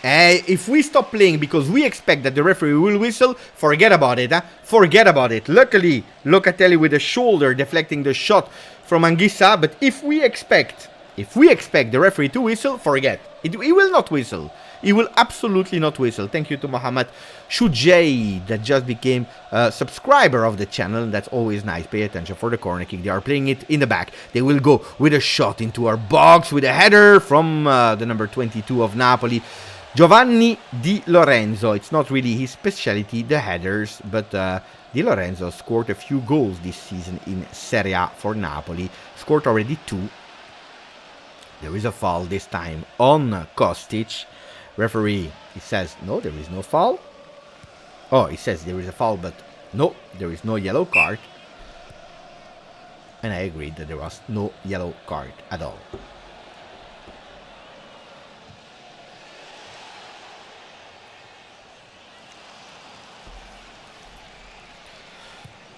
if we stop playing because we expect that the referee will whistle, forget about it. Forget about it. Luckily, Locatelli with a shoulder deflecting the shot from Anguissa. But if we expect the referee to whistle, forget. He will not whistle. He will absolutely not whistle. Thank you to Mohamed Shujay that just became a subscriber of the channel. And that's always nice. Pay attention for the corner kick. They are playing it in the back. They will go with a shot into our box with a header from the number 22 of Napoli, Giovanni Di Lorenzo. It's not really his specialty, the headers, but Di Lorenzo scored a few goals this season in Serie A for Napoli. Scored already 2. There is a foul this time on Kostic. Referee, he says, no, there is no foul. Oh, he says there is a foul, but no, there is no yellow card. And I agree that there was no yellow card at all.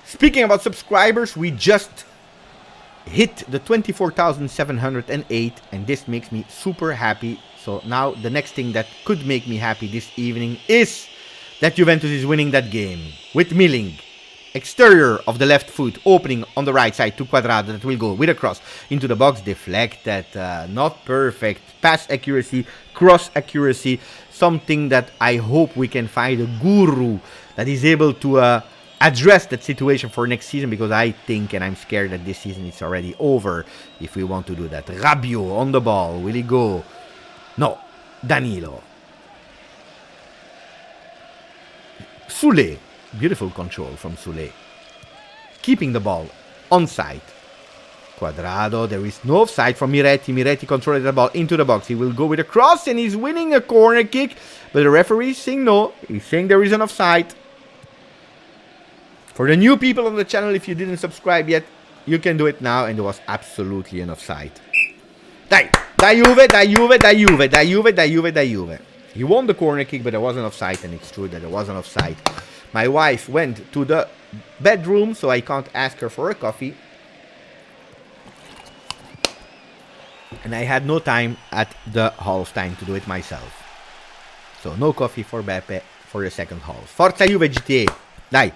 Speaking about subscribers, we just hit the 24,708, and this makes me super happy. So now the next thing that could make me happy this evening is that Juventus is winning that game with Milik. exterior of the left foot, opening on the right side to Cuadrado, that will go with a cross into the box, deflected, not perfect, pass accuracy, cross accuracy, something that I hope we can find a guru that is able to address that situation for next season, because I think and I'm scared that this season is already over if we want to do that. Rabiot on the ball, will he go? No, Danilo. Sule, beautiful control from Sule. Keeping the ball onside. Cuadrado, there is no offside from Miretti. Miretti controlled the ball into the box. He will go with a cross and he's winning a corner kick. But the referee is saying no. He's saying there is an offside. For the new people on the channel, if you didn't subscribe yet, you can do it now. And there was absolutely an offside. Dai Juve, dai Juve, dai Juve, dai Juve, dai Juve, dai Juve. He won the corner kick, but there was an offside, and it's true that there was an offside. My wife went to the bedroom, so I can't ask her for a coffee. And I had no time at the half-time to do it myself. So no coffee for Beppe for the second half. Forza Juve GTA. Dai.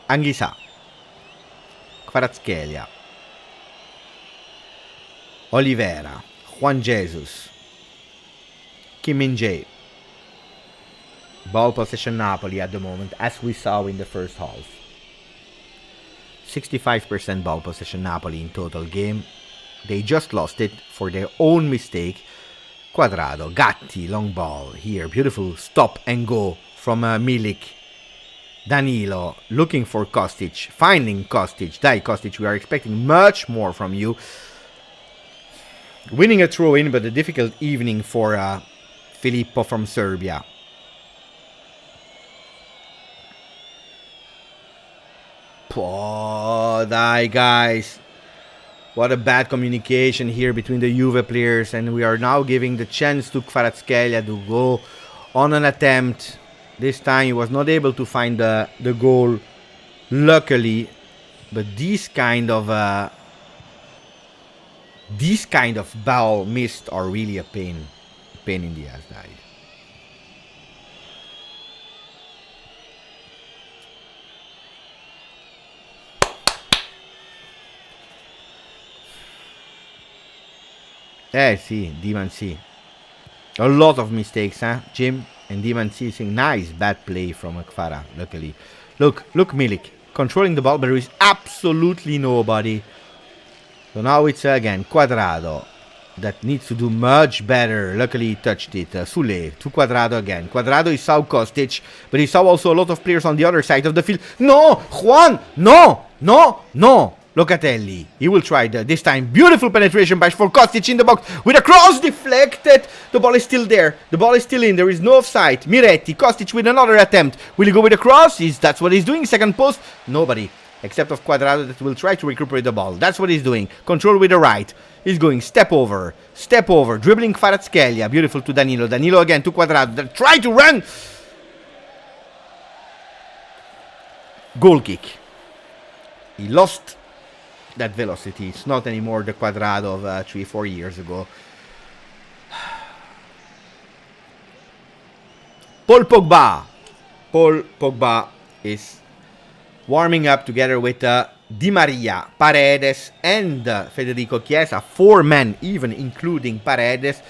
Anghisa, Kvaratskhelia, Oliveira, Juan Jesus, Kim Min-jae. Ball possession Napoli at the moment, as we saw in the first half. 65% ball possession Napoli in total game. They just lost it for their own mistake. Cuadrado, Gatti, long ball here. Beautiful stop and go from Milik. Danilo looking for Kostic, finding Kostic. Dai Kostic, we are expecting much more from you. Winning a throw-in, but a difficult evening for Filippo from Serbia. Oh, dai guys. What a bad communication here between the Juve players. And we are now giving the chance to Kvaratskhelia to go on an attempt. This time he was not able to find the goal, luckily. But these kind of ball missed are really a pain in the ass, died. See, Dimansi. A lot of mistakes, huh, Jim? And Dimansi saying, nice, bad play from Akfara, luckily. Look Milik, controlling the ball, but there is absolutely nobody. So now it's, again, Cuadrado that needs to do much better. Luckily, he touched it. Sule to Cuadrado again. Cuadrado, he saw Kostic, but he saw also a lot of players on the other side of the field. No! Juan! No! Locatelli. He will try this time. Beautiful penetration by for Kostic in the box with a cross deflected. The ball is still there. The ball is still in. There is no offside. Miretti. Kostic with another attempt. Will he go with a cross? That's what he's doing. Second post. Nobody except of Cuadrado that will try to recuperate the ball. That's what he's doing. Control with the right. He's going step over. Dribbling Kvaratskhelia. Beautiful to Danilo. Danilo again to Cuadrado. Try to run. Goal kick. He lost that velocity. It's not anymore the Cuadrado of 3-4 years ago. Paul Pogba is warming up together with Di Maria, Paredes and Federico Chiesa. 4 men, even including Paredes,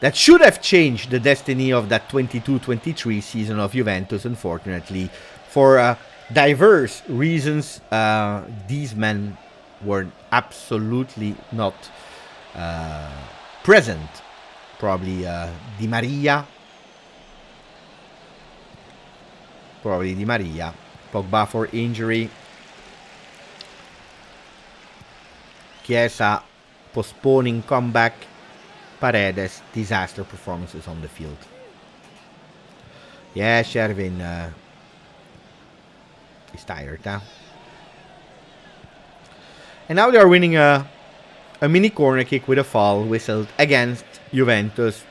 that should have changed the destiny of that 22-23 season of Juventus. Unfortunately, for diverse reasons, these men were absolutely not present. Probably Di Maria. Pogba for injury. Chiesa postponing comeback. Paredes, disaster performances on the field. Yeah, Shervin is tired, huh? And now they are winning a mini corner kick with a foul whistled against Juventus.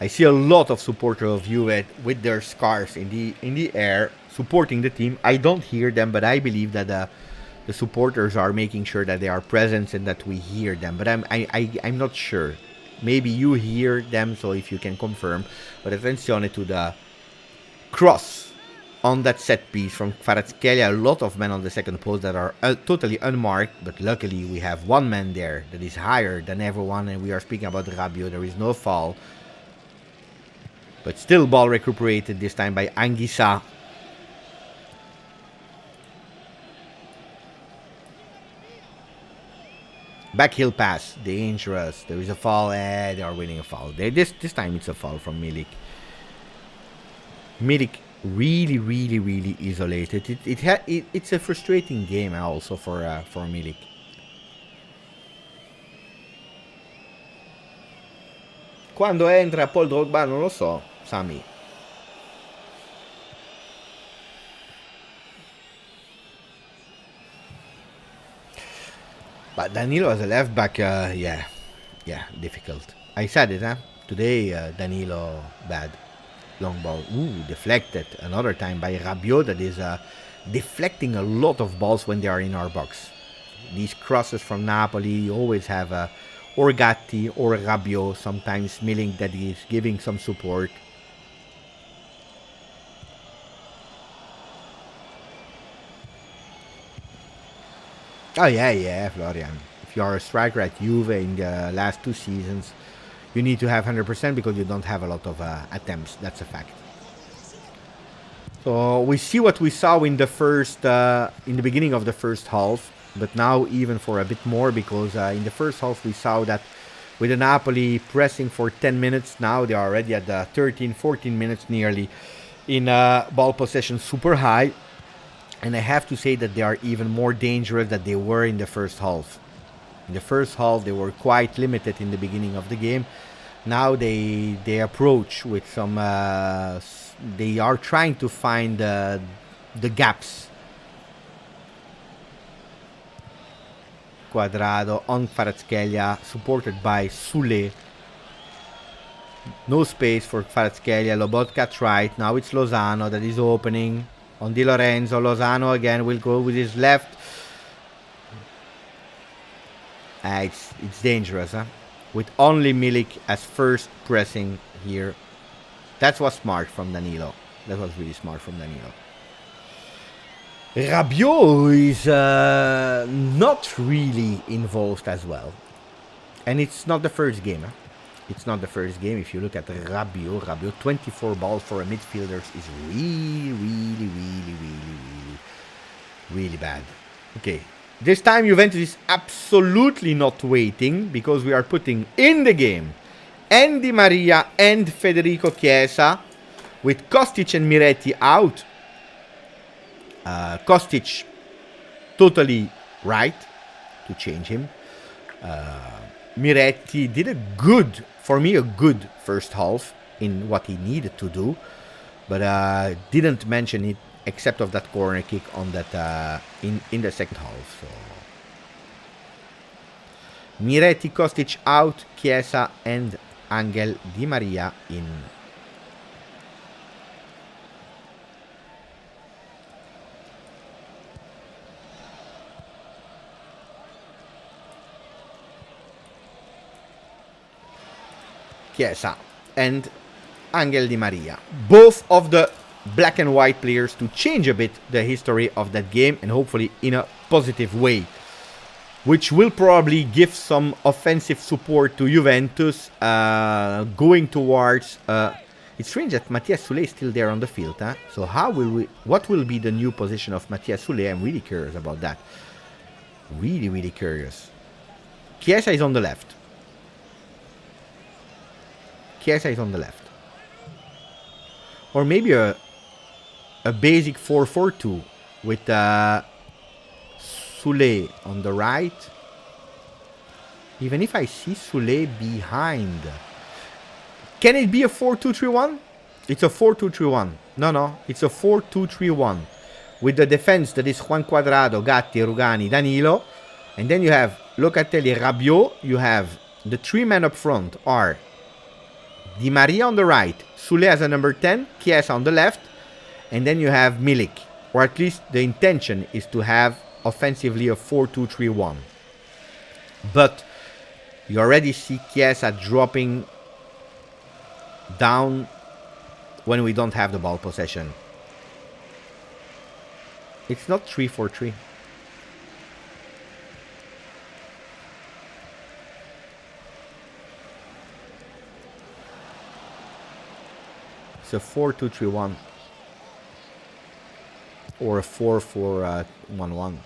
I see a lot of supporters of Juve with their scarves in the air supporting the team. I don't hear them, but I believe that the supporters are making sure that they are present and that we hear them. But I'm not sure. Maybe you hear them, so if you can confirm. But attenzione to the cross on that set piece from Kvaratskhelia. A lot of men on the second post that are totally unmarked, but luckily we have one man there that is higher than everyone, and we are speaking about Rabiot. There is no foul. But still ball recuperated this time by Anguissa. Backheel pass, dangerous. There is a foul. They are winning a foul. This time it's a foul from Milik. Milik really isolated. It's a frustrating game also for Milik. Quando entra Paul Drogba non lo so, Sami. But Danilo as a left back, yeah, difficult. I said it, huh? Today, Danilo bad. Long ball. Ooh, deflected. Another time by Rabiot that is deflecting a lot of balls when they are in our box. These crosses from Napoli, you always have or Gatti or Rabiot, sometimes Milik that is giving some support. Oh yeah, Florian. If you are a striker at Juve in the last 2 seasons, you need to have 100% because you don't have a lot of attempts. That's a fact. So we see what we saw in the beginning of the first half, but now even for a bit more, because in the first half we saw that with the Napoli pressing for 10 minutes, now they are already at the 13-14 minutes nearly in ball possession super high. And I have to say that they are even more dangerous than they were in the first half. In the first half, they were quite limited in the beginning of the game. Now they approach with some... they are trying to find the gaps. Quadrado on Kvaratskhelia, supported by Sule. No space for Kvaratskhelia. Lobotka tried. Now it's Lozano that is opening. On Di Lorenzo, Lozano again will go with his left. It's dangerous, huh? With only Milik as first pressing here. That was smart from Danilo. That was really smart from Danilo. Rabiot is not really involved as well. And it's not the first game, huh? It's not the first game. If you look at Rabiot, 24 balls for a midfielder is really bad. Okay. This time Juventus is absolutely not waiting, because we are putting in the game and Di Maria and Federico Chiesa with Kostic and Miretti out. Kostic totally right to change him. Miretti did a good first half in what he needed to do, but didn't mention it except of that corner kick on that in the second half. So Miretti, Kostic out, Chiesa and Angel Di Maria in. Chiesa and Angel Di Maria. Both of the black and white players to change a bit the history of that game, and hopefully in a positive way, which will probably give some offensive support to Juventus going towards... it's strange that Matthias Sule is still there on the field, huh? So what will be the new position of Matthias Sule? I'm really curious about that. Really curious. Chiesa is on the left. Or maybe a basic 4-4-2 with Sule on the right. Even if I see Sule behind. Can it be a 4-2-3-1? It's a 4-2-3-1. No, it's a 4-2-3-1. With the defense that is Juan Cuadrado, Gatti, Rugani, Danilo. And then you have Locatelli, Rabiot. You have the 3 men up front are Di Maria on the right, Sule as a number 10, Chiesa on the left, and then you have Milik. Or at least the intention is to have offensively a 4-2-3-1. But you already see Chiesa dropping down when we don't have the ball possession. It's not 3-4-3. It's a 4-2-3-1. Or a 4-4-1-1.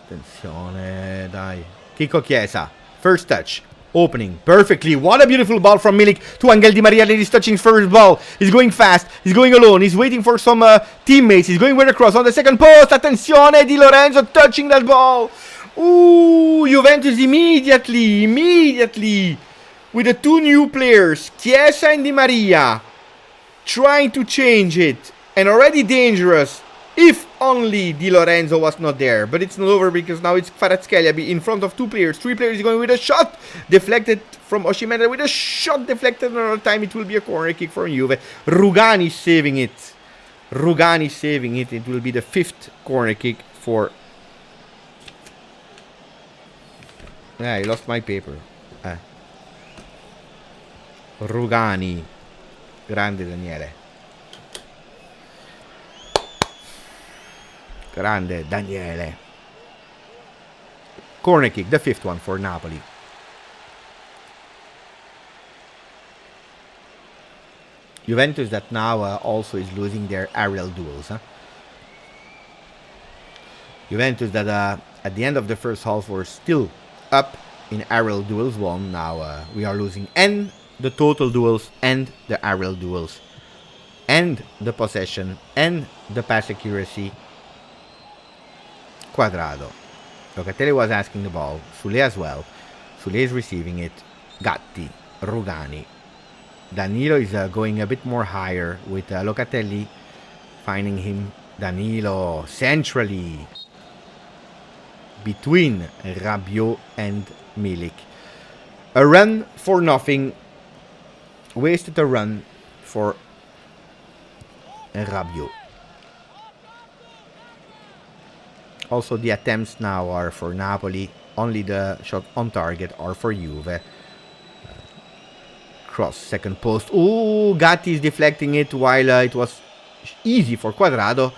Attenzione, dai. Kiko Chiesa. First touch. Opening perfectly. What a beautiful ball from Milik to Angel Di Maria. He's touching first ball. He's going fast. He's going alone. He's waiting for some teammates. He's going with a cross on the second post. Attenzione, Di Lorenzo touching that ball. Ooh, Juventus immediately. With the two new players, Chiesa and Di Maria, trying to change it. And already dangerous. If only Di Lorenzo was not there. But it's not over because now it's Kvaratskhelia in front of two players. Three players going with a shot. Deflected from Osimhen with a shot deflected. Another time it will be a corner kick for Juve. Rugani saving it. It will be the 5th corner kick for... I lost my paper. Rugani. Grande Daniele. Grande Daniele. Corner kick, the 5th one for Napoli. Juventus that now also is losing their aerial duels. Juventus that at the end of the first half were still up in aerial duels won. Now we are losing and the total duels and the aerial duels and the possession and the pass accuracy. Quadrado. Locatelli was asking the ball. Sule as well. Sule is receiving it. Gatti. Rugani. Danilo is going a bit more higher with Locatelli finding him. Danilo centrally between Rabiot and Milik. A run for nothing. Wasted a run for Rabiot. Also, the attempts now are for Napoli. Only the shot on target are for Juve. Cross, second post. Ooh, Gatti is deflecting it while it was easy for Quadrado.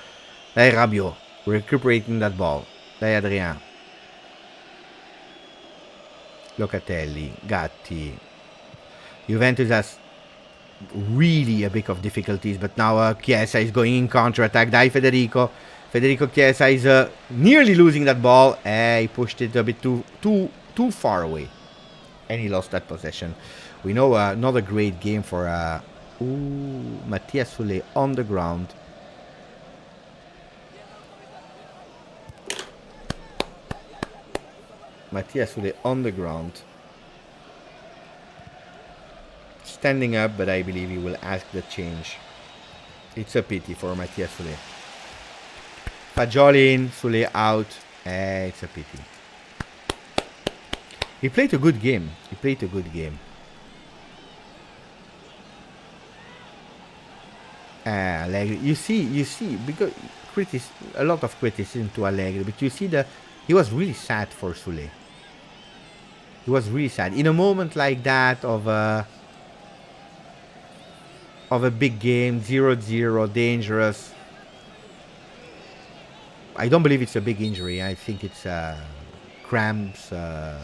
Rabiot recuperating that ball. Adrien. Locatelli. Gatti. Juventus has really a bit of difficulties, but now Chiesa is going in counter-attack. Dai Federico. Federico Chiesa is nearly losing that ball. He pushed it a bit too far away. And he lost that possession. We know not a great game for Mattia Sule on the ground. Mattia Sule on the ground. Standing up, but I believe he will ask the change. It's a pity for Mattia Sule. Fagioli in, Sule out. It's a pity. He played a good game. Allegri. You see, because a lot of criticism to Allegri, but you see he was really sad for Sule. He was really sad in a moment like that of a big game, 0-0, dangerous. I don't believe it's a big injury. I think it's cramps. Yeah,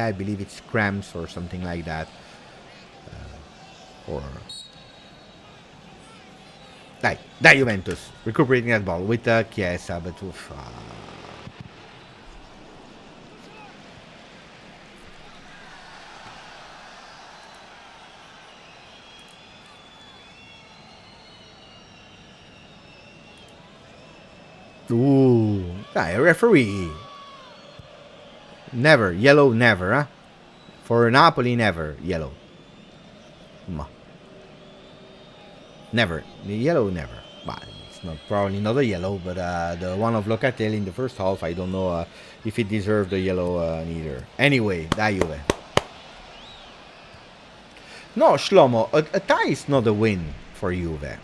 I believe it's cramps or something like that. Dai Juventus recuperating that ball with Chiesa, but referee. Never. Yellow, never, huh? For Napoli, never. Yellow. Never. Yellow, never. But it's probably not a yellow, but the one of Locatelli in the first half, I don't know if it deserved a yellow neither. Anyway, dai Juve. No, Shlomo, a tie is not a win for Juve.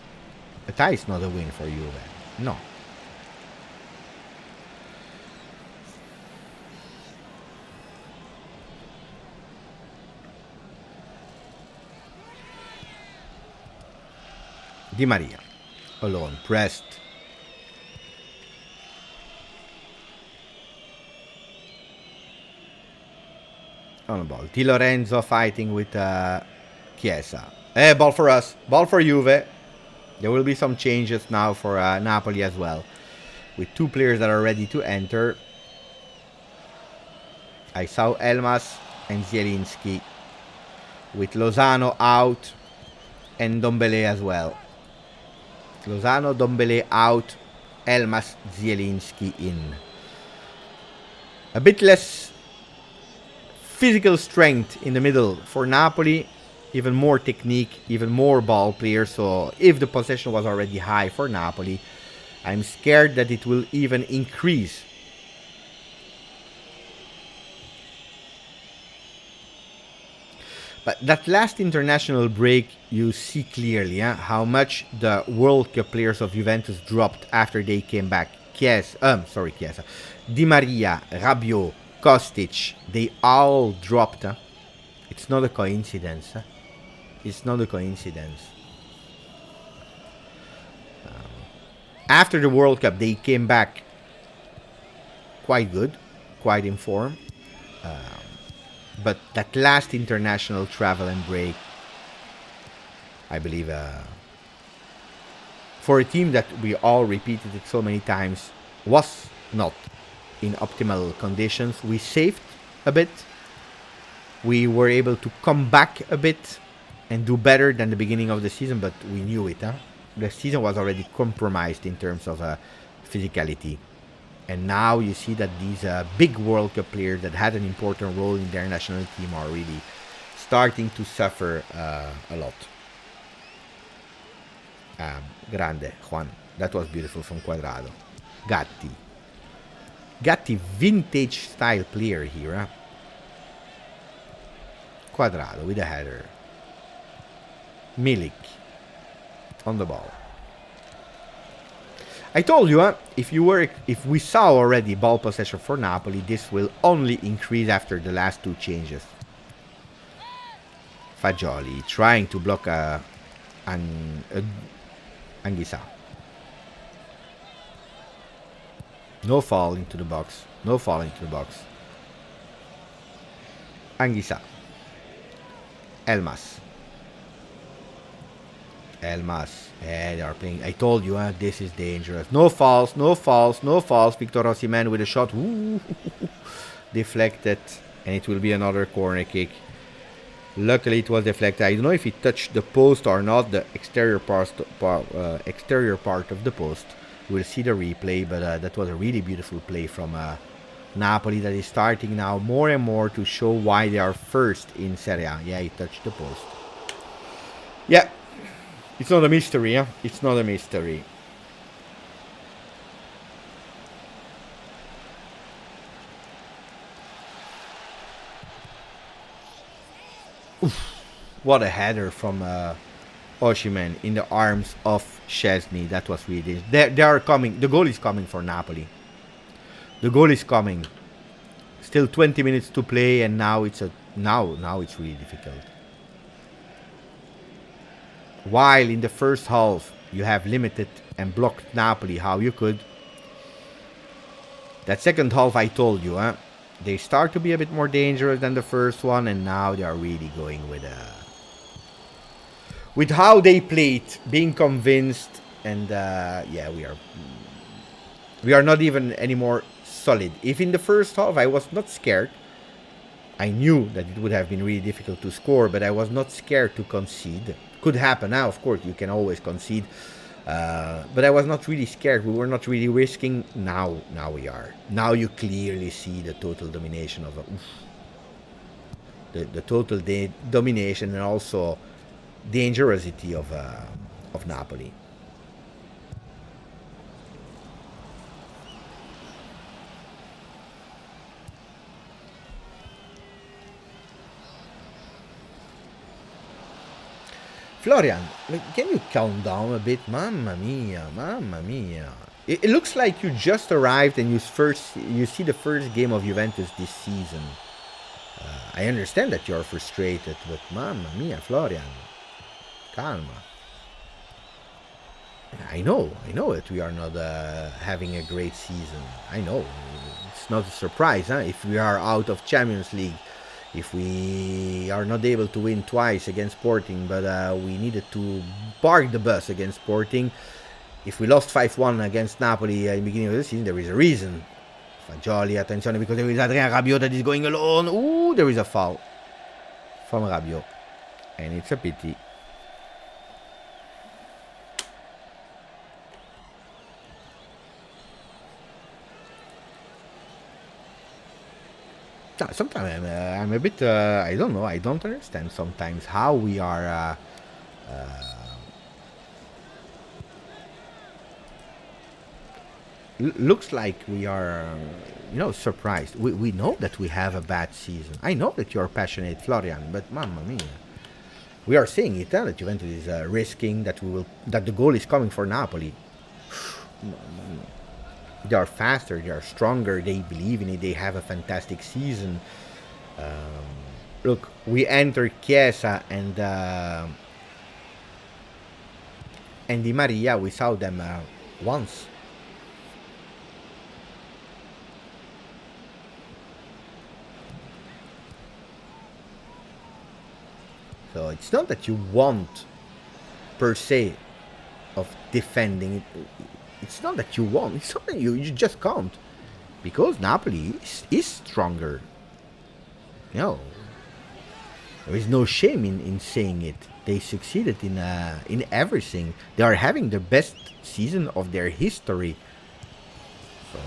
A tie is not a win for Juve. No. Di Maria, alone, pressed. On the ball. Di Lorenzo fighting with Chiesa. Ball for us. Ball for Juve. There will be some changes now for Napoli as well. With two players that are ready to enter. I saw Elmas and Zielinski. With Lozano out and Dombele as well. Lozano, Dombele out. Elmas, Zielinski in. A bit less physical strength in the middle for Napoli. Even more technique, even more ball players. So if the possession was already high for Napoli, I'm scared that it will even increase. But that last international break, you see clearly how much the World Cup players of Juventus dropped after they came back. Chiesa, Di Maria, Rabiot, Kostic, they all dropped. It's not a coincidence. It's not a coincidence. After the World Cup, they came back quite good, quite in form. But that last international travel and break, I believe, for a team that we all repeated it so many times, was not in optimal conditions. We saved a bit. We were able to come back a bit and do better than the beginning of the season, but we knew it. The season was already compromised in terms of physicality. And now you see that these big World Cup players that had an important role in their national team are really starting to suffer a lot. Grande, Juan. That was beautiful from Quadrado. Gatti, vintage style player here. Quadrado with a header. Milik on the ball. I told you, if we saw already ball possession for Napoli, this will only increase after the last two changes. Fagioli trying to block Anguissa. No fall into the box. No fall into the box. Anguissa. Elmas. They are playing. I told you, this is dangerous. No falls. Victor Osimhen with a shot. Ooh. Deflected. And it will be another corner kick. Luckily, it was deflected. I don't know if it touched the post or not, the exterior part of the post. We'll see the replay, but that was a really beautiful play from Napoli that is starting now more and more to show why they are first in Serie A. Yeah, it touched the post. Yeah. It's not a mystery, It's not a mystery. Oof. What a header from Osimhen in the arms of Szczesny. That was really... They are coming. The goal is coming for Napoli. The goal is coming. Still 20 minutes to play, and now it's really difficult. While in the first half you have limited and blocked Napoli how you could. That second half, I told you, they start to be a bit more dangerous than the first one, and now they are really going with how they played, being convinced, and we are not even anymore solid. If in the first half I was not scared, I knew that it would have been really difficult to score, but I was not scared to concede. Could happen now, of course, you can always concede. But I was not really scared. We were not really risking. Now we are. Now you clearly see the total domination of the total domination and also dangerosity of Napoli. Florian, can you calm down a bit? Mamma mia, mamma mia. It looks like you just arrived and you see the first game of Juventus this season. I understand that you're frustrated, but mamma mia, Florian, calma. I know that we are not having a great season. I know. It's not a surprise, huh? If we are out of Champions League, if we are not able to win twice against Sporting, but we needed to park the bus against Sporting. If we lost 5-1 against Napoli in the beginning of the season, there is a reason. Fagioli, attenzione, because there is Adrien Rabiot that is going alone. Ooh, there is a foul from Rabiot. And it's a pity. Sometimes I'm a bit, I don't know, I don't understand sometimes how we are looks like we are, surprised. We know that we have a bad season. I know that you're passionate, Florian, but mamma mia. We are saying it, that Juventus is risking that that the goal is coming for Napoli. They are faster, they are stronger, they believe in it, they have a fantastic season. Look, we enter Chiesa and Di Maria, we saw them once. So it's not that you want, per se, of defending it. It's not that you want. It's not that you just can't. Because Napoli is stronger. There is no shame in saying it. They succeeded in everything. They are having the best season of their history. So,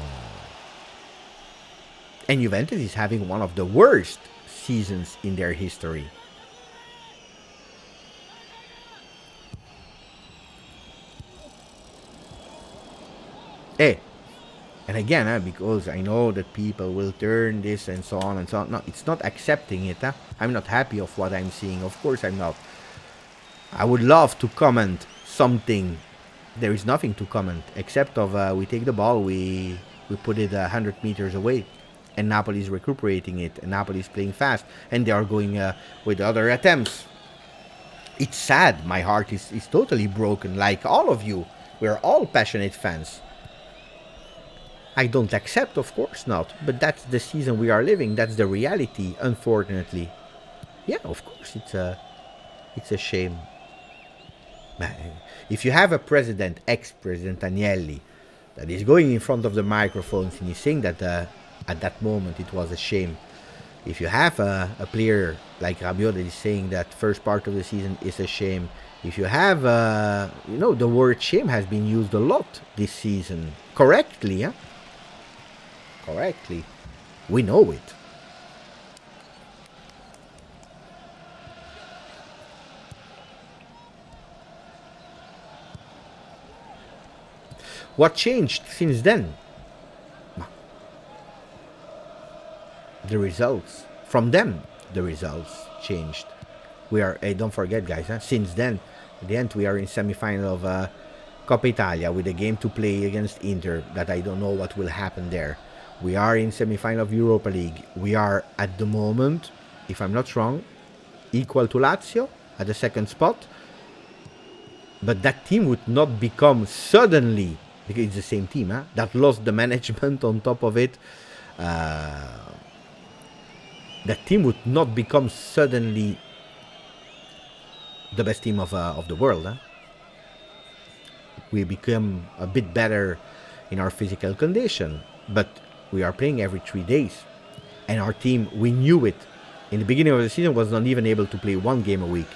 and Juventus is having one of the worst seasons in their history. And again, because I know that people will turn this and so on and so on. No, it's not accepting it. I'm not happy of what I'm seeing. Of course I'm not. I would love to comment something. There is nothing to comment except of we take the ball, we put it 100 meters away, and Napoli is recuperating it, and Napoli is playing fast, and they are going with other attempts. It's sad. My heart is totally broken, like all of you. We're all passionate fans. I don't accept, of course not, but that's the season we are living. That's the reality, unfortunately. Yeah, of course, it's a shame. If you have a president, ex-president Agnelli, that is going in front of the microphones and he's saying that at that moment it was a shame. If you have a player like Rabiot that is saying that first part of the season is a shame. If you have, the word shame has been used a lot this season. Correctly, yeah? Correctly. We know it. What changed since then? The results. From them, the results changed. We are, don't forget guys, since then, at the end we are in semi-final of Coppa Italia with a game to play against Inter that I don't know what will happen there. We are in semi-final of Europa League. We are, at the moment, if I'm not wrong, equal to Lazio at the second spot. But that team would not become suddenly, because it's the same team, that lost the management on top of it. That team would not become suddenly the best team of the world. We become a bit better in our physical condition, but we are playing every 3 days. And our team, we knew it. In the beginning of the season was not even able to play one game a week.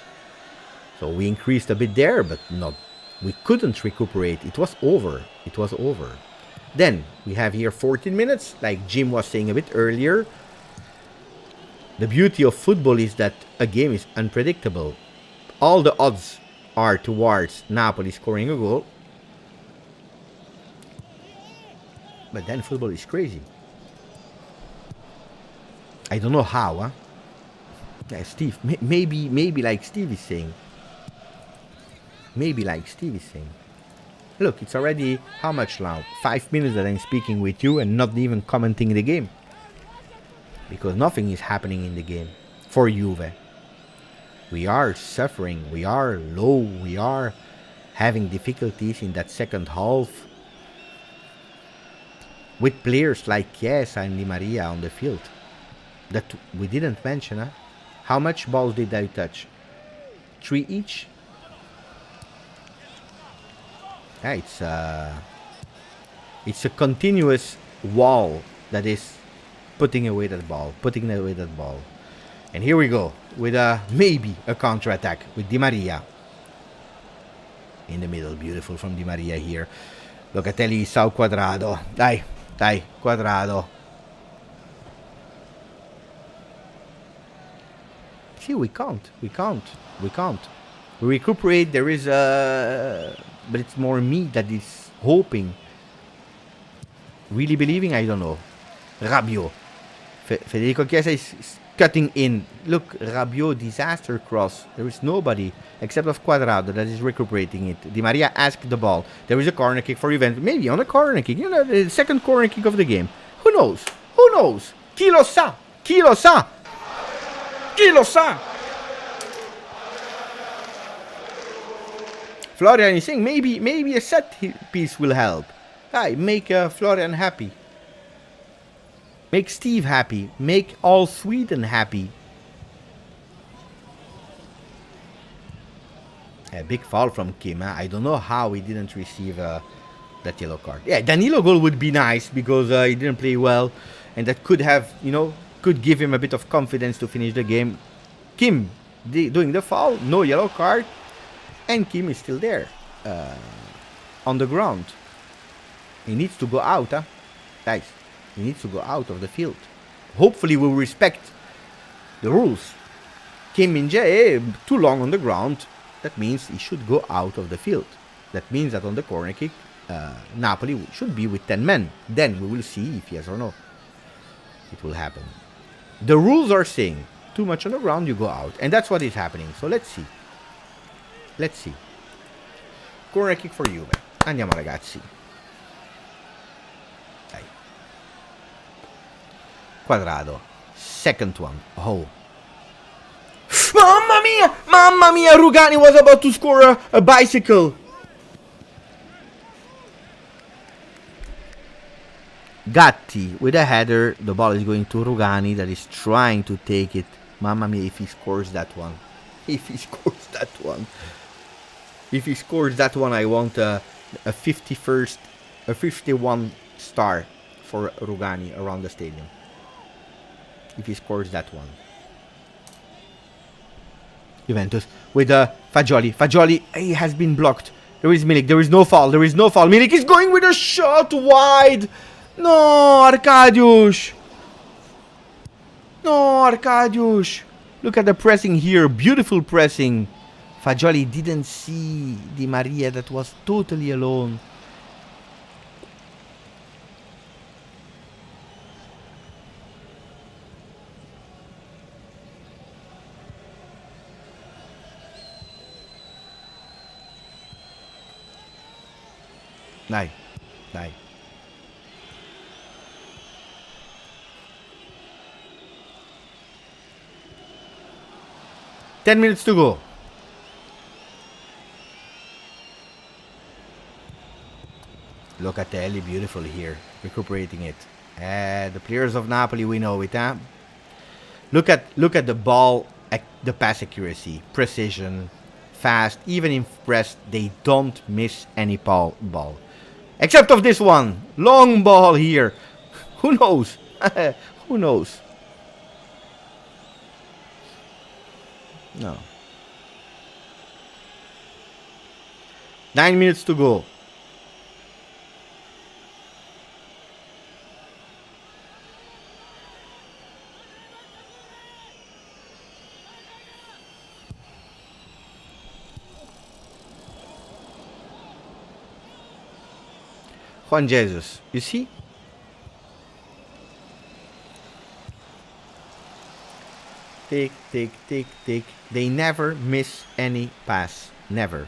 So we increased a bit there, but not. We couldn't recuperate. It was over. It was over. Then we have here 14 minutes, like Jim was saying a bit earlier. The beauty of football is that a game is unpredictable. All the odds are towards Napoli scoring a goal. But then football is crazy. I don't know how, Yeah, Steve, maybe like Steve is saying. Maybe like Steve is saying. Look, it's already how much now? 5 minutes that I'm speaking with you and not even commenting the game. Because nothing is happening in the game for Juve. We are suffering, we are low, we are having difficulties in that second half. With players like Chiesa and Di Maria on the field. That we didn't mention, huh? How much balls did I touch? 3 each? Yeah, it's a continuous wall that is putting away that ball. And here we go with maybe a counter-attack with Di Maria. In the middle, beautiful from Di Maria here. Locatelli, Sau Quadrado. Dai, Quadrado. See, we can't. We recuperate, there is but it's more me that is hoping. Really believing, I don't know. Rabiot. Federico Chiesa is cutting in. Look, Rabiot, disaster cross. There is nobody except of Quadrado that is recuperating it. Di Maria asked the ball. There is a corner kick for Juventus. Maybe on a corner kick. You know, the second corner kick of the game. Who knows? Chi lo sa? Florian is saying maybe a set piece will help. Make Florian happy. Make Steve happy. Make all Sweden happy. A big foul from Kim. I don't know how he didn't receive that yellow card. Yeah, Danilo goal would be nice because he didn't play well. And that could have, could give him a bit of confidence to finish the game. Kim doing the foul. No yellow card. And Kim is still there. On the ground. He needs to go out, guys. He needs to go out of the field. Hopefully we'll respect the rules. Kim Min-jae too long on the ground. That means he should go out of the field. That means that on the corner kick, Napoli should be with 10 men. Then we will see if yes or no. It will happen. The rules are saying too much on the ground, you go out. And that's what is happening. So let's see. Corner kick for Juve. Andiamo ragazzi. Dai. Quadrado. Second one. Oh. Mamma mia! Rugani was about to score a bicycle. Gatti with a header. The ball is going to Rugani that is trying to take it. Mamma mia, if he scores that one. If he scores that one, I want a 51 star for Rugani around the stadium. If he scores that one. Juventus with Fagioli. Fagioli, he has been blocked. There is Milik. There is no foul. Milik is going with a shot wide. No, Arkadiusz. Look at the pressing here. Beautiful pressing. Fagioli didn't see Di Maria that was totally alone. Dai. 10 minutes to go. Locatelli, beautiful here, recuperating it. The players of Napoli, we know it, huh? Look at the ball, the pass accuracy, precision, fast. Even if pressed, they don't miss any ball. Except of this one, long ball here. Who knows? Who knows? No. 9 minutes to go. Juan Jesus, you see? Tick, tick, tick, tick. They never miss any pass. Never.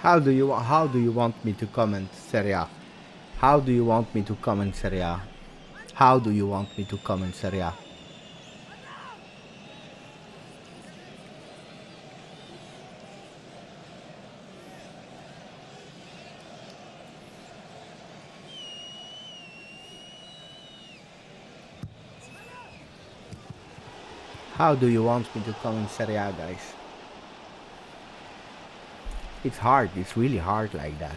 How do you want me to comment Serie A? How do you want me to comment Serie A? How do you want me to comment Serie A? How do you want me to comment Serie A, guys? It's hard, it's really hard like that.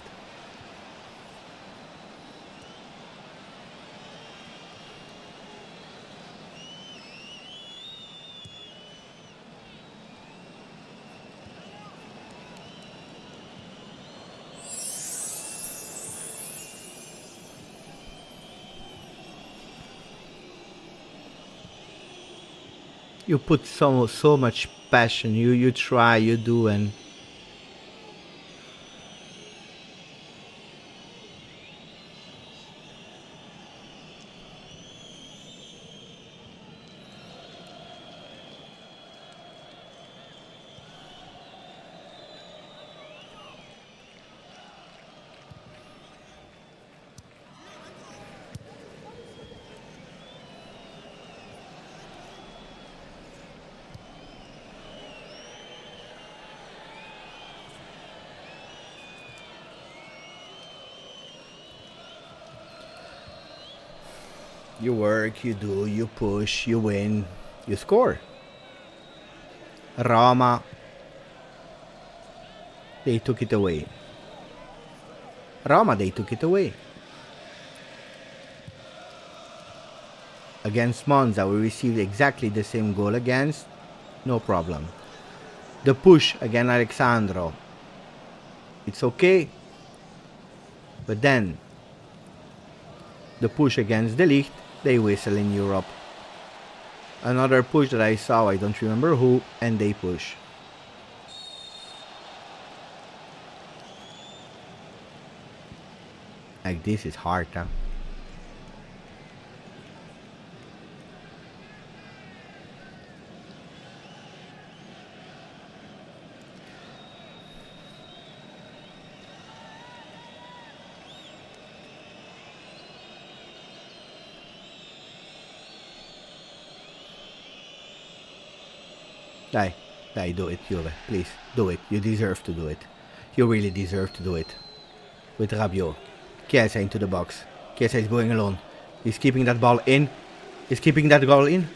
You put so much passion, you try, you do, and you work, you do, you push, you win, you score. Roma, they took it away. Roma, they took it away. Against Monza, we received exactly the same goal against. No problem. The push against Alexandro, it's okay. But then, the push against De Ligt, they whistle in Europe. Another push that I saw, I don't remember who, and they push. Like this is hard, huh? Dai, do it, Juve. Please, do it. You deserve to do it. You really deserve to do it. With Rabiot. Chiesa into the box. Chiesa is going alone. He's keeping that ball in. He's keeping that goal in.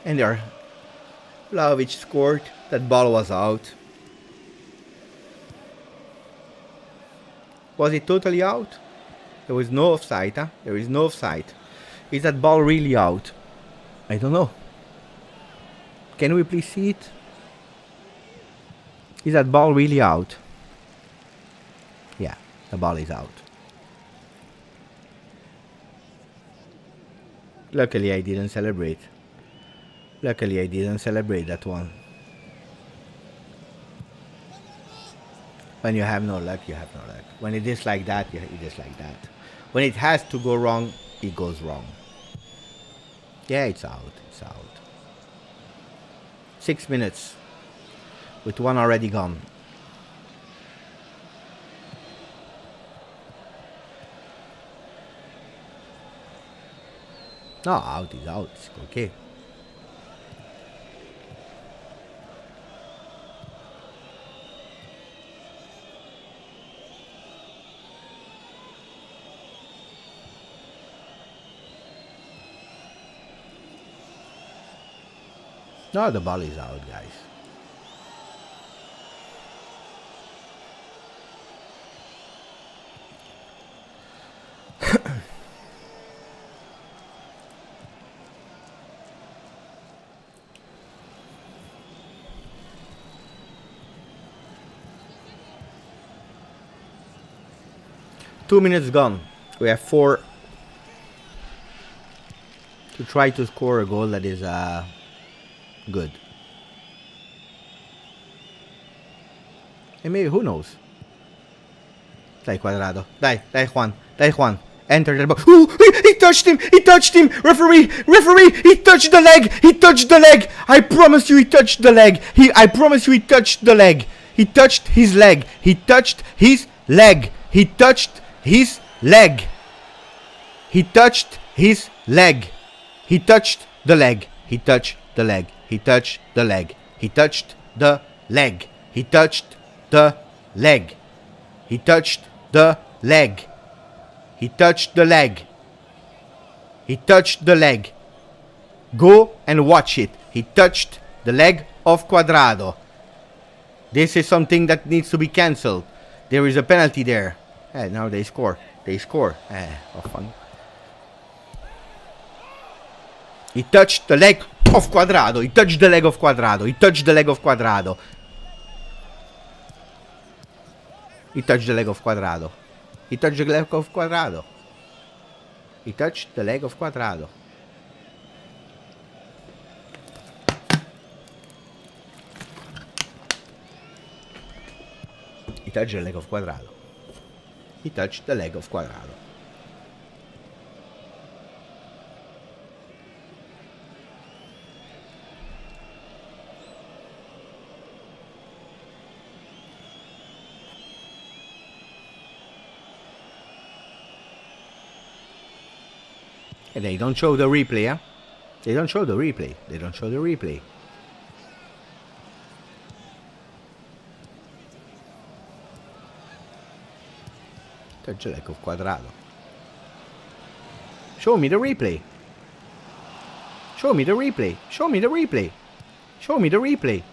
And there. Vlahovic scored. That ball was out. Was it totally out? There was no offside, huh? There is no offside. Is that ball really out? I don't know. Can we please see it? Is that ball really out? Yeah, the ball is out. Luckily I didn't celebrate. Luckily I didn't celebrate that one. When you have no luck, you have no luck. When it is like that, it is like that. When it has to go wrong, it goes wrong. Yeah, it's out. It's out. 6 minutes. With one already gone. No, out is out. It's okay. No, the ball is out, guys. Two minutes gone. We have 4 to try to score a goal that is good. And maybe, who knows? Dai, Quadrado. Dai, Juan. Dai, Juan. Enter the box. Ooh, he touched him. He touched him. Referee. He touched the leg. I promise you he touched the leg. I promise you he touched the leg. He touched his leg. He touched his leg. He touched his leg. He touched his leg. He touched the leg. He touched the leg. He touched the leg. He touched the leg. He touched the leg. He touched the leg. He touched the leg. He touched the leg. Go and watch it. He touched the leg of Cuadrado. This is something that needs to be cancelled. There is a penalty there. Now they score. They score. Fun. He touched the leg of Cuadrado. He touched the leg of Cuadrado. He touched the leg of Cuadrado. He touched the leg of Cuadrado. He touched the leg of Cuadrado. He touched the leg of Cuadrado. He touched the leg of Cuadrado. He touched the leg of Cuadrado. And they don't show the replay, huh? They don't show the replay. They don't show the replay. Touch the leg of Cuadrado. Show me the replay. Show me the replay. Show me the replay. Show me the replay.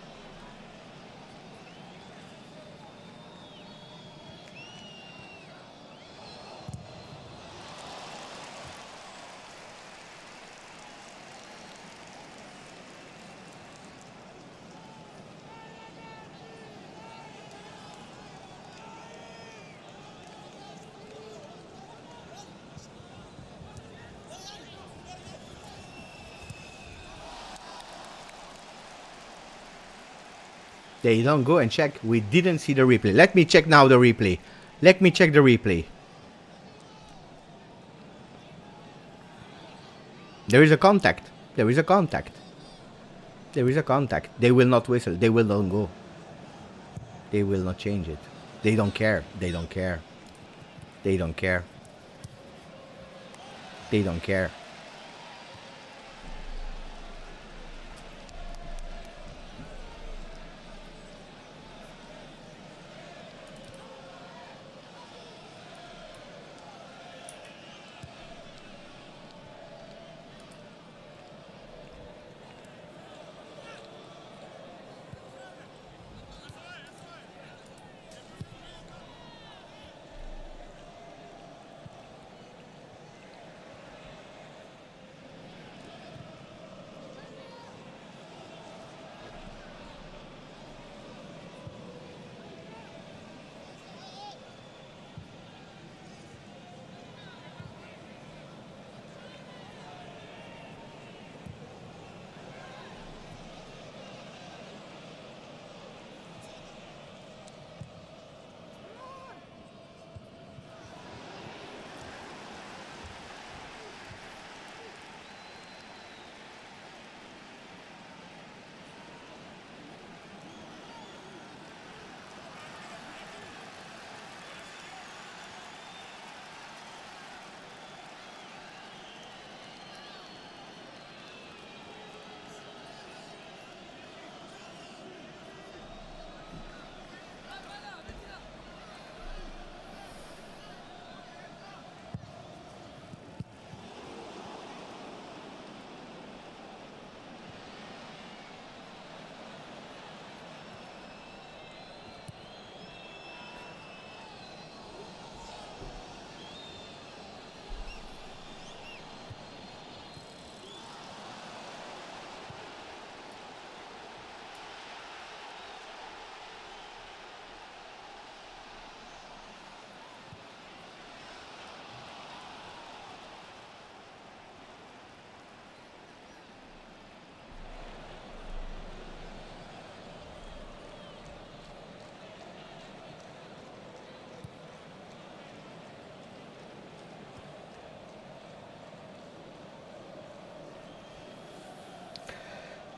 They don't go and check. We didn't see the replay. Let me check now the replay. Let me check the replay. There is a contact. There is a contact. There is a contact. They will not whistle. They will not go. They will not change it. They don't care. They don't care. They don't care. They don't care.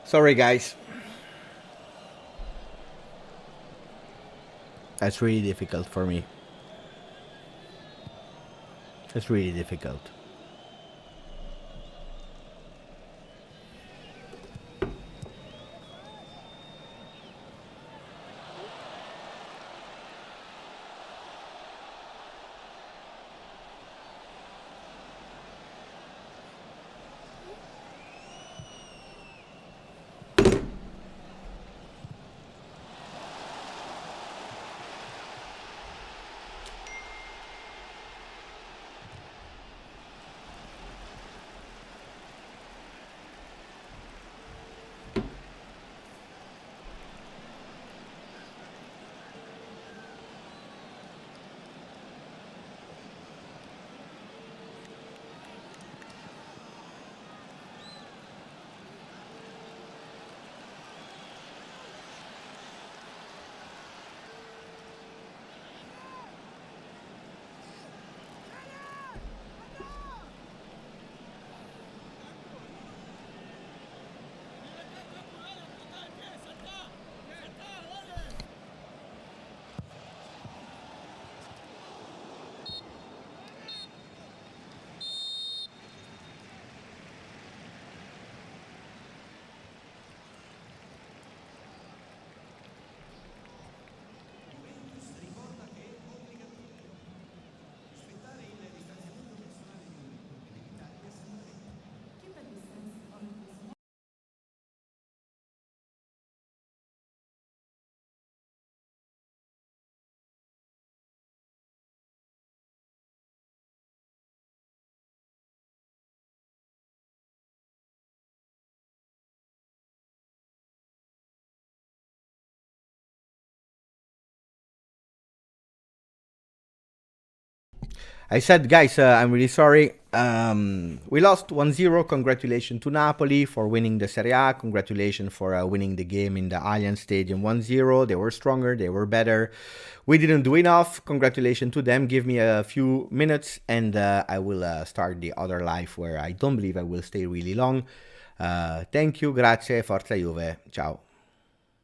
Sorry, guys. That's really difficult for me. It's really difficult. I said, guys, I'm really sorry. We lost 1-0. Congratulations to Napoli for winning the Serie A. Congratulations for winning the game in the Allianz Stadium 1-0. They were stronger. They were better. We didn't do enough. Congratulations to them. Give me a few minutes and I will start the other live where I don't believe I will stay really long. Thank you. Grazie. Forza Juve. Ciao.